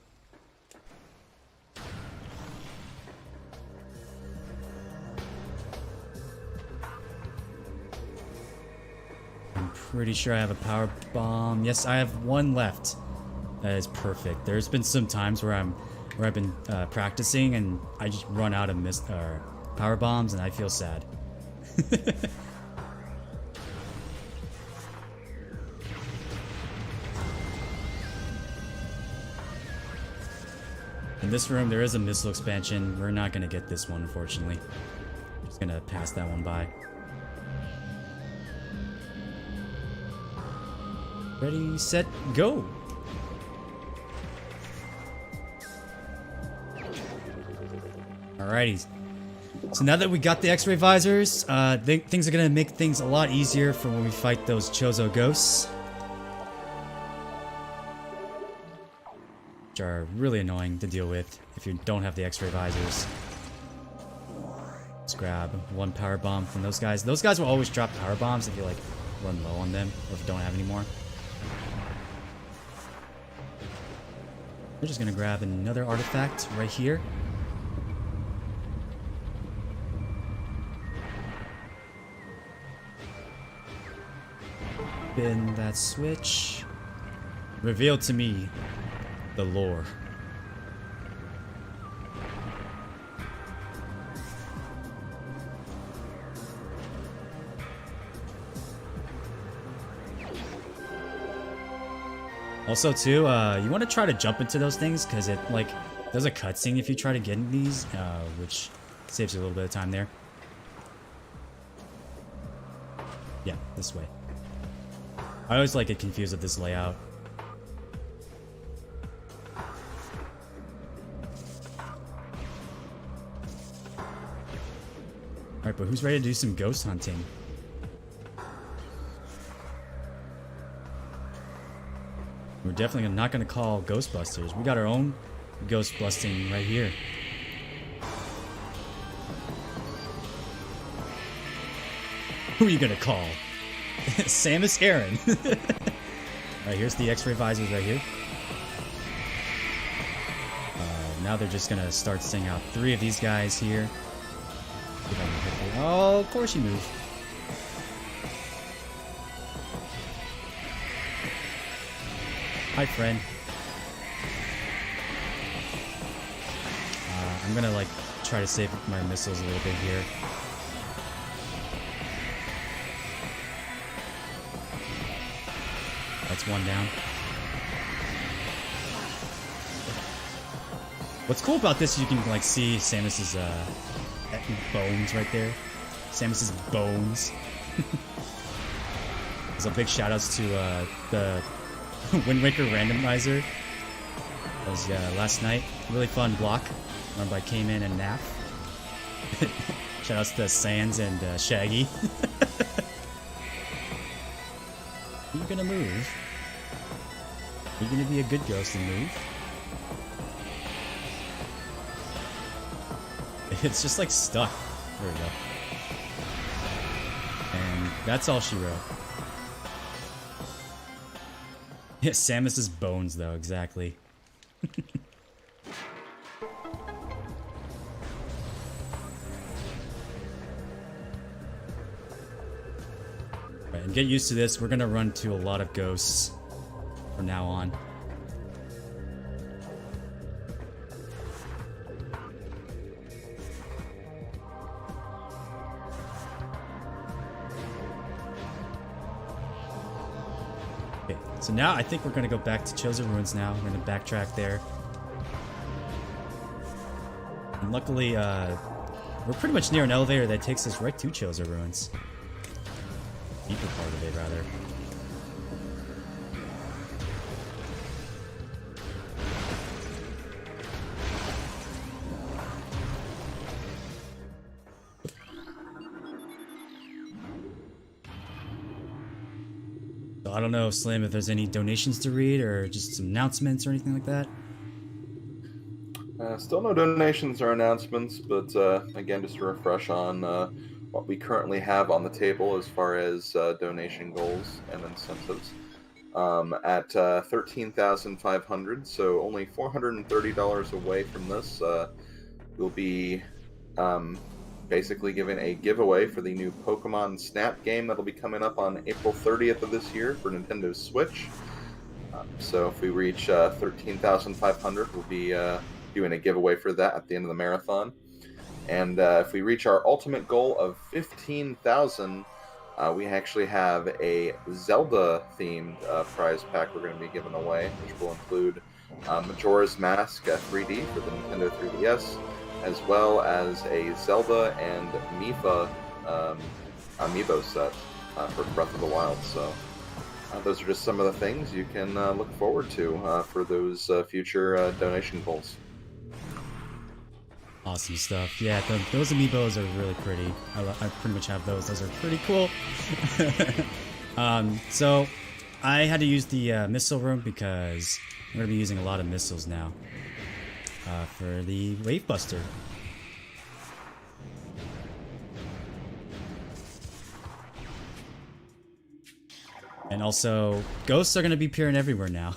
I'm pretty sure I have a power bomb. Yes, I have one left. That is perfect. There's been some times where I've been practicing and I just run out of power bombs and I feel sad. In this room, there is a missile expansion. We're not going to get this one, unfortunately. Just going to pass that one by. Ready, set, go! Alrighty. So now that we got the X-ray visors, things are going to make things a lot easier for when we fight those Chozo Ghosts. Which are really annoying to deal with if you don't have the X-ray visors. Let's grab one power bomb from those guys. Those guys will always drop power bombs if you like run low on them or if you don't have any more. We're just gonna grab another artifact right here. Spin that switch. Reveal to me the lore. Also, too, you want to try to jump into those things because it like does a cutscene if you try to get in these, which saves you a little bit of time there. Yeah, this way. I always like get confused with this layout. Alright, but who's ready to do some ghost hunting? We're definitely not going to call Ghostbusters. We got our own ghost busting right here. Who are you going to call? Samus Aran. Alright, here's the X-ray visors right here. Now they're just going to start sending out 3 of these guys here. Oh, of course you move. Hi, friend. I'm gonna like try to save my missiles a little bit here. That's one down. What's cool about this is you can like see Samus's bones right there. Samus's bones. So big shout outs to the Wind Waker Randomizer. That was last night. Really fun block run by Cayman and Nap. Shout outs to Sans and Shaggy. Are you gonna move? Are you gonna be a good ghost and move? It's just like stuck. There we go. And that's all she wrote. Yeah, Samus's bones though, exactly. Right, and get used to this. We're gonna run to a lot of ghosts from now on. So now I think we're going to go back to Chozo Ruins now. We're going to backtrack there. And luckily, we're pretty much near an elevator that takes us right to Chozo Ruins. Deeper part of it, rather. So I don't know, Slim, if there's any donations to read or just some announcements or anything like that. Still no donations or announcements, but again, just to refresh on what we currently have on the table as far as donation goals and incentives. At 13,500, so only $430 away from this, we'll be basically giving a giveaway for the new Pokemon Snap game that'll be coming up on April 30th of this year for Nintendo Switch. So if we reach 13,500, we'll be doing a giveaway for that at the end of the marathon. And if we reach our ultimate goal of 15,000, we actually have a Zelda-themed prize pack we're going to be giving away, which will include Majora's Mask 3D for the Nintendo 3DS, as well as a Zelda and Mifa amiibo set for Breath of the Wild. So those are just some of the things you can look forward to for those future donation goals. Awesome stuff. Yeah, those amiibos are really pretty. I pretty much have those. Those are pretty cool. So I had to use the missile room because I'm going to be using a lot of missiles now for the Wave Buster. And also, ghosts are going to be appearing everywhere now.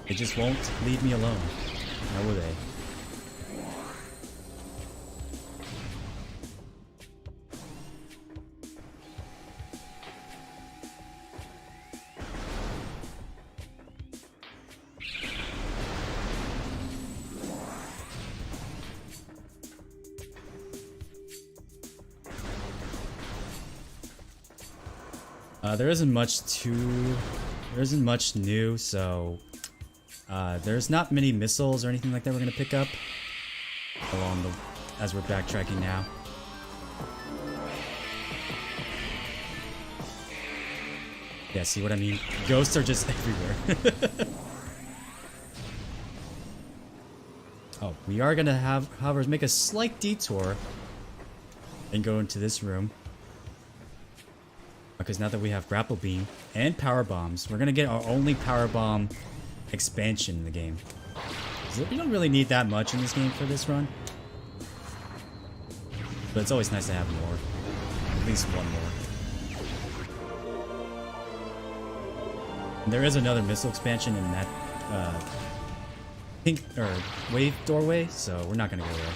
They just won't leave me alone. How will they? There isn't much new, so there's not many missiles or anything like that we're gonna pick up as we're backtracking now. Yeah, see what I mean? Ghosts are just everywhere. Oh, we are gonna however, make a slight detour and go into this room. Because now that we have Grapple Beam and Power Bombs, we're gonna get our only Power Bomb expansion in the game. We don't really need that much in this game for this run. But it's always nice to have more. At least one more. And there is another missile expansion in that pink or wave doorway, so we're not gonna go there.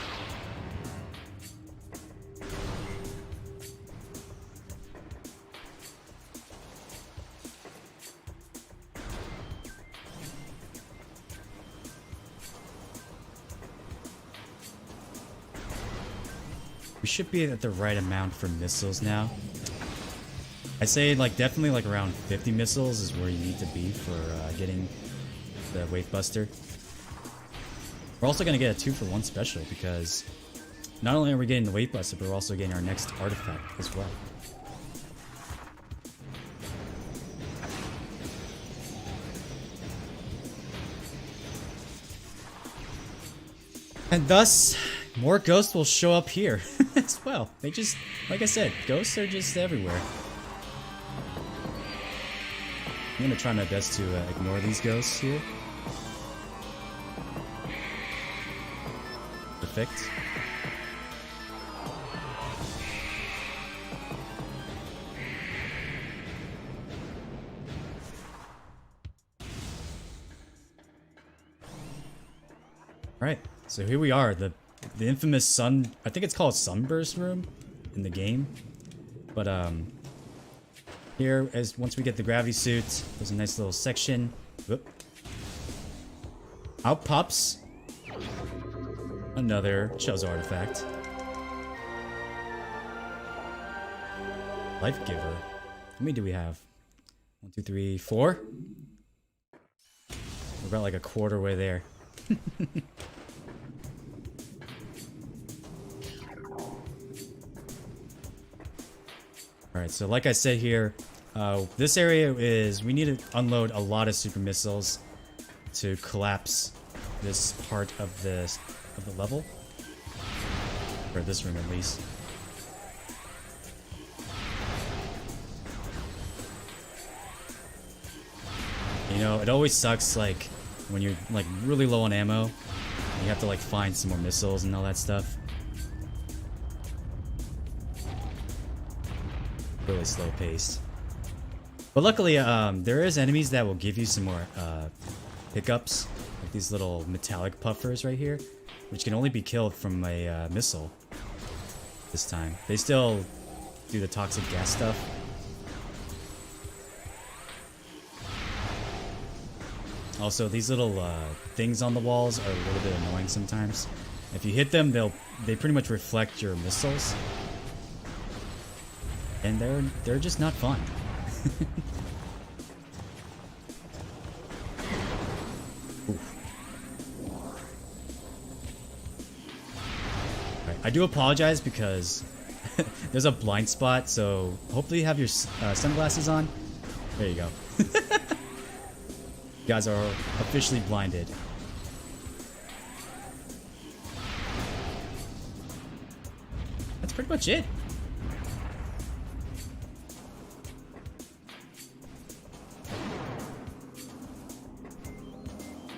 We should be at the right amount for missiles now. I say like definitely like around 50 missiles is where you need to be for getting the Wave Buster. We're also going to get a 2-for-1 special because not only are we getting the Wave Buster, but we're also getting our next artifact as well. And thus, more ghosts will show up here as well. They just, like I said, ghosts are just everywhere. I'm gonna try my best to ignore these ghosts here. Perfect. Alright, so here we are, the infamous I think it's called Sunburst Room in the game. But here, once we get the gravity suit, there's a nice little section. Whoop. Out pops another Chozo artifact. Life Giver. How many do we have? 1, 2, 3, 4? We're about like a quarter way there. Alright, so like I said here, this area is... we need to unload a lot of super missiles to collapse this part of the level. Or this room, at least. You know, it always sucks, like, when you're, like, really low on ammo. You have to, like, find some more missiles and all that stuff. Really slow paced. But luckily, there is enemies that will give you some more, pickups. Like these little metallic puffers right here. Which can only be killed from a, missile. This time. They still do the toxic gas stuff. Also, these little things on the walls are a little bit annoying sometimes. If you hit them, they pretty much reflect your missiles, and they're just not fun. Right, I do apologize because there's a blind spot, so hopefully you have your sunglasses on. There you go. You guys are officially blinded. That's pretty much it.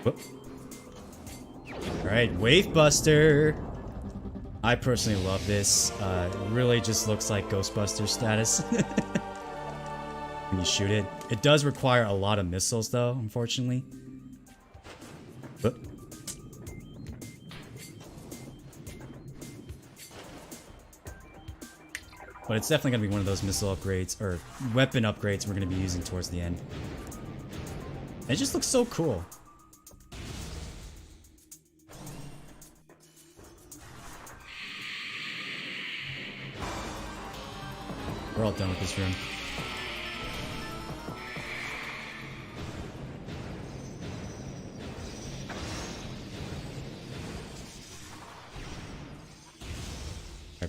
Whoop. Alright, Wave Buster. I personally love this. It really just looks like Ghostbuster status. When you shoot it. It does require a lot of missiles though, unfortunately. But it's definitely going to be one of those missile upgrades, or weapon upgrades we're going to be using towards the end. It just looks so cool. We're all done with this room.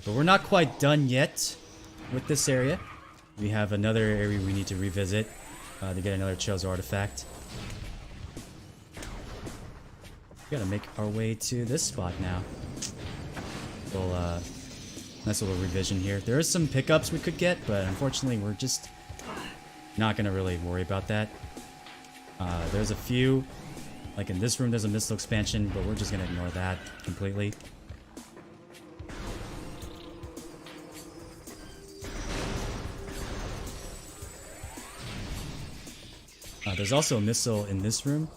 But we're not quite done yet with this area. We have another area we need to revisit to get another Chozo artifact. We gotta make our way to this spot now. Little, nice little revision here. There is some pickups we could get, but unfortunately we're just not gonna really worry about that. There's a few, like in this room there's a missile expansion, but we're just gonna ignore that completely. There's also a missile in this room.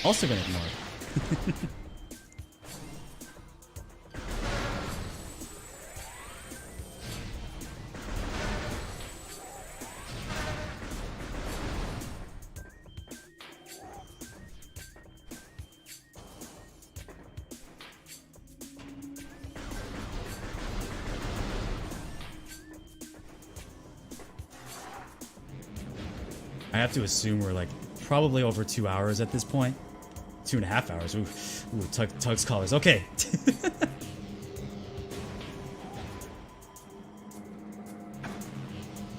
Also gonna ignore it. I have to assume we're like probably over 2 hours at this point. 2.5 hours. Ooh, Tug's collars. Okay.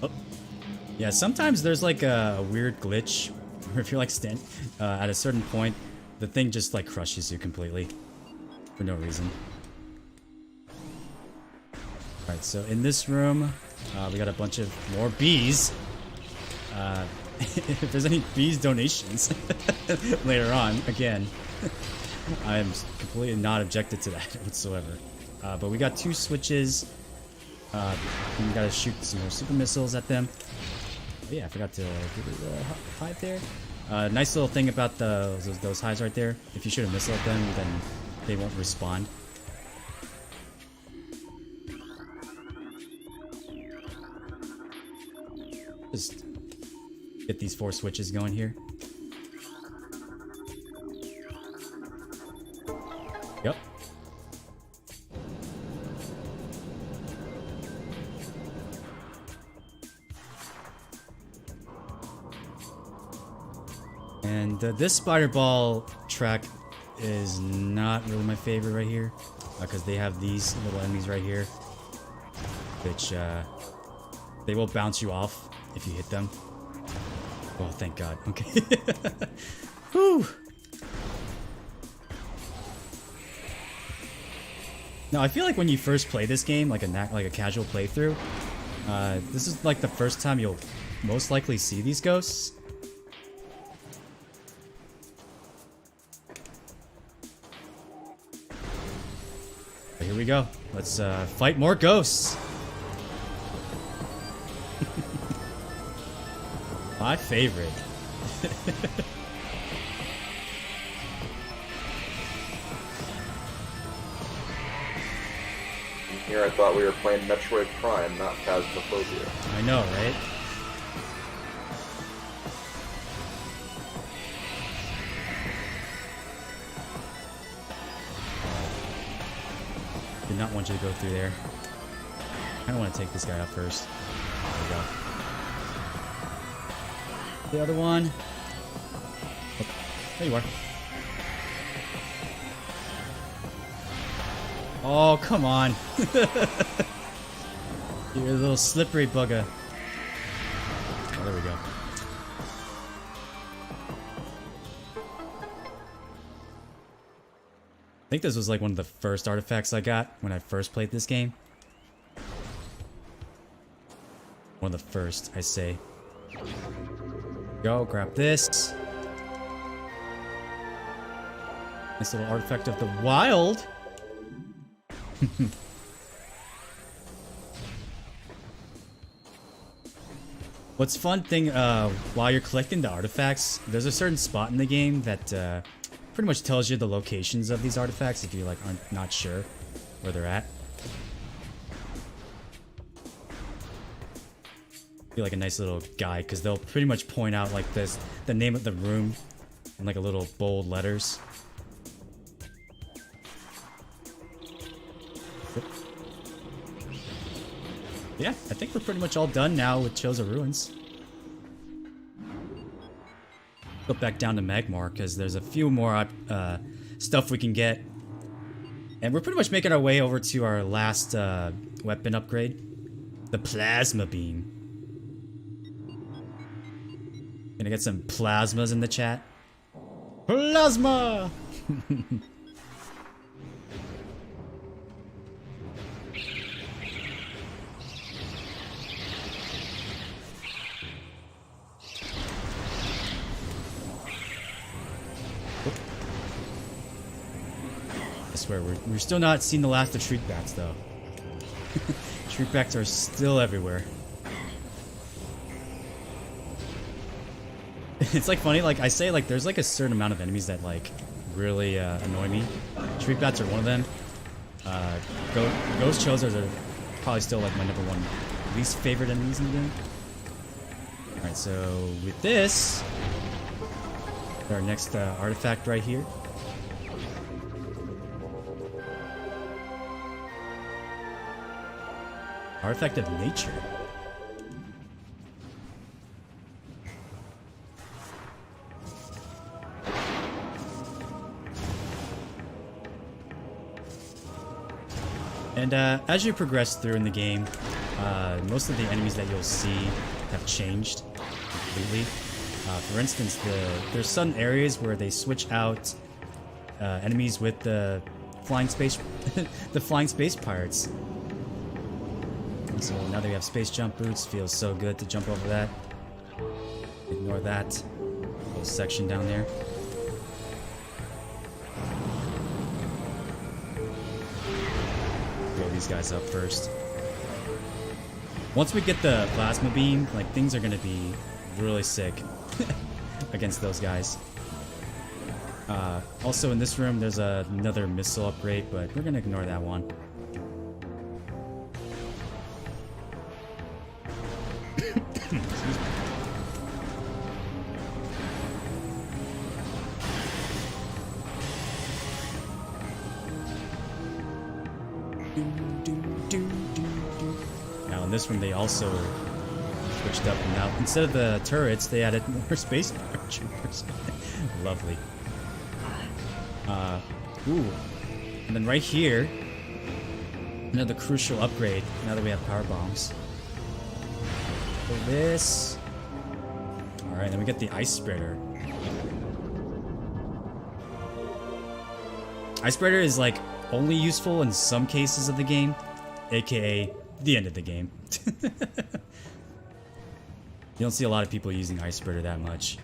Oh. Yeah, sometimes there's like a weird glitch where if you're like at a certain point, the thing just like crushes you completely for no reason. Alright, so in this room, we got a bunch of more bees. If there's any bees donations later on, again, I am completely not objected to that whatsoever. But we got 2 switches. We gotta shoot some more super missiles at them. Oh yeah, I forgot to give it a hive there. Nice little thing about those hives right there. If you shoot a missile at them, then they won't respawn. Just get these 4 switches going here. Yep. And this spider ball track is not really my favorite right here, because they have these little enemies right here, which They will bounce you off if you hit them. Oh, thank God. Okay. Whew. Now, I feel like when you first play this game, like a casual playthrough, this is like the first time you'll most likely see these ghosts. But here we go. Let's fight more ghosts. My favorite. Here I thought we were playing Metroid Prime, not Phasmophobia. I know, right? Did not want you to go through there. I don't want to take this guy out first. There we go. The other one. Oh, there you are. Oh, come on. You're a little slippery bugger. Oh, there we go. I think this was like one of the first artifacts I got when I first played this game. One of the first, I say. Go, grab this. Nice little artifact of the wild. What's fun thing, while you're collecting the artifacts, there's a certain spot in the game that pretty much tells you the locations of these artifacts if you like aren't not sure where they're at. Be like a nice little guide because they'll pretty much point out like this the name of the room in like a little bold letters. Yeah, I think we're pretty much all done now with Chozo Ruins. Go back down to Megmore because there's a few more stuff we can get. And we're pretty much making our way over to our last weapon upgrade. The Plasma Beam. Gonna get some plasmas in the chat. Plasma! I swear, we're still not seeing the last of Shriek Bats, though. Shriek Bats are still everywhere. It's like funny, like I say, like there's like a certain amount of enemies that like really annoy me. Shriek Bats are one of them. Ghost Chozos are probably still like my number one least favorite enemies in the game. Alright, so with this, our next artifact right here. Artifact of Nature. And as you progress through in the game, most of the enemies that you'll see have changed completely. For instance, there's some areas where they switch out enemies with the flying space, the flying space pirates. So now that we have space jump boots, feels so good to jump over that. Ignore that little section down there. Blow these guys up first. Once we get the plasma beam, like things are gonna be really sick against those guys. Also in this room, there's another missile upgrade, but we're gonna ignore that one. Now in this room they also switched up, and now instead of the turrets they added more space troopers. Lovely. Ooh. And then right here, another crucial upgrade now that we have power bombs. For this. Alright, then we get the Ice Spreader. Ice Spreader is like only useful in some cases of the game, aka the end of the game. You don't see a lot of people using Ice Spreader that much.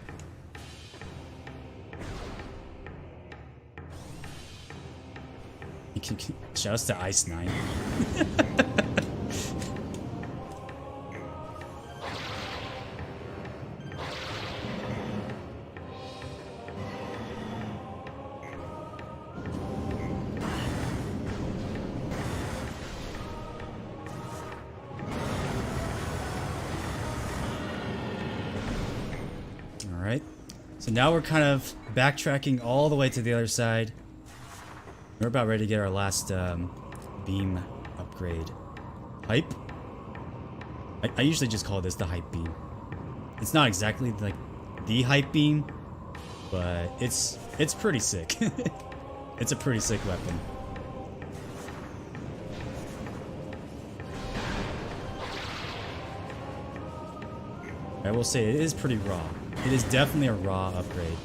Shouts to Ice 9. Alright, so now we're kind of backtracking all the way to the other side. We're about ready to get our last beam upgrade. Hype? I usually just call this the Hype Beam. It's not exactly like the Hype Beam, but it's pretty sick. It's a pretty sick weapon. I will say it is pretty raw. It is definitely a raw upgrade.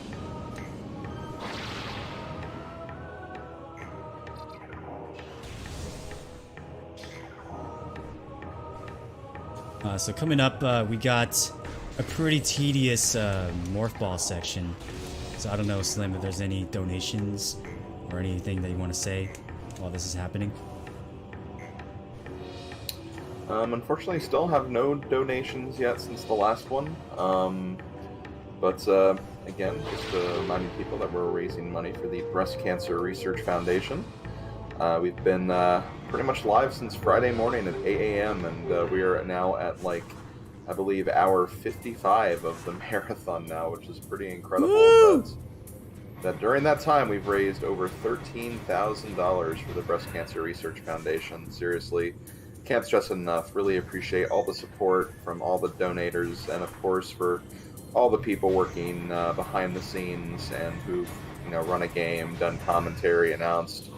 So coming up, we got a pretty tedious Morph Ball section. So I don't know, Slim, if there's any donations or anything that you want to say while this is happening. Unfortunately, still have no donations yet since the last one. But again, just reminding people that we're raising money for the Breast Cancer Research Foundation. We've been pretty much live since Friday morning at 8 a.m. and we are now at, like, I believe hour 55 of the marathon now, which is pretty incredible. That during that time we've raised over $13,000 for the Breast Cancer Research Foundation. Seriously, can't stress enough. Really appreciate all the support from all the donators, and of course for all the people working behind the scenes and who, you know, run a game, done commentary, announced.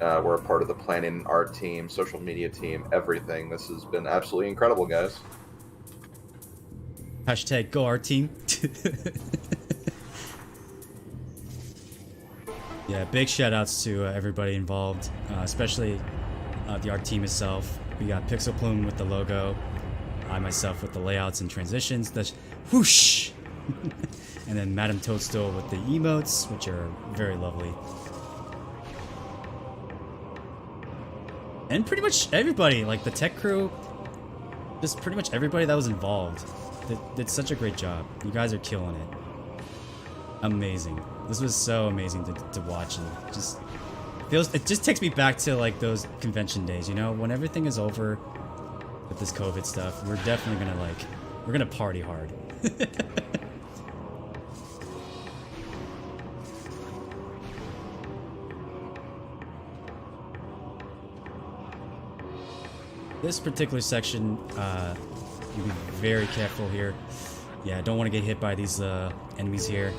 We're a part of the planning art team, social media team, everything. This has been absolutely incredible, guys. Hashtag go art team. Yeah, big shout outs to everybody involved, especially the art team itself. We got Pixel Plume with the logo, I myself with the layouts and transitions, the whoosh! And then Madame Toadstool with the emotes, which are very lovely. And pretty much everybody, like the tech crew, just pretty much everybody that was involved did such a great job. You guys are killing it. Amazing. This was so amazing to watch, and it just takes me back to like those convention days, you know, when everything is over with this COVID stuff. We're definitely gonna we're gonna party hard. This particular section, you be very careful here. Yeah, don't want to get hit by these enemies here.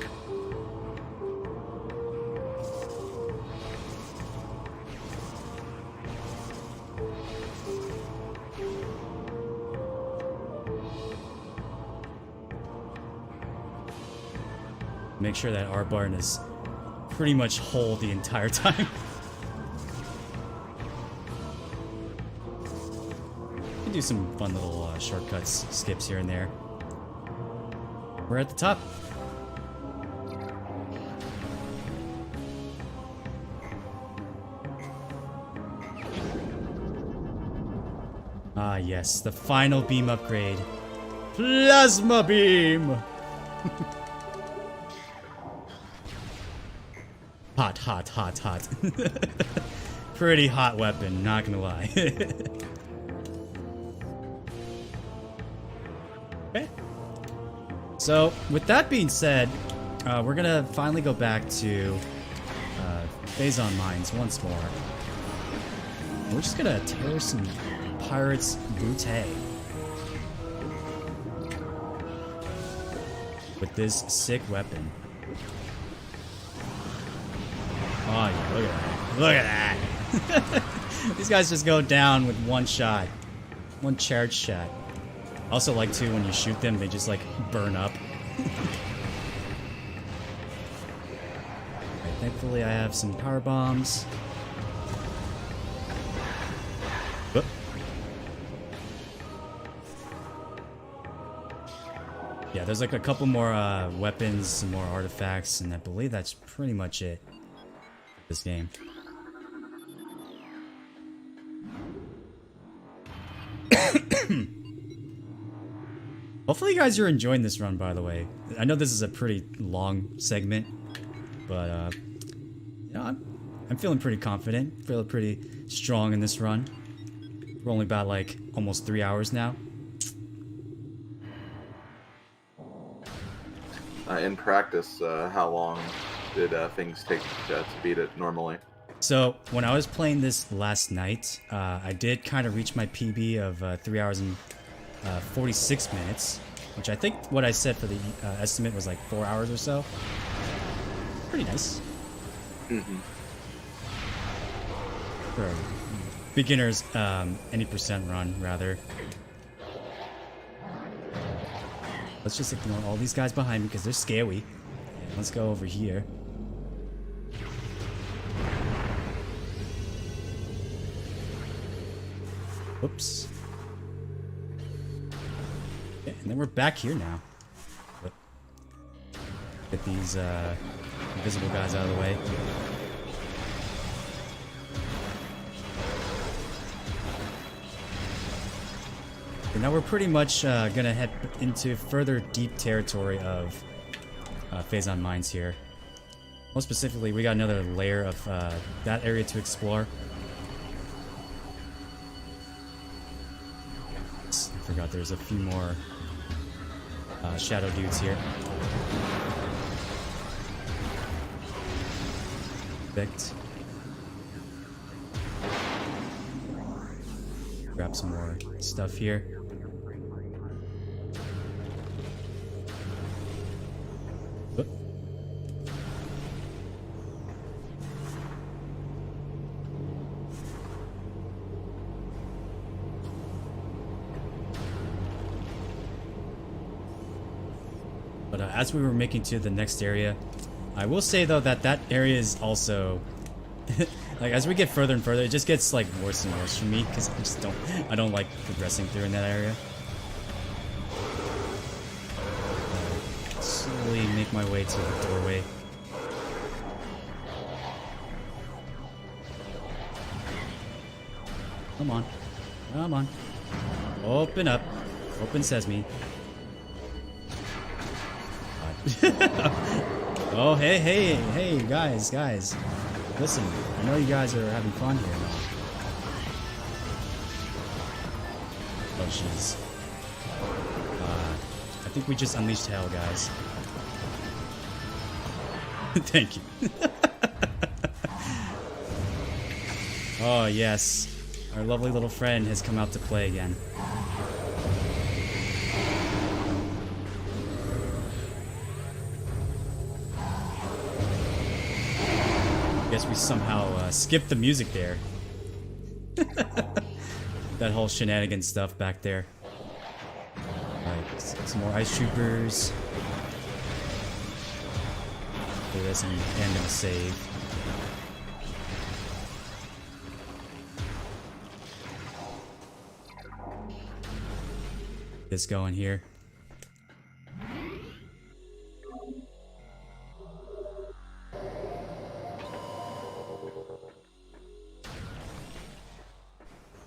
Make sure that R button is pretty much whole the entire time. Do some fun little shortcuts, skips here and there. We're at the top. Ah yes, the final beam upgrade. Plasma Beam! Hot, hot, hot, hot. Pretty hot weapon, not gonna lie. Okay. So, with that being said, we're gonna finally go back to Phazon Mines once more. We're just gonna tear some pirates' booty with this sick weapon. Oh yeah, look at that. Look at that! These guys just go down with one shot. One charge shot. Also like too, when you shoot them, they just like burn up. Right, thankfully I have some power bombs. Whoop. Yeah, there's like a couple more weapons, some more artifacts, and I believe that's pretty much it. This game. Hopefully you guys are enjoying this run, by the way. I know this is a pretty long segment, but you know, I'm feeling pretty confident, feeling pretty strong in this run. We're only about like almost 3 hours now. In practice, how long did things take to beat it normally? So when I was playing this last night, I did kind of reach my PB of 3 hours and 46 minutes, which I think what I said for the estimate was like 4 hours or so. Pretty nice. Mm-hmm. For a beginner's any percent run, rather. Let's just ignore all these guys behind me because they're scary. And let's go over here. Oops. Yeah, and then we're back here now. Get these invisible guys out of the way. And now we're pretty much gonna head into further deep territory of Phazon Mines here. More specifically, we got another layer of that area to explore. I forgot there's a few more shadow dudes here. Perfect. Grab some more stuff here. Oop. But as we were making to the next area, I will say though that that area is also like as we get further and further, it just gets like worse and worse for me because I don't like progressing through in that area. Slowly make my way to the doorway. Come on, come on, open up, open sesame. Oh, hey, guys. Listen, I know you guys are having fun here now. Oh, jeez. I think we just unleashed hell, guys. Thank you. Oh, yes. Our lovely little friend has come out to play again. Guess we somehow skipped the music there. That whole shenanigan stuff back there. Alright, some more ice troopers. Do this and I'm gonna save. This going here.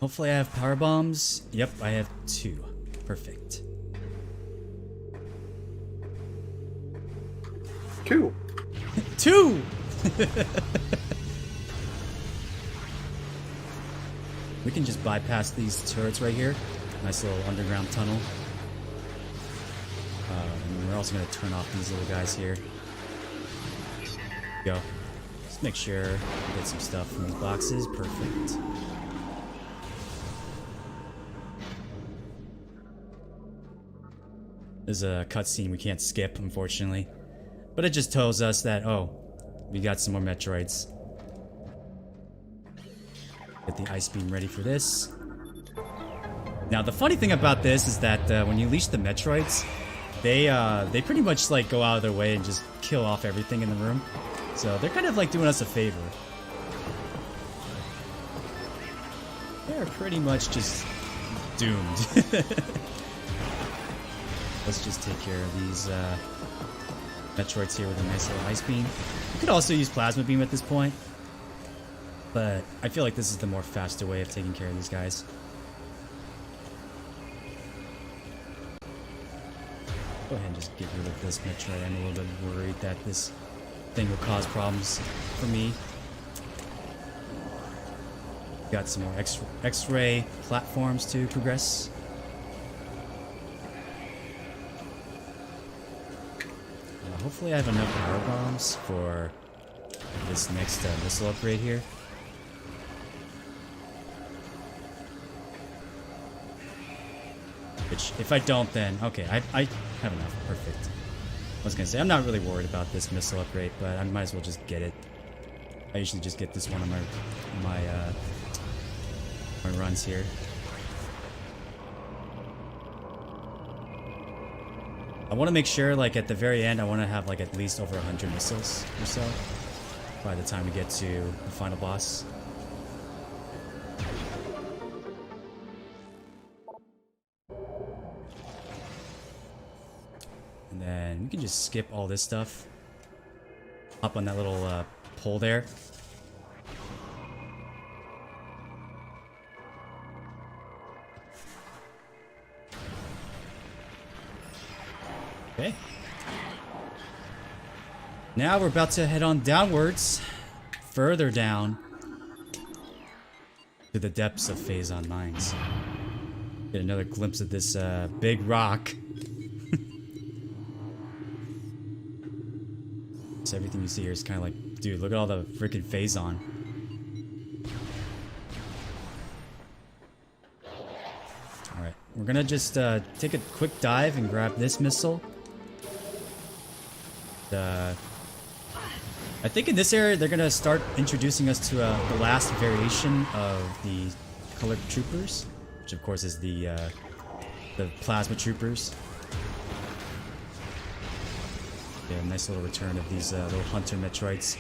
Hopefully I have power bombs. Yep, I have 2. Perfect. 2. 2! We can just bypass these turrets right here. Nice little underground tunnel. And we're also going to turn off these little guys here. Go. Just make sure we get some stuff from these boxes. Perfect. There's a cutscene we can't skip, unfortunately. But it just tells us that, oh, we got some more Metroids. Get the ice beam ready for this. Now, the funny thing about this is that when you leash the Metroids, they pretty much like go out of their way and just kill off everything in the room. So they're kind of like doing us a favor. They're pretty much just doomed. Let's just take care of these Metroids here with a nice little Ice Beam. You could also use Plasma Beam at this point, but I feel like this is the more faster way of taking care of these guys. Go ahead and just get rid of this Metroid. I'm a little bit worried that this thing will cause problems for me. Got some more X-ray platforms to progress. Hopefully I have enough power bombs for this next missile upgrade here. Which, if I don't, then okay, I have enough. Perfect. I was gonna say I'm not really worried about this missile upgrade, but I might as well just get it. I usually just get this one on my runs here. I want to make sure, like, at the very end, I want to have, like, at least over 100 missiles or so by the time we get to the final boss. And then we can just skip all this stuff. Up on that little pole there. Okay. Now we're about to head on downwards, further down to the depths of Phazon Mines. Get another glimpse of this big rock. So everything you see here is kind of like, dude, look at all the freaking Phazon. Alright, we're gonna just take a quick dive and grab this missile. I think in this area they're gonna start introducing us to the last variation of the colored troopers, which of course is the plasma troopers. Yeah, nice little return of these little hunter Metroids.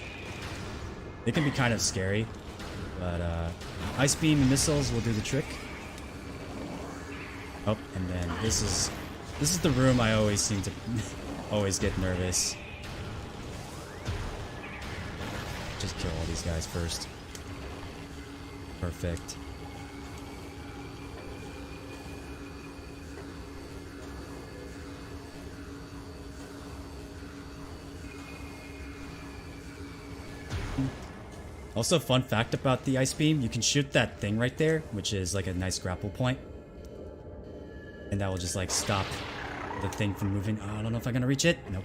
They can be kind of scary, but Ice Beam and missiles will do the trick. Oh, and then this is the room I always seem to always get nervous. Just kill all these guys first. Perfect. Also, fun fact about the Ice Beam, you can shoot that thing right there, which is like a nice grapple point. And that will just like stop the thing from moving. Oh, I don't know if I'm gonna reach it. Nope.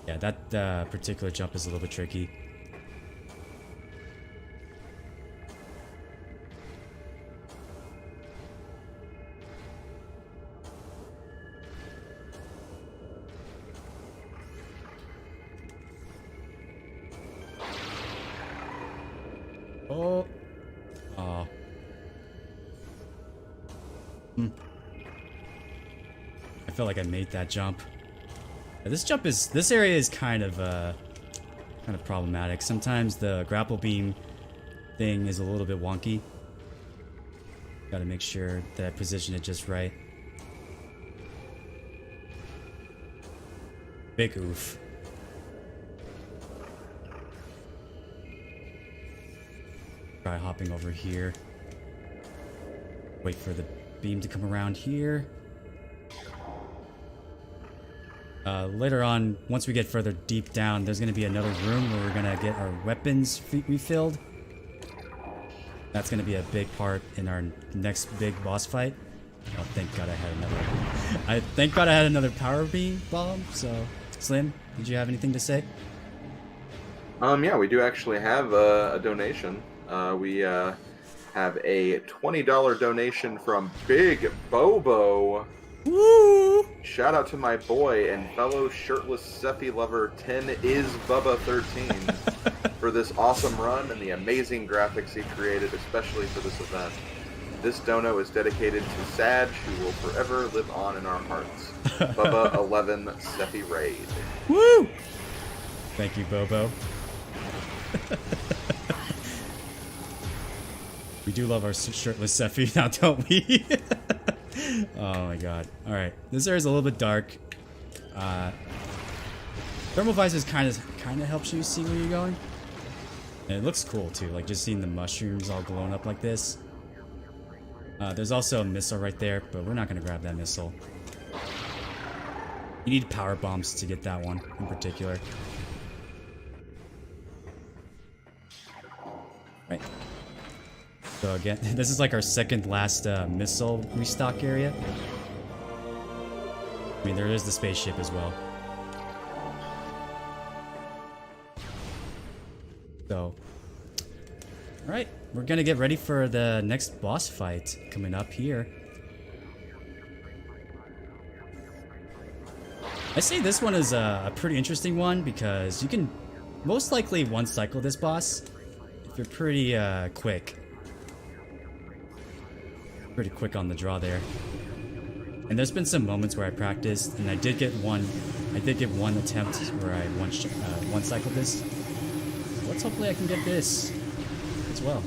Yeah, that particular jump is a little bit tricky. Oh. Oh. I feel like I made that jump. This area is kind of problematic. Sometimes the grapple beam thing is a little bit wonky. Gotta make sure that I position it just right. Big oof. Try hopping over here. Wait for the beam to come around here. Later on, once we get further deep down, there's going to be another room where we're going to get our weapons refilled. That's going to be a big part in our next big boss fight. Oh, thank God I had another power beam bomb. So, Slim, did you have anything to say? Yeah, we do actually have a donation. We have a $20 donation from Big Bobo. Woo! Shout out to my boy and fellow shirtless Sephi lover 10 is Bubba 13. for this awesome run and the amazing graphics he created, especially for this event. This dono is dedicated to Sag, who will forever live on in our hearts. Bubba 11 Sephi Raid. Woo! Thank you, Bobo. We do love our shirtless Sephi now, don't we? Oh my god. Alright, this area is a little bit dark. Thermal visors kind of helps you see where you're going. And it looks cool too, like just seeing the mushrooms all glowing up like this. There's also a missile right there, but we're not going to grab that missile. You need power bombs to get that one in particular. Right. So again, this is like our second last missile restock area. I mean, there is the spaceship as well. So, alright, we're gonna get ready for the next boss fight coming up here. I say this one is a pretty interesting one because you can most likely one-cycle this boss if you're pretty quick. Pretty quick on the draw there. And there's been some moments where I practiced, and I did get one attempt where I one-cycled this. So let's hopefully I can get this as well.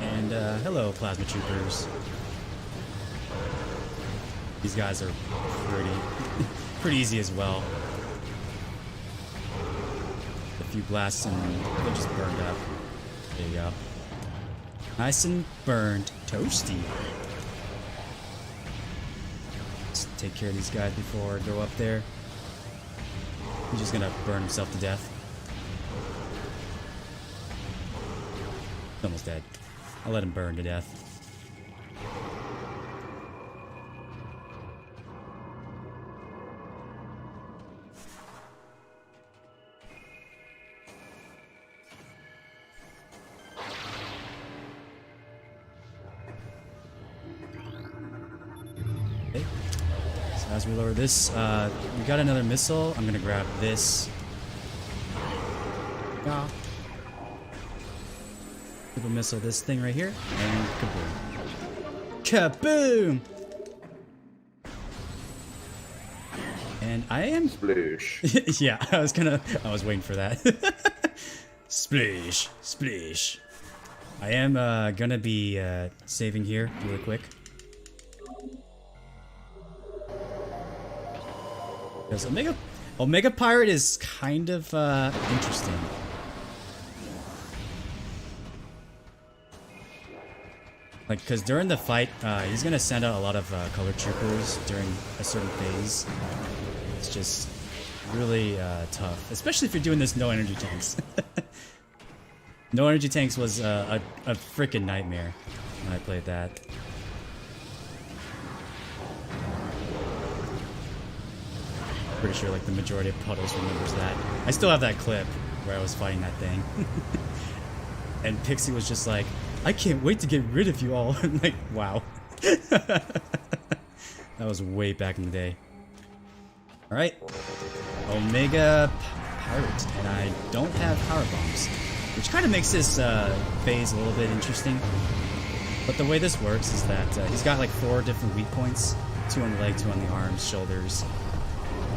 And hello, Plasma Troopers. These guys are pretty easy as well. A few blasts and they're just burned up. There you go. Nice and burned. Toasty. Let's take care of these guys before I go up there. He's just gonna burn himself to death. He's almost dead. I'll let him burn to death. As we lower this, we got another missile. I'm gonna grab this. Yeah. Super missile this thing right here, and kaboom! Kaboom! And I am Sploosh. Yeah, I was waiting for that. Splish, splish. I am gonna be saving here really quick. Because Omega Pirate is kind of interesting. Like, because during the fight, he's gonna send out a lot of color troopers during a certain phase. It's just really tough, especially if you're doing this no energy tanks. No energy tanks was a freaking nightmare when I played that. Pretty sure like the majority of Puddles remembers that. I still have that clip where I was fighting that thing. And Pixie was just like, I can't wait to get rid of you all. I'm like, wow. That was way back in the day. Alright. Omega Pirate. And I don't have power bombs. Which kind of makes this phase a little bit interesting. But the way this works is that he's got like 4 different weak points. 2 on the leg, 2 on the arms, shoulders.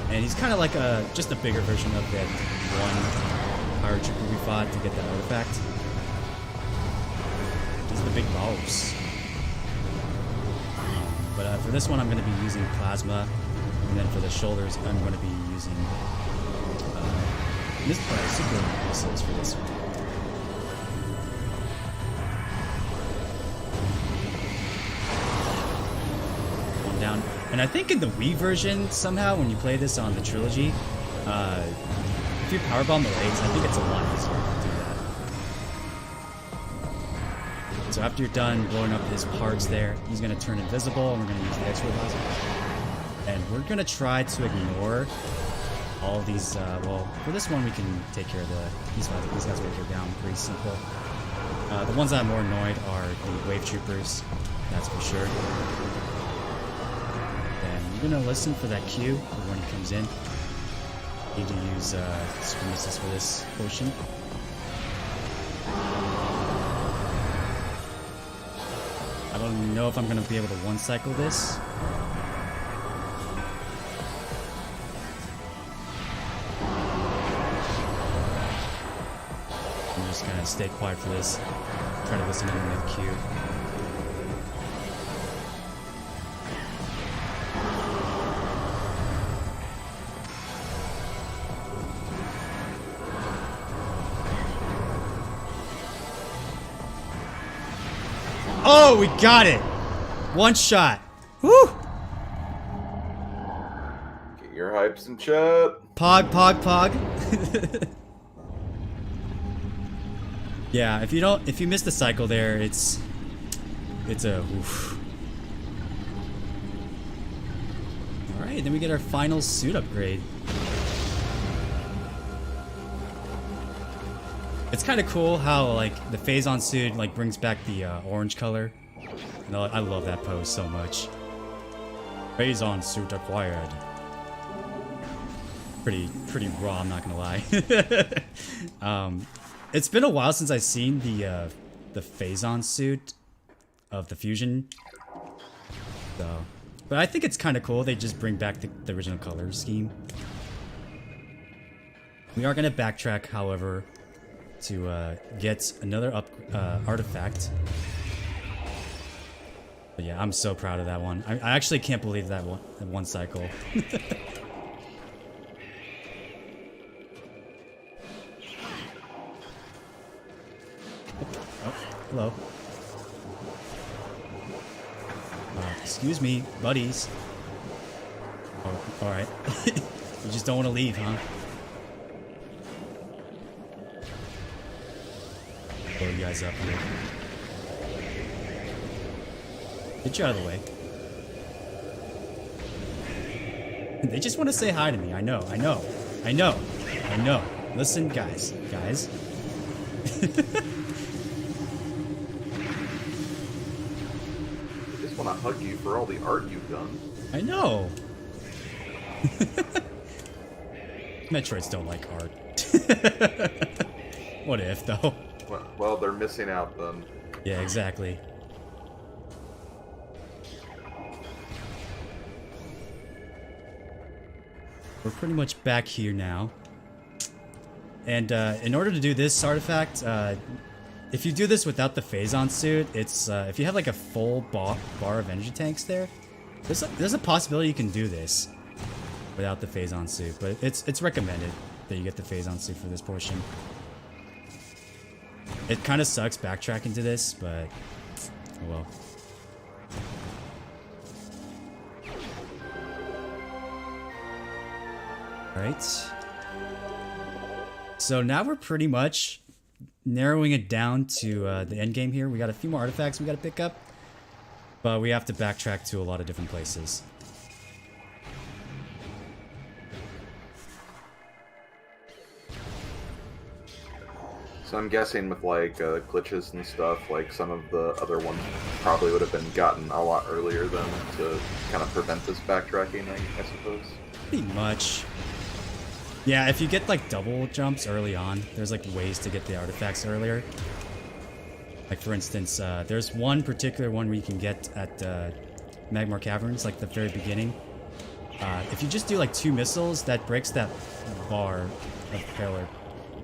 And he's kind of like just a bigger version of that one Power Trooper we fought to get that artifact. He's the big boss. But for this one, I'm going to be using Plasma. And then for the shoulders, I'm going to be using Super Missiles for this one. One down. And I think in the Wii version, somehow, when you play this on the trilogy, if you powerbomb the legs, I think it's a lot easier to do that. So after you're done blowing up his parts there, he's going to turn invisible, and we're going to use the X-ray laser. And we're going to try to ignore all of these, well, for this one we can take care of these guys will go down pretty simple. The ones that I'm more annoyed are the Wave Troopers, that's for sure. I'm gonna listen for that cue for when he comes in. Need to use Super Missiles for this potion. I don't know if I'm gonna be able to one-cycle this. I'm just gonna stay quiet for this. Try to listen to the Megmore. Oh, we got it! One shot. Woo! Get your hypes in chat. Pog, pog, pog. Yeah, if you miss the cycle there, it's a oof. All right, then we get our final suit upgrade. It's kind of cool how like the Phazon suit like brings back the orange color. No, I love that pose so much. Phazon suit acquired. Pretty raw, I'm not gonna lie. It's been a while since I've seen the Phazon suit of the fusion. So, but I think it's kind of cool. They just bring back the original color scheme. We are gonna backtrack, however, to get another artifact. But yeah, I'm so proud of that one. I actually can't believe that one cycle. Oh, hello. Excuse me, buddies. Oh, alright. You just don't want to leave, huh? Blow you guys up here. Get you out of the way. They just want to say hi to me. I know. Listen, guys. Want to hug you for all the art you've done. I know. Metroids don't like art. What if, though? Well, they're missing out then. Yeah, exactly. We're pretty much back here now. And in order to do this artifact, if you do this without the Phazon suit, it's if you have like a full bar of energy tanks there, there's a possibility you can do this without the Phazon suit, but it's recommended that you get the Phazon suit for this portion. It kind of sucks backtracking to this, but oh well. All right. So now we're pretty much narrowing it down to the end game here. We got a few more artifacts we got to pick up, but we have to backtrack to a lot of different places. So I'm guessing with like glitches and stuff, like some of the other ones probably would have been gotten a lot earlier than to kind of prevent this backtracking, I suppose. Pretty much. Yeah, if you get like double jumps early on, there's like ways to get the artifacts earlier. Like for instance, there's one particular one where you can get at Megmore Caverns, like the very beginning. If you just do like 2 missiles, that breaks that bar of failure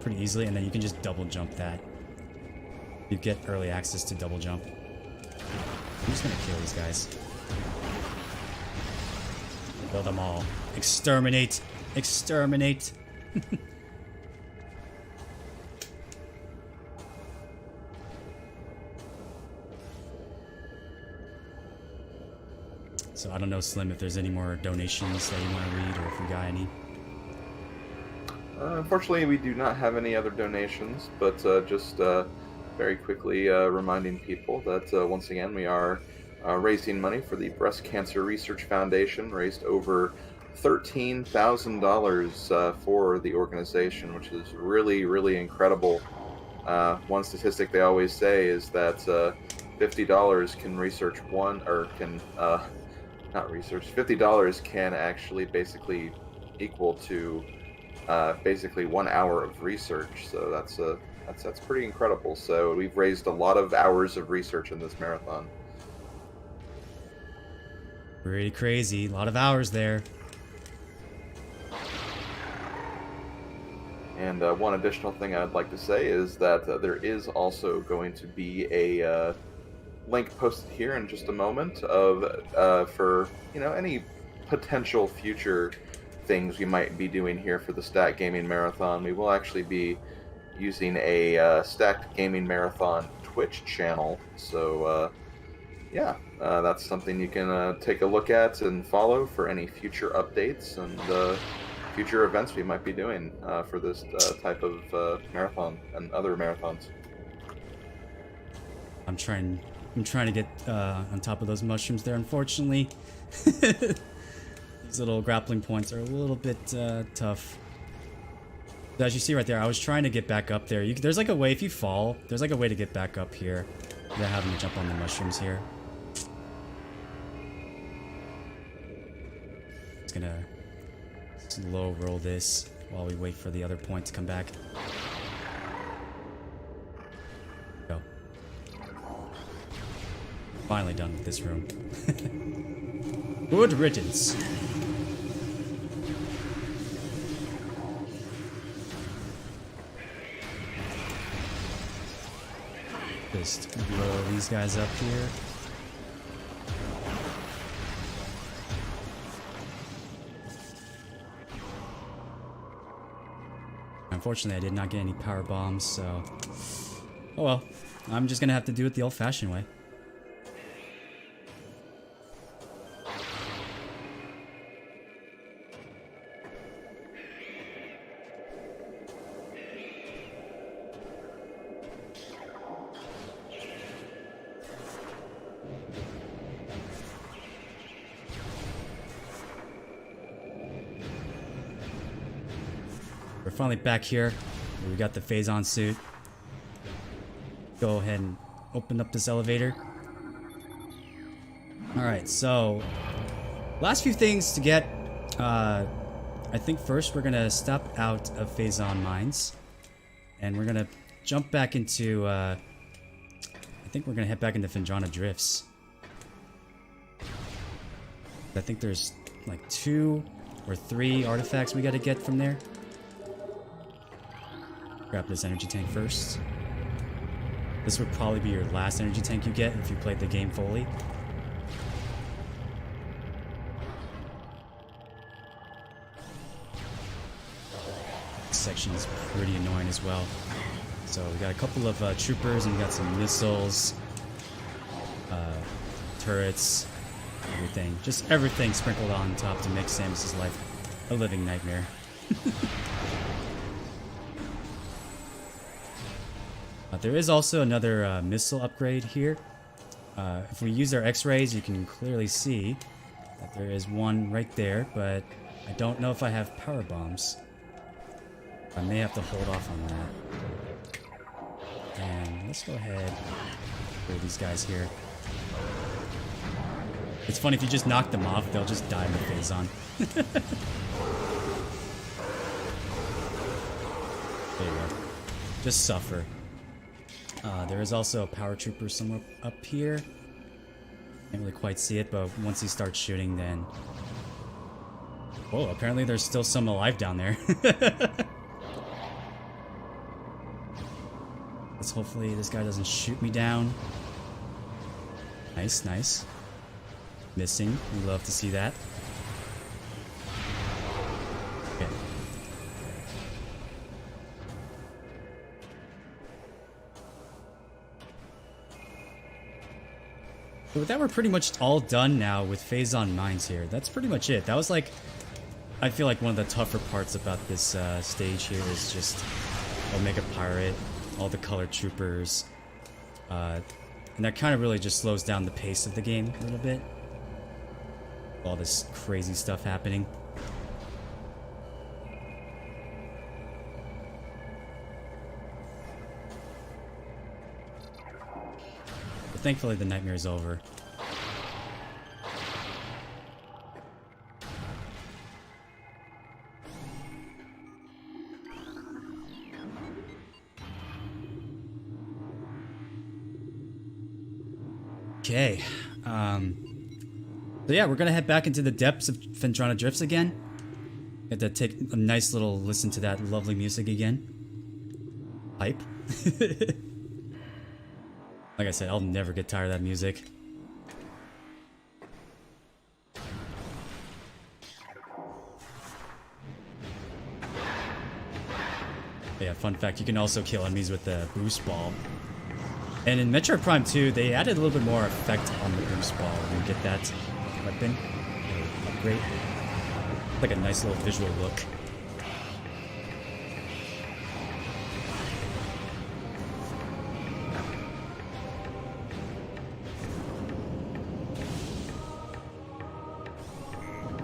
pretty easily, and then you can just double jump that. You get early access to double jump. I'm just gonna kill these guys. Kill them all. Exterminate! Exterminate! So I don't know, Slim, if there's any more donations that you want to read, or if we got any. Unfortunately, we do not have any other donations, but just very quickly reminding people that once again we are raising money for the Breast Cancer Research Foundation. Raised over $13,000 for the organization, which is really, really incredible. One statistic they always say is that $50 can research one, or can not research. $50 can actually basically equal to basically 1 hour of research. So that's pretty incredible. So we've raised a lot of hours of research in this marathon. Pretty crazy. A lot of hours there. And one additional thing I'd like to say is that there is also going to be a link posted here in just a moment of for any potential future things we might be doing here for the Stack Gaming Marathon. We will actually be using a Stacked Gaming Marathon Twitch channel, so yeah, that's something you can take a look at and follow for any future updates and future events we might be doing for this type of marathon and other marathons. I'm trying to get on top of those mushrooms there. Unfortunately, these little grappling points are a little bit tough. As you see right there, I was trying to get back up there. There's like a way, if you fall, there's like a way to get back up here without having to jump on the mushrooms here. Just gonna slow roll this while we wait for the other point to come back. Go. Finally done with this room. Good riddance. Just blow these guys up here. Unfortunately, I did not get any power bombs, so... Oh well. I'm just gonna have to do it the old-fashioned way. We're finally back here. We got the Phazon suit. Go ahead and open up this elevator. Alright, so last few things to get. I think first we're gonna step out of Phazon Mines. And we're gonna jump back into I think we're gonna head back into Phendrana Drifts. I think there's like 2 or 3 artifacts we gotta get from there. Grab this energy tank first. This would probably be your last energy tank you get if you played the game fully. This section is pretty annoying as well. So we got a couple of troopers and we got some missiles, turrets, everything. Just everything sprinkled on top to make Samus's life a living nightmare. There is also another missile upgrade here. If we use our X-rays, you can clearly see that there is one right there, but I don't know if I have power bombs. I may have to hold off on that. And let's go ahead and throw these guys here. It's funny, if you just knock them off, they'll just die in the Phazon. There you go. Just suffer. There is also a power trooper somewhere up here. Can't really quite see it, but once he starts shooting, then... Whoa, apparently there's still some alive down there. Let's hopefully this guy doesn't shoot me down. Nice, nice. Missing. We love to see that. Okay. So with that, we're pretty much all done now with Phazon Mines here. That's pretty much it. That was like, I feel like one of the tougher parts about this stage here is just Omega Pirate, all the colored troopers, and that kind of really just slows down the pace of the game a little bit. All this crazy stuff happening. But thankfully the nightmare is over. Okay. So yeah, we're gonna head back into the depths of Phendrana Drifts again. Get to take a nice little listen to that lovely music again. Hype. Like I said, I'll never get tired of that music. Yeah, fun fact, you can also kill enemies with the boost ball. And in Metroid Prime 2, they added a little bit more effect on the boost ball when you get that weapon upgrade. Like a nice little visual look.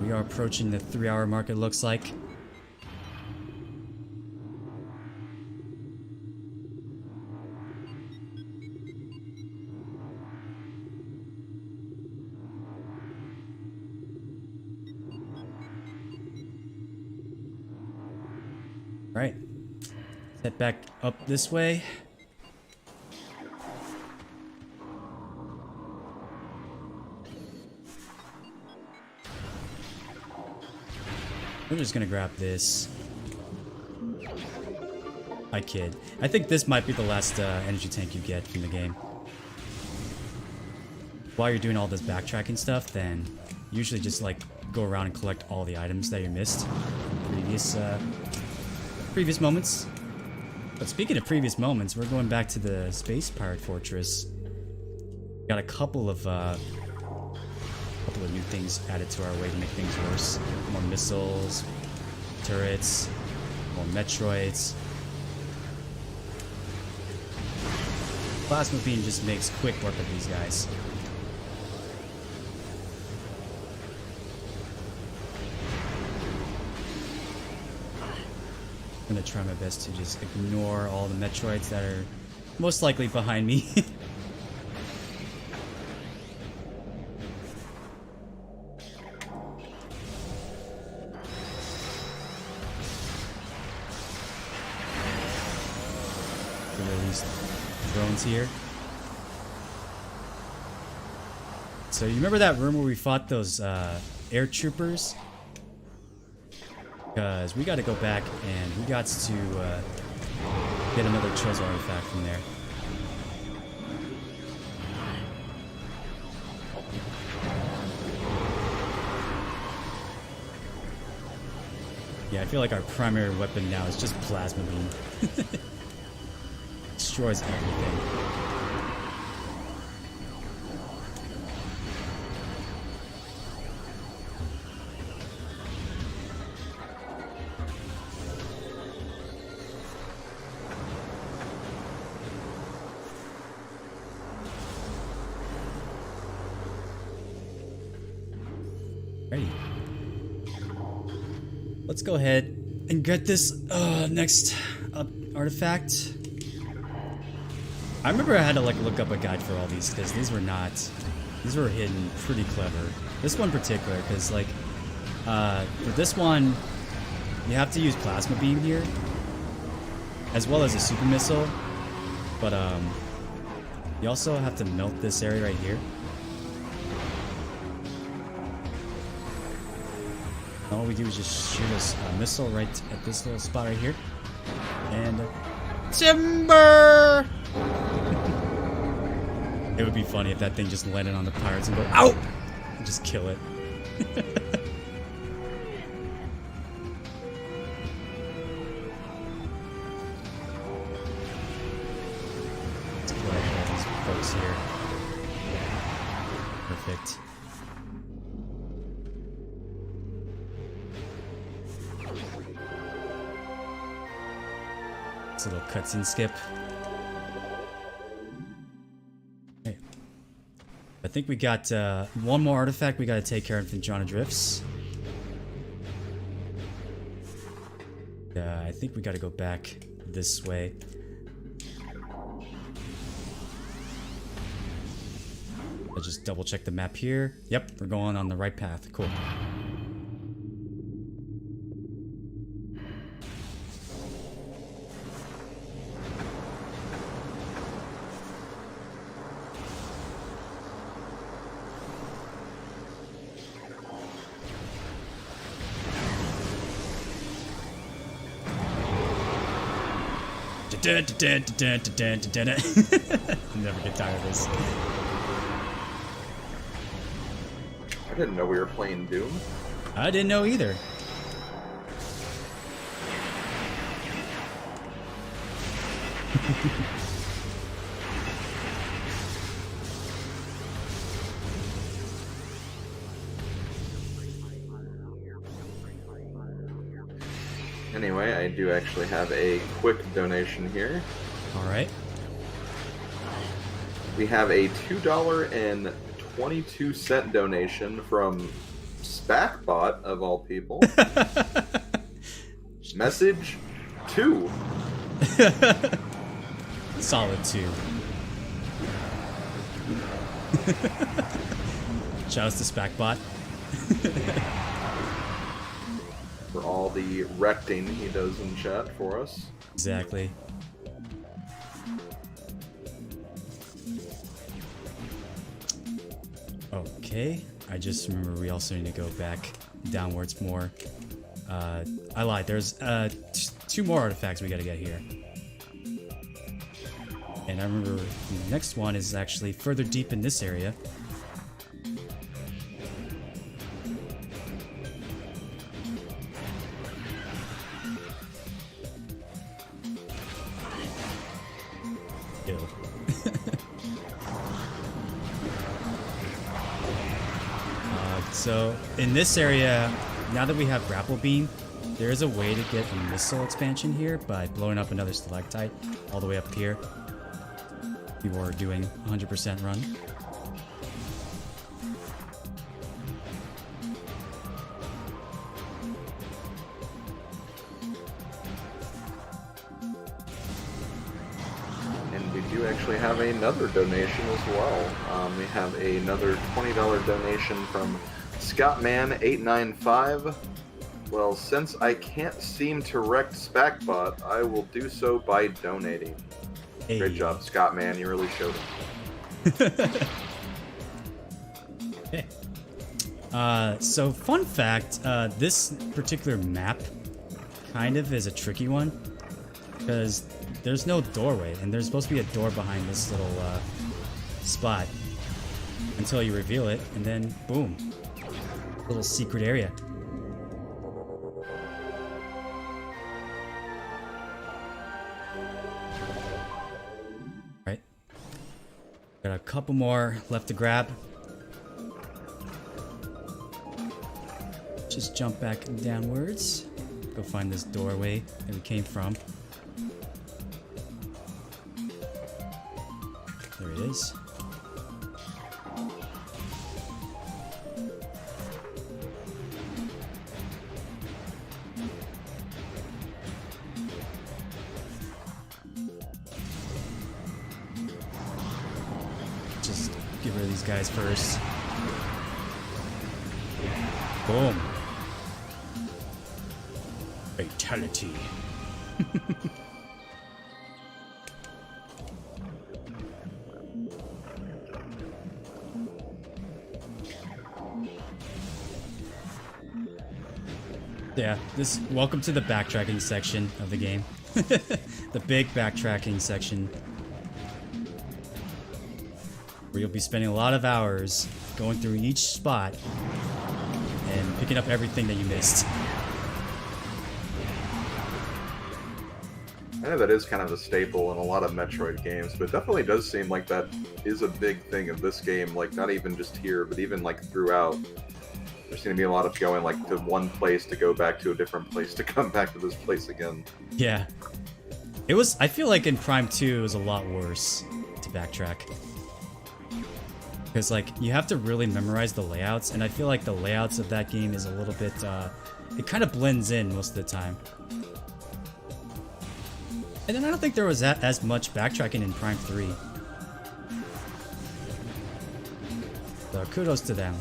We are approaching the 3-hour mark, it looks like. Right. Let's head back up this way. We're just gonna grab this. I kid. I think this might be the last energy tank you get from the game. While you're doing all this backtracking stuff, then usually just like go around and collect all the items that you missed from previous moments. But speaking of previous moments, we're going back to the Space Pirate Fortress. Got a couple of new things added to our way to make things worse. More missiles, turrets, more Metroids. Plasma Beam just makes quick work of these guys. I'm gonna try my best to just ignore all the Metroids that are most likely behind me. These drones here. So you remember that room where we fought those air troopers? Because we got to go back and we got to get another Chozo artifact from there. Yeah, I feel like our primary weapon now is just Plasma Beam. Destroys everything. Ready. Let's go ahead and get this next artifact. I remember I had to like look up a guide for all these because these were hidden pretty clever. This one in particular, because like for this one you have to use Plasma Beam here as well as a super missile, but you also have to melt this area right here. All we do is just shoot a missile right at this little spot right here. And timber! It would be funny if that thing just landed on the pirates and go, ow! And just kill it. Let's play all these folks here. Perfect. A little cutscene skip. Okay. I think we got one more artifact we gotta take care of in Phendrana Drifts. I think we gotta go back this way. I'll just double check the map here. Yep, we're going on the right path. Cool. Never get tired of this. I didn't know we were playing Doom. I didn't know either. Anyway, I do actually have a quick donation here. Alright. We have a $2.22 donation from SpacBot, of all people. Message 2. Solid 2. Shouts to SpacBot. For all the recting he does in chat for us. Exactly. Okay, I just remember we also need to go back downwards more. I lied, there's 2 more artifacts we gotta get here. And I remember the next one is actually further deep in this area. Ew. So in this area, now that we have Grapple Beam, there is a way to get a missile expansion here by blowing up another stalactite all the way up here. You are doing 100% run. And we do actually have another donation as well. We have another $20 donation from Scottman895. Well, since I can't seem to wreck SpacBot, I will do so by donating. Hey. Great job, Scottman. You really showed it. Okay. So fun fact, this particular map kind of is a tricky one because there's no doorway and there's supposed to be a door behind this little spot until you reveal it, and then boom, little secret area. Right, got a couple more left to grab. Just jump back downwards, go find this doorway that we came from. There it is. Just get rid of these guys first. Boom. Fatality. Yeah, welcome to the backtracking section of the game. The big backtracking section. Where you'll be spending a lot of hours going through each spot and picking up everything that you missed. I know that is kind of a staple in a lot of Metroid games, but it definitely does seem like that is a big thing of this game, like not even just here, but even like throughout. There seems to be a lot of going like to one place to go back to a different place to come back to this place again. Yeah. I feel like in Prime 2 it was a lot worse to backtrack. Because like, you have to really memorize the layouts, and I feel like the layouts of that game is a little bit, it kind of blends in most of the time. And then I don't think there was as much backtracking in Prime 3. So kudos to them.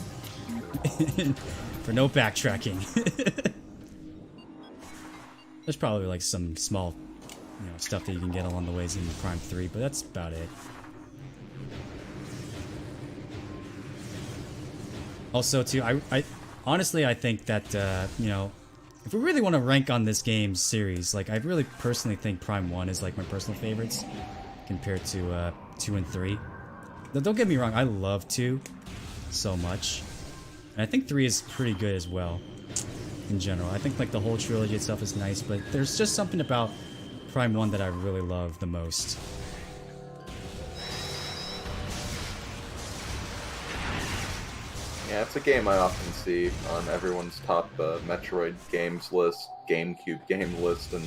For no backtracking. There's probably like some small, stuff that you can get along the ways in Prime 3, but that's about it. Also, too, I honestly, I think that, if we really want to rank on this game series, like I really personally think Prime 1 is like my personal favorites compared to 2 and 3. Don't get me wrong, I love 2 so much. And I think 3 is pretty good as well in general. I think like the whole trilogy itself is nice, but there's just something about Prime 1 that I really love the most. Yeah, it's a game I often see on everyone's top Metroid games list, Gamecube game list, and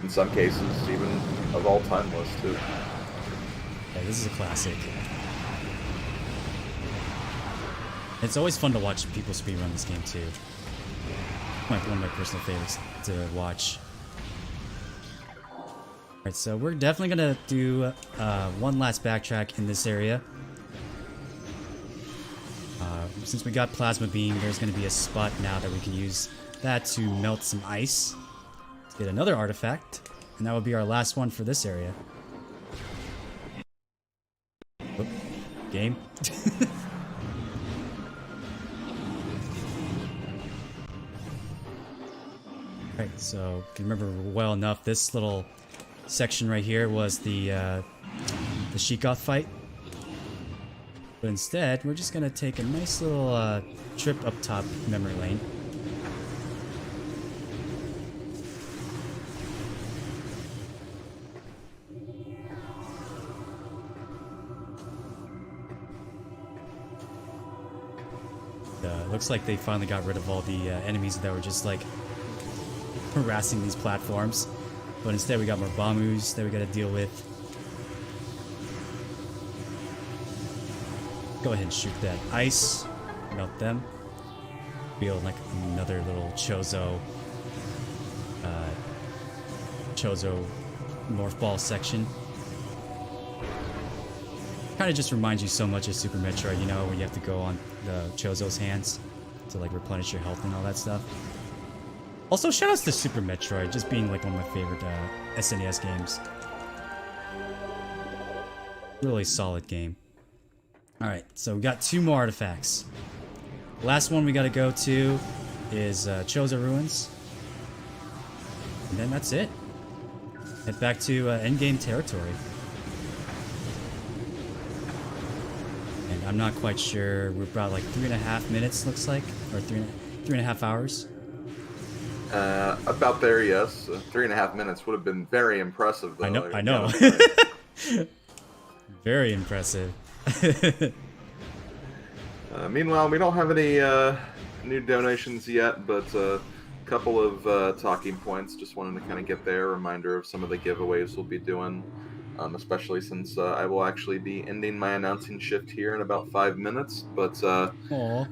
in some cases even of all time list too. Yeah, this is a classic. It's always fun to watch people speedrun this game too. Like one of my personal favorites to watch. Alright, so we're definitely gonna do one last backtrack in this area. Since we got Plasma Beam, there's gonna be a spot now that we can use that to melt some ice to get another artifact, and that will be our last one for this area. Oop. Game. Alright, so if you remember well enough, this little section right here was the Sheikoth fight. But instead, we're just gonna take a nice little trip up top memory lane. Looks like they finally got rid of all the enemies that were just like harassing these platforms. But instead we got more Bamus that we gotta deal with. Go ahead and shoot that ice. Melt them. Feel like another little Chozo Morph Ball section. Kind of just reminds you so much of Super Metroid, you know, where you have to go on the Chozo's hands to like replenish your health and all that stuff. Also, shoutouts to Super Metroid, just being like one of my favorite SNES games. Really solid game. Alright, so we got 2 more artifacts. Last one we gotta go to is Chozo Ruins. And then that's it. Head back to endgame territory. And I'm not quite sure, we're about like 3.5 minutes, looks like, or 3.5 hours. About there, yes. 3.5 minutes would have been very impressive, though. I know. Very impressive. Meanwhile, we don't have any new donations yet, but a couple of talking points. Just wanted to kind of get there. Reminder of some of the giveaways we'll be doing, especially since I will actually be ending my announcing shift here in about 5 minutes. But Aww.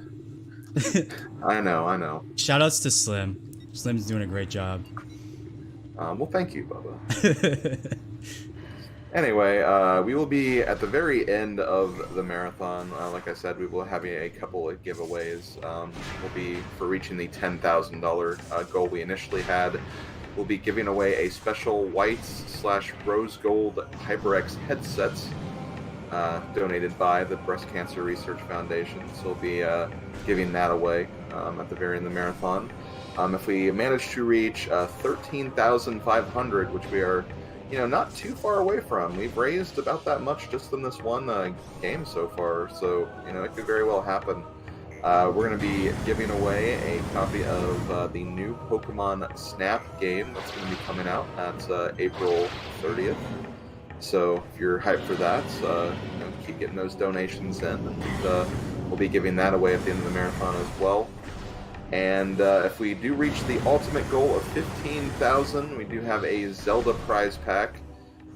I know. Shoutouts to Slim. Slim's doing a great job. Well, thank you, Bubba. Anyway, we will be at the very end of the marathon. Like I said, we will have a couple of giveaways. We'll be, for reaching the $10,000 goal we initially had, we'll be giving away a special white/rose gold HyperX headset donated by the Breast Cancer Research Foundation. So we'll be giving that away at the very end of the marathon. If we manage to reach 13,500, which we are, you know, not too far away from. We've raised about that much just in this one game so far, so, you know, it could very well happen. We're going to be giving away a copy of the new Pokemon Snap game that's going to be coming out at April 30th. So if you're hyped for that, you know, keep getting those donations in, and we'll be giving that away at the end of the marathon as well. And if we do reach the ultimate goal of 15,000, we do have a Zelda prize pack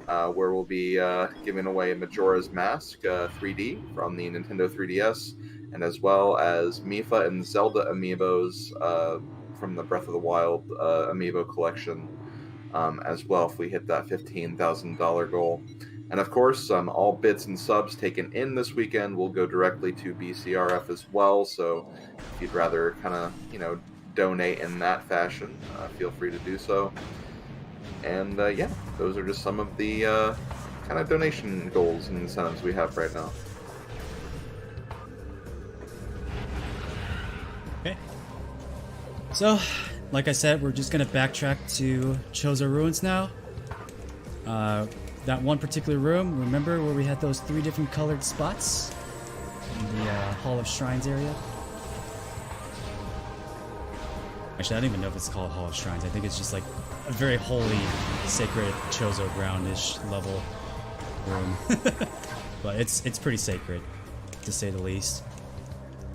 where we'll be giving away Majora's Mask 3D from the Nintendo 3DS, and as well as Mifa and Zelda amiibos from the Breath of the Wild amiibo collection as well, if we hit that $15,000 goal. And of course, all bits and subs taken in this weekend will go directly to BCRF as well, so if you'd rather kind of, you know, donate in that fashion, feel free to do so. And yeah, those are just some of the kind of donation goals and incentives we have right now. Okay. So, like I said, we're just gonna backtrack to Chozo Ruins now. That one particular room, remember where we had those 3 different colored spots? In the Hall of Shrines area? Actually, I don't even know if it's called Hall of Shrines. I think it's just like a very holy, sacred Chozo ground-ish level room. But it's pretty sacred, to say the least.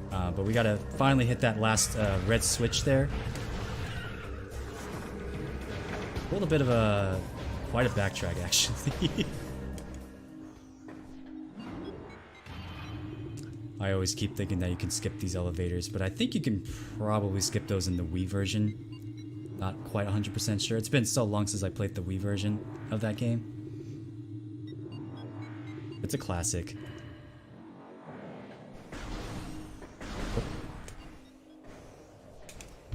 But we gotta finally hit that last red switch there. A little bit of quite a backtrack, actually. I always keep thinking that you can skip these elevators, but I think you can probably skip those in the Wii version. Not quite 100% sure. It's been so long since I played the Wii version of that game. It's a classic.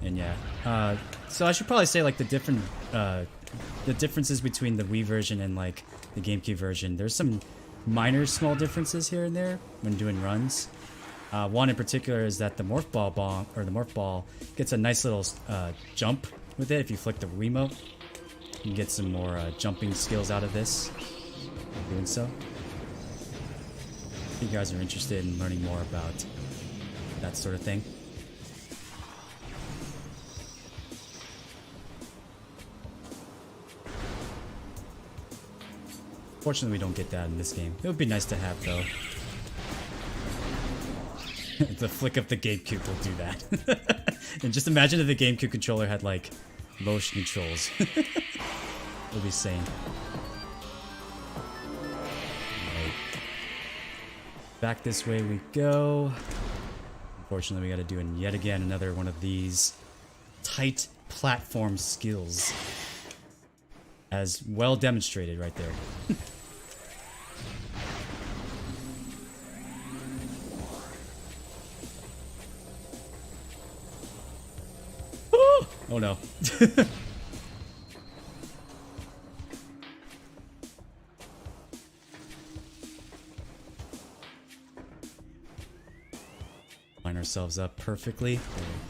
And yeah, so I should probably say like the differences between the Wii version and like the GameCube version. There's some minor small differences here and there when doing runs. One in particular is that the Morph Ball gets a nice little jump with it. If you flick the Wiimote, you can get some more jumping skills out of this. Doing so. If you guys are interested in learning more about that sort of thing. Fortunately, we don't get that in this game. It would be nice to have, though. The flick of the GameCube will do that. And just imagine if the GameCube controller had, like, motion controls. It would be insane. Right. Back this way we go. Unfortunately, we gotta do yet again another one of these tight platform skills. As well demonstrated right there. Oh no. Line ourselves up perfectly. There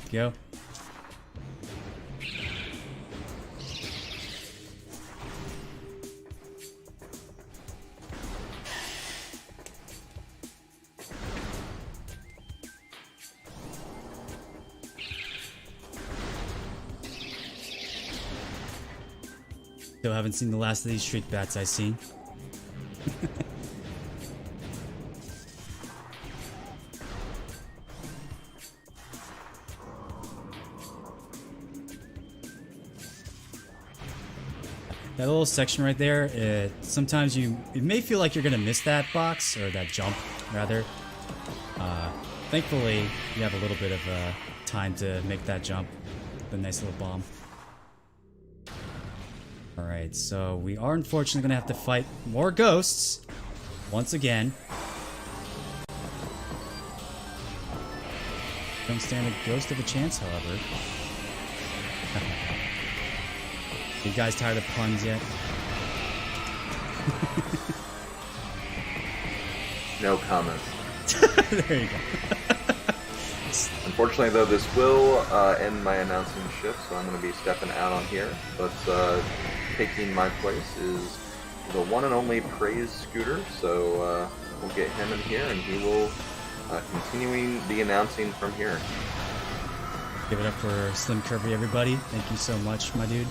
we go. Still haven't seen the last of these street bats I've seen. That little section right there, sometimes it may feel like you're gonna miss that box, or that jump, rather. Thankfully, you have a little bit of time to make that jump. The nice little bomb. Alright, so we are unfortunately going to have to fight more ghosts. Once again. Don't stand a ghost of a chance, however. You guys tired of puns yet? No comment. There you go. Unfortunately, though, this will end my announcing shift, so I'm going to be stepping out on here. But taking my place is the one and only Praise Scooter, so we'll get him in here, and he will continuing the announcing from here. Give it up for Slim Kirby, everybody. Thank you so much, my dude.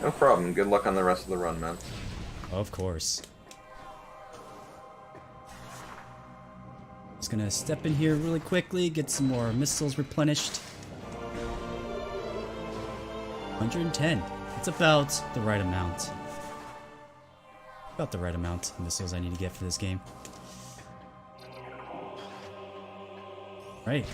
No problem. Good luck on the rest of the run, man. Of course. Just gonna step in here really quickly, get some more missiles replenished. 110. It's about the right amount. About the right amount of missiles I need to get for this game. Right.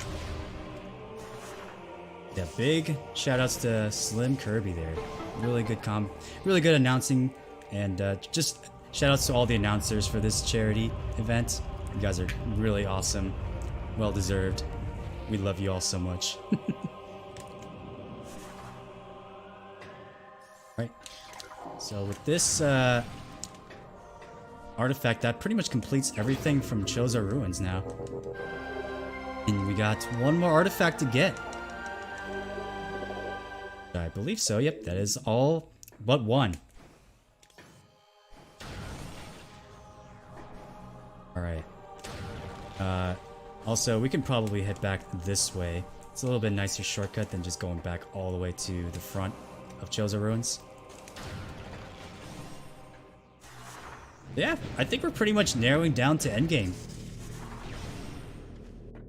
Yeah, big shoutouts to Slim Kirby there. Really good announcing, and just shoutouts to all the announcers for this charity event. You guys are really awesome. Well deserved. We love you all so much. Right. So with this artifact, that pretty much completes everything from Chozo Ruins now. And we got one more artifact to get. I believe so. Yep, that is all but one. Alright. Also, we can probably head back this way. It's a little bit nicer shortcut than just going back all the way to the front of Chozo Ruins. Yeah, I think we're pretty much narrowing down to endgame.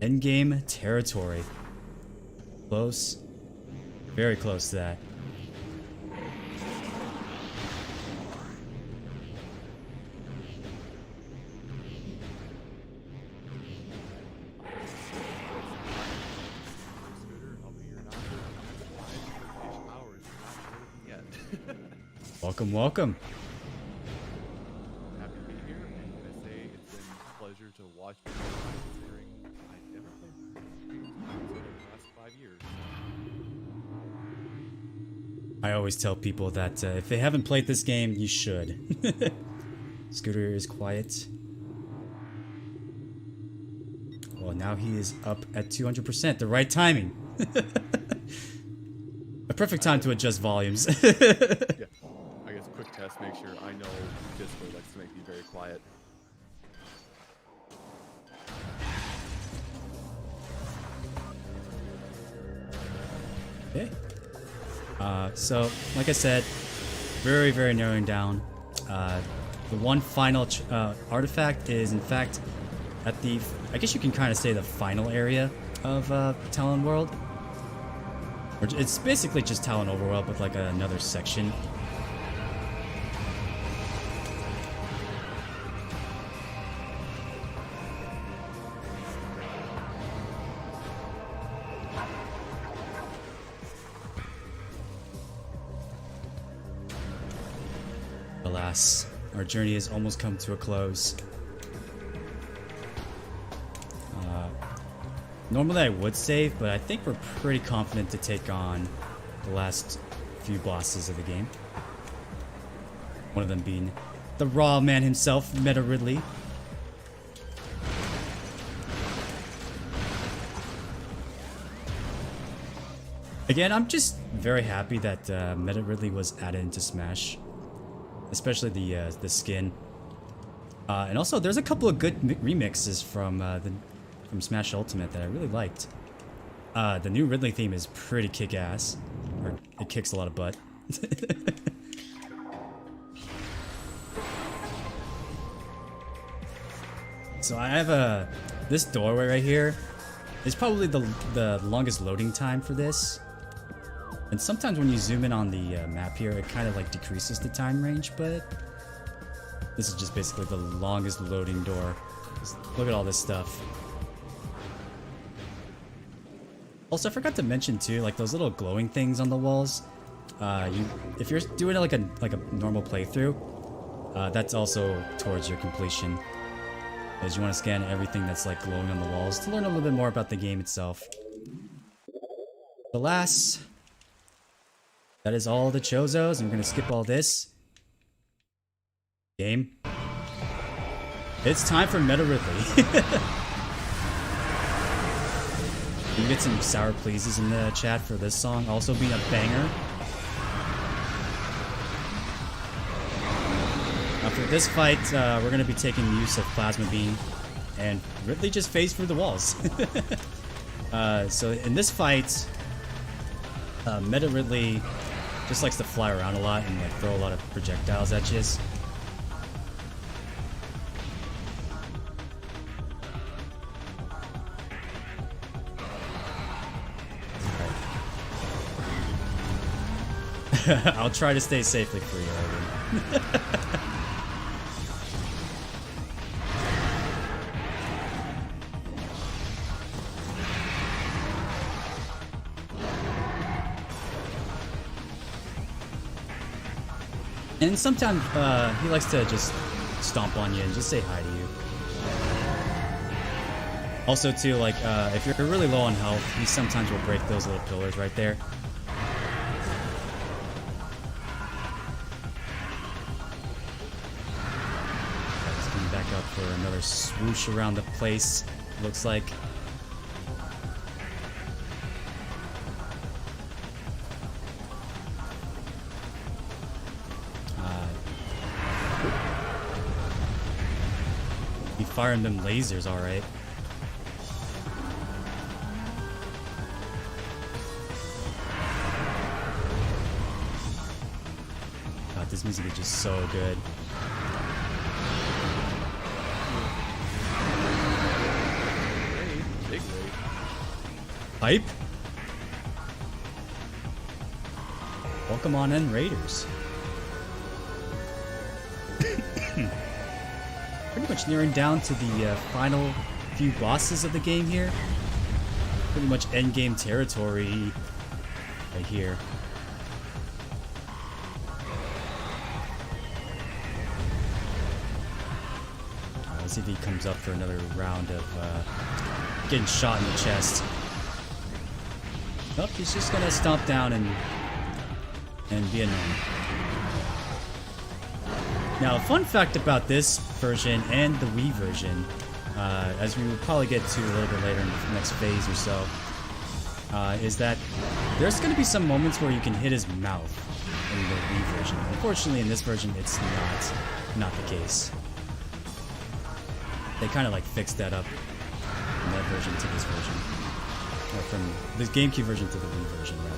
Endgame territory. Close. Very close to that. Welcome, welcome. Happy to be here, and I say it's been a pleasure to watch you considering I never played in the last 5 years. I always tell people that if they haven't played this game, you should. Scooter is quiet. Well, now he is up at 200%. The right timing. A perfect time to adjust volumes. Yeah, I guess quick test, make sure I know Discord likes to make me very quiet. Okay. So, like I said, very, very narrowing down. The one final artifact is, in fact, at the, I guess you can kind of say the final area of Talon World. Or it's basically just Talon Overworld, but like another section. Alas, our journey has almost come to a close. Normally I would save, but I think we're pretty confident to take on the last few bosses of the game. One of them being the Raw Man himself, Meta Ridley. Again, I'm just very happy that Meta Ridley was added into Smash. Especially the skin. And also, there's a couple of good remixes from Smash Ultimate that I really liked. The new Ridley theme is pretty kick-ass. Or, it kicks a lot of butt. So I have this doorway right here is probably the longest loading time for this. And sometimes when you zoom in on the map here, it kind of like decreases the time range, but this is just basically the longest loading door. Just look at all this stuff. Also, I forgot to mention too, like those little glowing things on the walls. If you're doing it like a normal playthrough, that's also towards your completion, as you want to scan everything that's like glowing on the walls to learn a little bit more about the game itself. Alas, that is all the Chozos, and we're gonna skip all this. Game. It's time for Meta Ridley. You get some sour pleases in the chat for this song also being a banger. Now for this fight, we're going to be taking use of Plasma Beam, and Ridley just phased through the walls. So in this fight, Meta Ridley just likes to fly around a lot and like throw a lot of projectiles at you. I'll try to stay safely for you, Logan. And sometimes he likes to just stomp on you and just say hi to you. Also, too, like if you're really low on health, he sometimes will break those little pillars right there. For another swoosh around the place, looks like. Be firing them lasers, alright. God, this music is just so good. Raid, big raid. Hype? Welcome on in, Raiders. Pretty much nearing down to the final few bosses of the game here. Pretty much endgame territory right here. Let's see if he comes up for another round of getting shot in the chest. Nope, he's just gonna stomp down and be annoying. Now, a fun fact about this version and the Wii version, as we will probably get to a little bit later in the next phase or so, is that there's going to be some moments where you can hit his mouth in the Wii version. Unfortunately, in this version, it's not the case. They kind of like fixed that up from that version to this version, or from the Gamecube version to the Wii version, rather.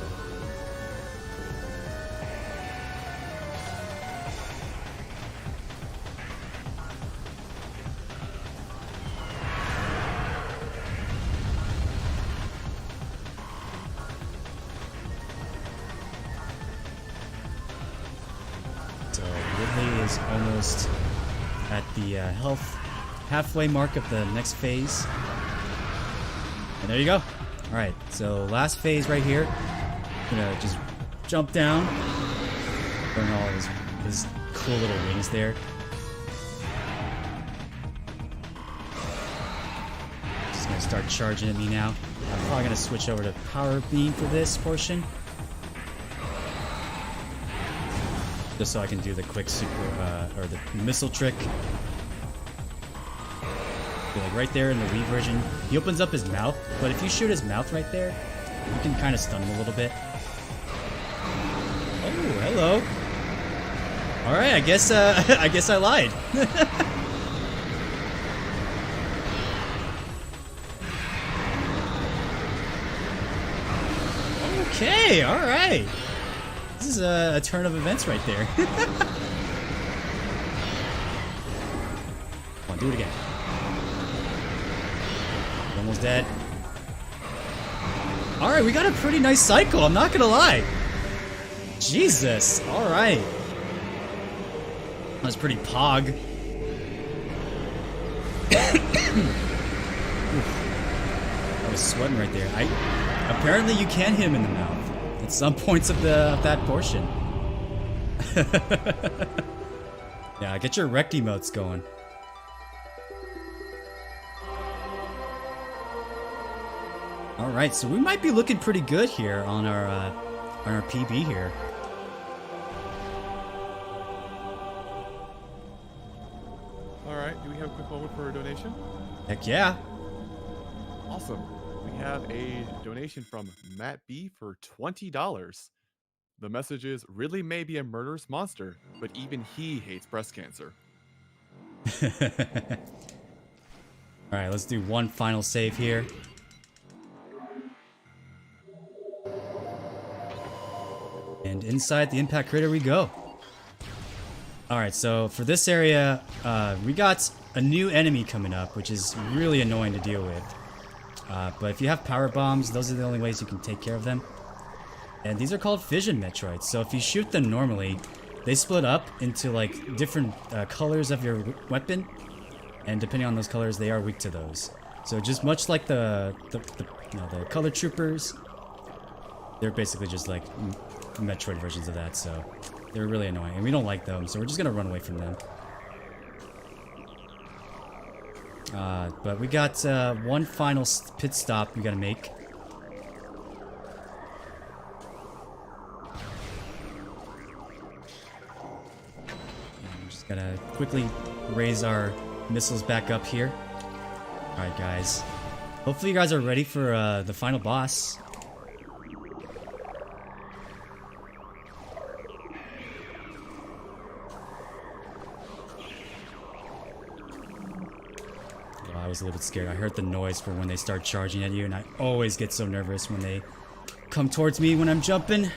Almost at the health halfway mark of the next phase. And there you go. Alright, so last phase right here. Gonna just jump down. Burn all his cool little wings there. Just gonna start charging at me now. I'm probably gonna switch over to Power Beam for this portion. Just so I can do the quick super, or the missile trick. Like right there in the Wii version, he opens up his mouth, but if you shoot his mouth right there, you can kind of stun him a little bit. Oh, hello. All right, I guess I lied. Okay, all right. This is a turn of events right there. Come on, do it again. Almost dead. Alright, we got a pretty nice cycle, I'm not gonna lie. Jesus, alright. That was pretty pog. I was sweating right there. Apparently you can hit him in the mouth at some points of that portion. Yeah, get your wrecked emotes going. Alright, so we might be looking pretty good here on our PB here. Alright, do we have a quick moment for a donation? Heck yeah. Awesome. We have a donation from Matt B for $20. The message is, really may be a murderous monster, but even he hates breast cancer. Alright, let's do one final save here. And inside the impact crater we go. Alright, so for this area, we got a new enemy coming up, which is really annoying to deal with. But if you have power bombs, those are the only ways you can take care of them. And these are called fission Metroids, so if you shoot them normally, they split up into like different colors of your weapon, and depending on those colors, they are weak to those. So just much like the color troopers, they're basically just like Metroid versions of that, so they're really annoying, and we don't like them, so we're just gonna run away from them. But we got one final pit stop we gotta make. I'm just gonna quickly raise our missiles back up here. Alright guys, hopefully you guys are ready for the final boss. was a little bit scared. I heard the noise for when they start charging at you, and I always get so nervous when they come towards me when I'm jumping.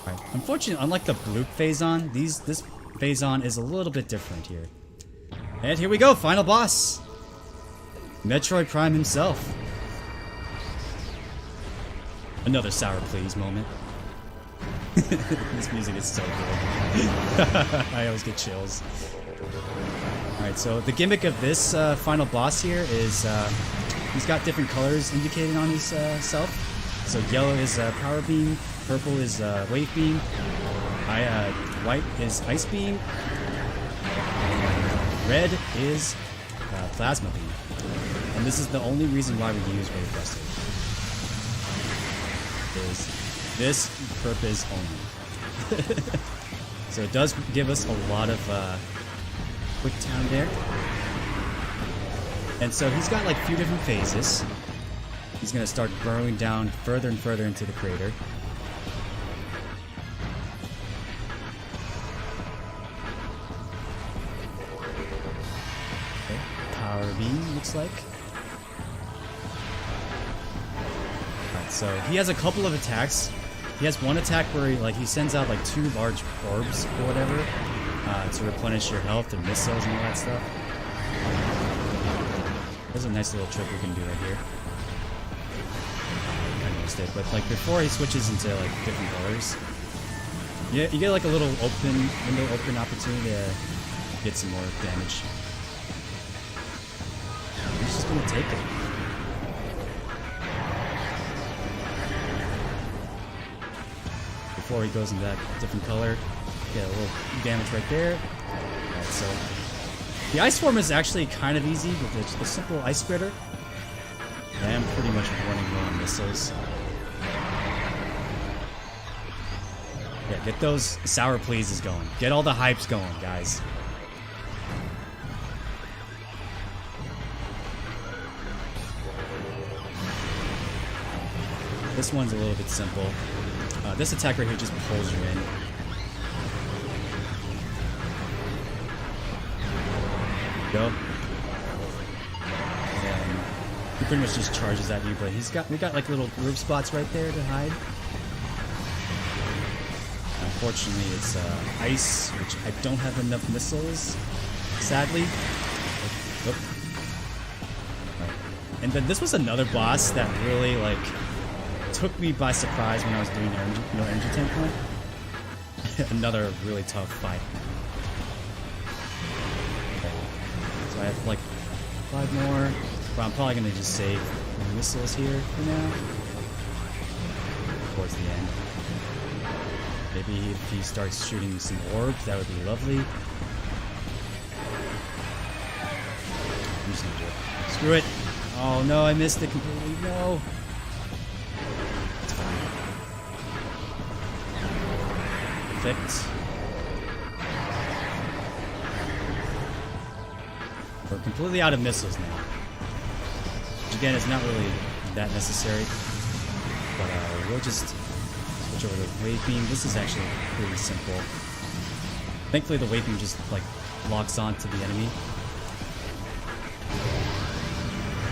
Right. Unfortunately, unlike the blue Phazon, this Phazon is a little bit different here. And here we go, final boss! Metroid Prime himself. Another Sour Please moment. This music is so good. I always get chills. Alright, so the gimmick of this final boss here is he's got different colors indicated on his self. So yellow is Power Beam, purple is Wave Beam, white is Ice Beam, and red is Plasma Beam. And this is the only reason why we use Wave Buster. Is this purpose only. So it does give us a lot of quick time there. And so he's got like a few different phases. He's going to start burrowing down further and further into the crater. Okay. Power Beam, looks like. Alright, so he has a couple of attacks. He has one attack where he sends out like 2 large orbs or whatever to replenish your health and missiles and all that stuff. There's a nice little trick we can do right here. Kind of missed it, but like before he switches into like different colors, yeah, you get like a little window open opportunity to get some more damage. He's just gonna take it. Before he goes into that different color, get a little damage right there. Alright, so the ice form is actually kind of easy with the simple ice spreader. I am pretty much running low on missiles. Yeah, get those sour pleases going. Get all the hypes going, guys. This one's a little bit simple. This attack right here just pulls you in. Go. And he pretty much just charges at you, but we got like little group spots right there to hide. Unfortunately, it's ice, which I don't have enough missiles, sadly. Oh. Right. And then this was another boss that really like took me by surprise when I was doing no energy tank point. Another really tough fight. Okay. So I have like 5 more, but I'm probably gonna just save my missiles here for now. Towards the end. Maybe if he starts shooting some orbs, that would be lovely. I'm just gonna do it. Screw it! Oh no, I missed it completely. No! It's fine. Perfect. We're completely out of missiles now. Which again is not really that necessary. But we'll just switch over to Wave Beam. This is actually pretty simple. Thankfully the Wave Beam just like locks on to the enemy.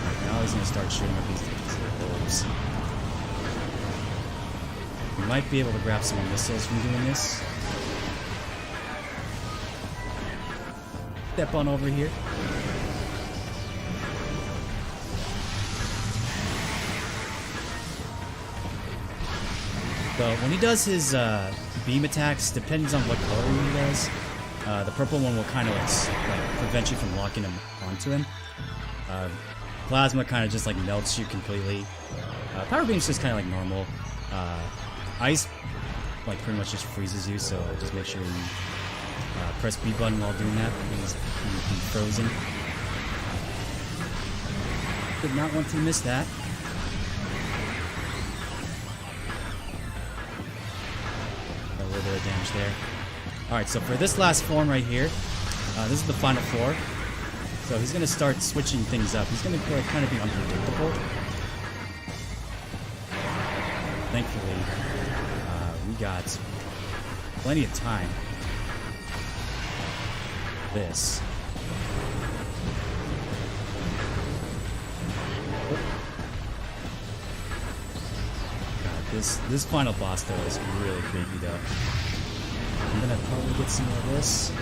Right, now he's gonna start shooting up these orbs. We might be able to grab some missiles from doing this. Step on over here. So when he does his beam attacks, depends on what color he does. The purple one will kind of like prevent you from locking him onto him. Plasma kind of just like melts you completely. Power Beam's just kind of like normal. Ice like pretty much just freezes you, so just make sure you press B button while doing that. He's frozen. Did not want to miss that. A little bit of damage there. Alright, so for this last form right here, this is the final floor. So he's going to start switching things up. He's going to kind of be unpredictable. Thankfully, we got plenty of time. this. God, this final boss though is really creepy though. I'm gonna probably get some more of this.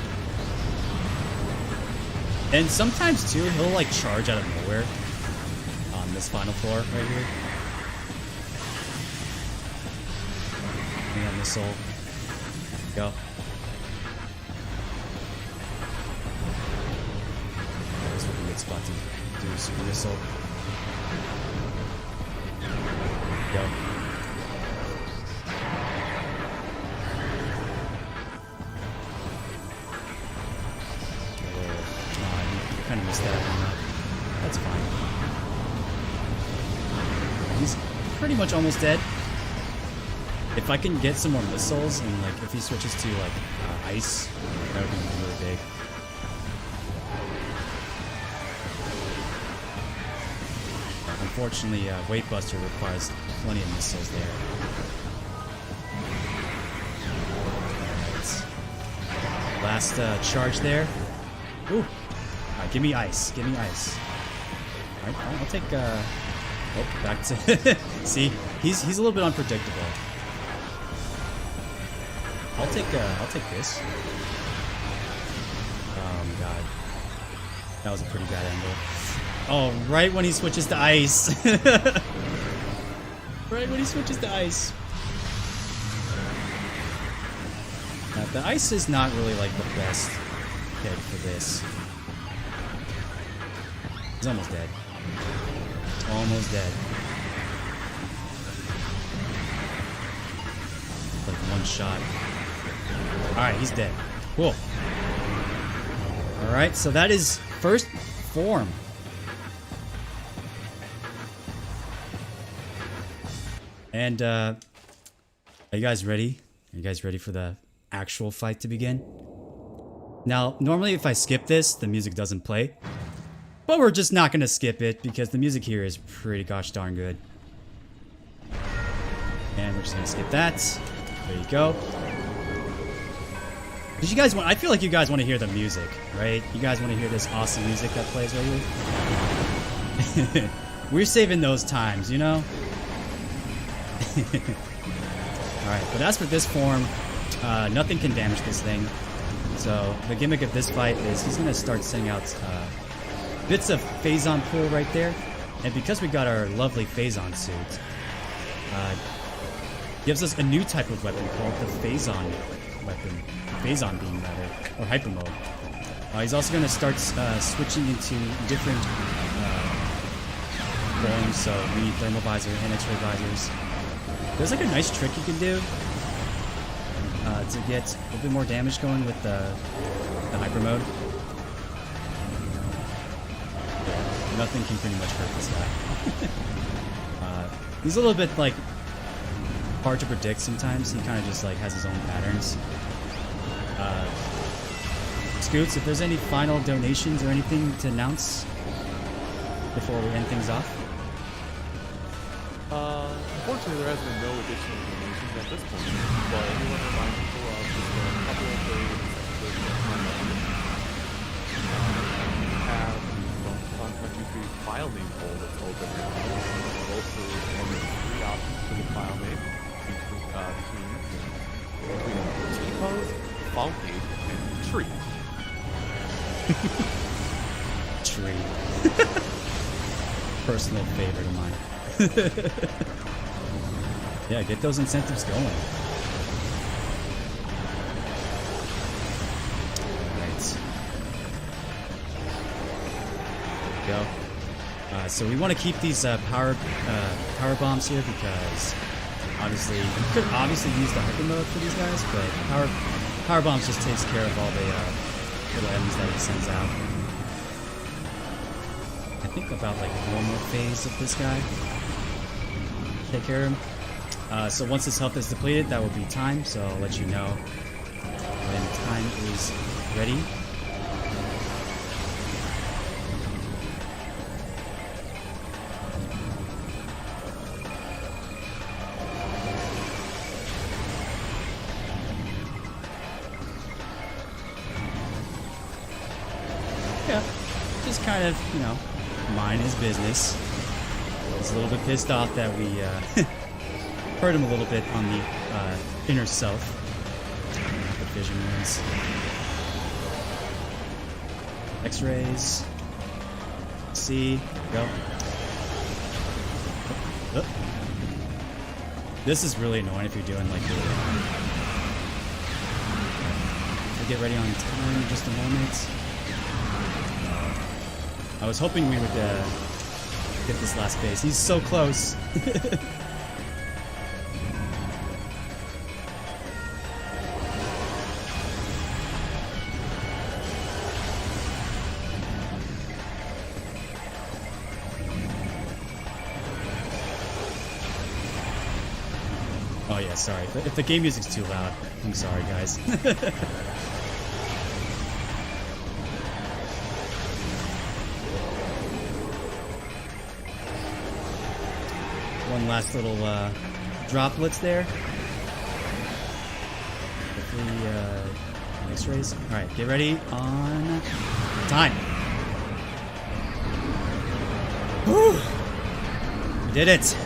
And sometimes too, he'll like charge out of nowhere on this final floor right here. On missile. Go. This would be a good spot to do a super missile. Go. Kind of missed that one. That's fine. He's pretty much almost dead. If I can get some more missiles and like if he switches to like ice, that would be really big. Unfortunately, Weight Buster requires plenty of missiles there. Alright. Last charge there. Ooh. Alright, give me ice. Give me ice. Alright, I'll take oh, back to see, he's a little bit unpredictable. I'll take this. Oh my god. That was a pretty bad angle. Oh, right when he switches to ice. Right when he switches to ice. Now, the ice is not really like the best pick for this. He's almost dead. Almost dead. Like one shot. Alright, he's dead. Cool. Alright, so that is first form. And, are you guys ready? Are you guys ready for the actual fight to begin? Now, normally if I skip this, the music doesn't play. But we're just not gonna skip it because the music here is pretty gosh darn good. And we're just gonna skip that. There you go. Did you guys want? I feel like you guys want to hear the music, right? You guys want to hear this awesome music that plays right here. We're saving those times, you know. All right, but as for this form, nothing can damage this thing. So the gimmick of this fight is he's gonna start sending out bits of Phazon pool right there, and because we got our lovely Phazon suit, gives us a new type of weapon called the Phazon weapon. Phazon Beam, rather, or Hyper Mode. He's also going to start switching into different forms, so we need Thermal Visor and X-Ray Visors. There's like a nice trick you can do to get a little bit more damage going with the Hyper Mode. Nothing can pretty much hurt this guy. He's a little bit like hard to predict sometimes. He kind of just like has his own patterns. Scoots, if there's any final donations or anything to announce before we end things off? Unfortunately, there has been no additional donations at this point, but I do want to remind people of just a couple of things that we have the Fun23 file name poll that's open now. Vote for one of the three options for the file name between T-Pose, Funky, and Tree. Tree. Personal favorite of mine. Yeah, get those incentives going. Alright. There we go. So we want to keep these power bombs here because obviously you could obviously use the hyper mode for these guys, but power bombs just takes care of all the little enemies that it sends out. I think about like one more phase of this guy. Take care of him. So once his health is depleted, that will be time. So I'll let you know when time is ready. just kind of, you know, mind his business. He's a little bit pissed off that we hurt him a little bit on the inner self. The vision wounds. X-rays. C. Go. Oh. This is really annoying if you're doing like the... We'll get ready on time in just a moment. I was hoping we would get this last base. He's so close. Oh yeah, sorry. If the game music's too loud, I'm sorry, guys. One last little droplets there. Hopefully, X-rays. All right, get ready on time. Woo! We did it.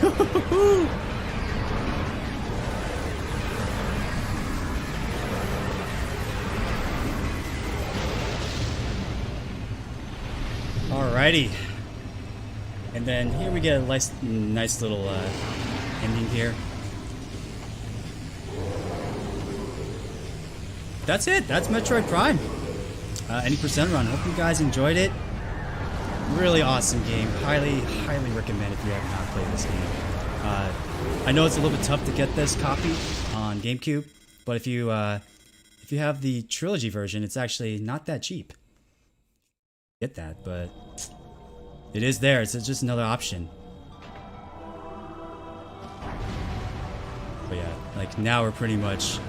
Alrighty. And then here we get a nice little ending here. That's it. That's Metroid Prime. Any percent run. Hope you guys enjoyed it. Really awesome game. Highly recommend if you have not played this game. I know it's a little bit tough to get this copy on GameCube, but if you have the trilogy version, it's actually not that cheap. Get that, but it is there. It's just another option. But yeah, like now we're pretty much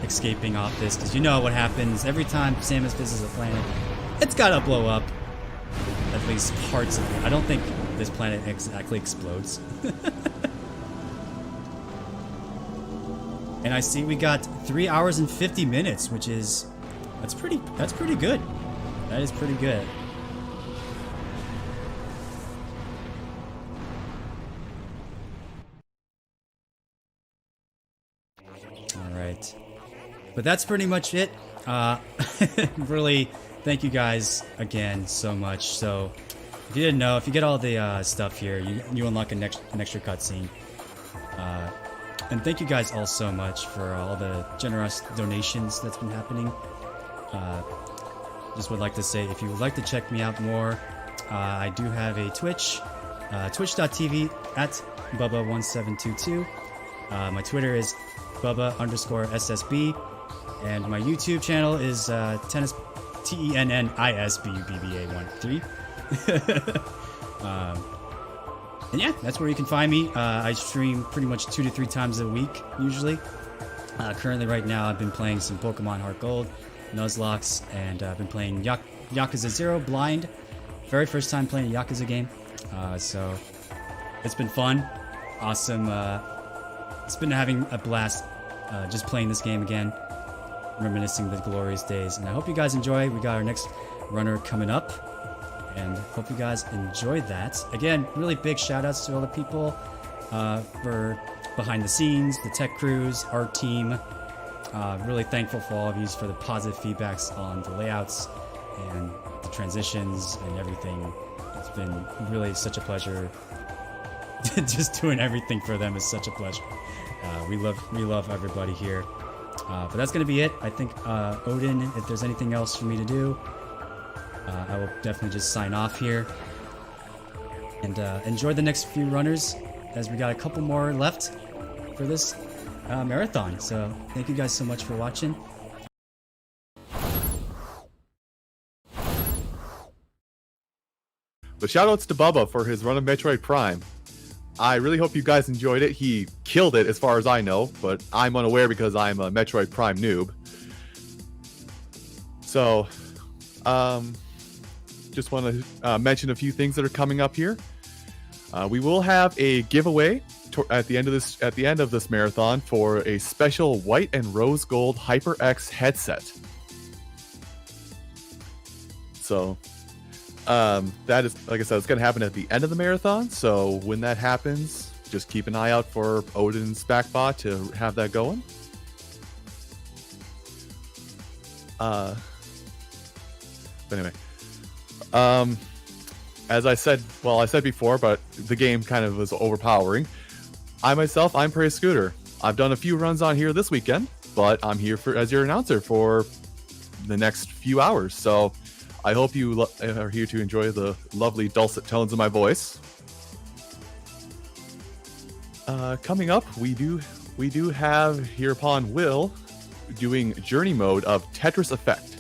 escaping off this because you know what happens every time Samus visits a planet. It's gotta blow up. At least parts of it. I don't think this planet exactly explodes. And I see we got 3 hours and 50 minutes, which is that's pretty good. That is pretty good. Alright. But that's pretty much it. Really, thank you guys again so much. So, if you didn't know, if you get all the stuff here, you unlock an extra cutscene. And thank you guys all so much for all the generous donations that's been happening. Just would like to say, if you would like to check me out more, I do have a Twitch, twitch.tv at Bubba1722. My Twitter is Bubba_SSB, and my YouTube channel is TENNISBUBBA13. And yeah, that's where you can find me. I stream pretty much 2 to 3 times a week, usually. Currently, right now, I've been playing some Pokemon Heart Gold, Nuzlocke, and I've been playing Yakuza 0 Blind. Very first time playing a Yakuza game. So, it's been fun. Awesome. It's been having a blast just playing this game again. Reminiscing the glorious days. And I hope you guys enjoy. We got our next runner coming up. And hope you guys enjoyed that. Again, really big shout outs to all the people for behind the scenes, the tech crews, our team. Really thankful for all of you for the positive feedbacks on the layouts and the transitions and everything. It's been really such a pleasure. Just doing everything for them is such a pleasure. We love everybody here. But that's going to be it. I think, Odin, if there's anything else for me to do, I will definitely just sign off here. And enjoy the next few runners, as we got a couple more left for this marathon. So thank you guys so much for watching. The shoutouts to Bubba for his run of Metroid Prime. I really hope you guys enjoyed it. He killed it as far as I know, but I'm unaware because I'm a Metroid Prime noob. So, just want to mention a few things that are coming up here. We will have a giveaway at the end of this marathon for a special white and rose gold HyperX headset. So, That is, like I said, it's going to happen at the end of the marathon. So when that happens, just keep an eye out for Odin's Backbot to have that going. But anyway, as I said before, but the game kind of was overpowering. I'm Praise Scooter. I've done a few runs on here this weekend, but I'm here as your announcer for the next few hours. So I hope you are here to enjoy the lovely dulcet tones of my voice. Coming up, we do have hereupon Will doing journey mode of Tetris Effect.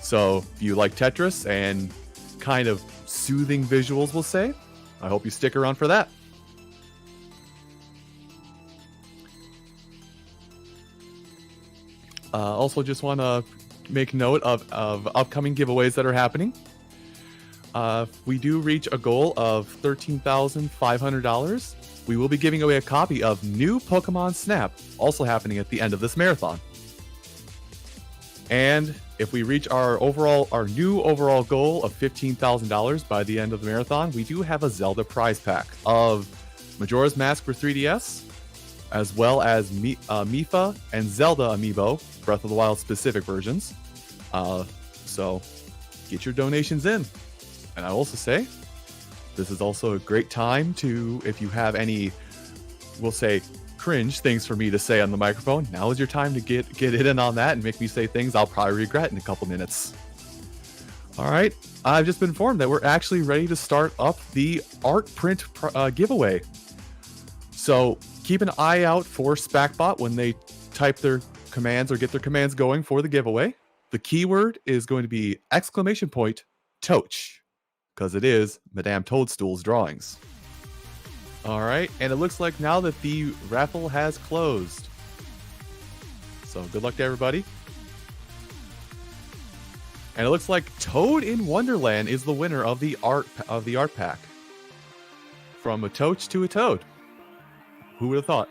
So if you like Tetris and kind of soothing visuals, we'll say, I hope you stick around for that. Also just want to make note of upcoming giveaways that are happening. We do reach a goal of $13,500. We will be giving away a copy of New Pokemon Snap, also happening at the end of this marathon. And if we reach our new overall goal of $15,000 by the end of the marathon, we do have a Zelda prize pack of Majora's Mask for 3DS, as well as Mifa and Zelda Amiibo, Breath of the Wild specific versions. So get your donations in. And I also say, this is also a great time to, if you have any, we'll say, cringe things for me to say on the microphone, now is your time to get it in on that and make me say things I'll probably regret in a couple minutes. All right, I've just been informed that we're actually ready to start up the art print giveaway. So keep an eye out for SpacBot when they type their commands or get their commands going for the giveaway. The keyword is going to be !Toch, because it is Madame Toadstool's drawings. All right, and it looks like now that the raffle has closed. So good luck to everybody. And it looks like Toad in Wonderland is the winner of the art pack. From a Toch to a Toad. Who would have thought?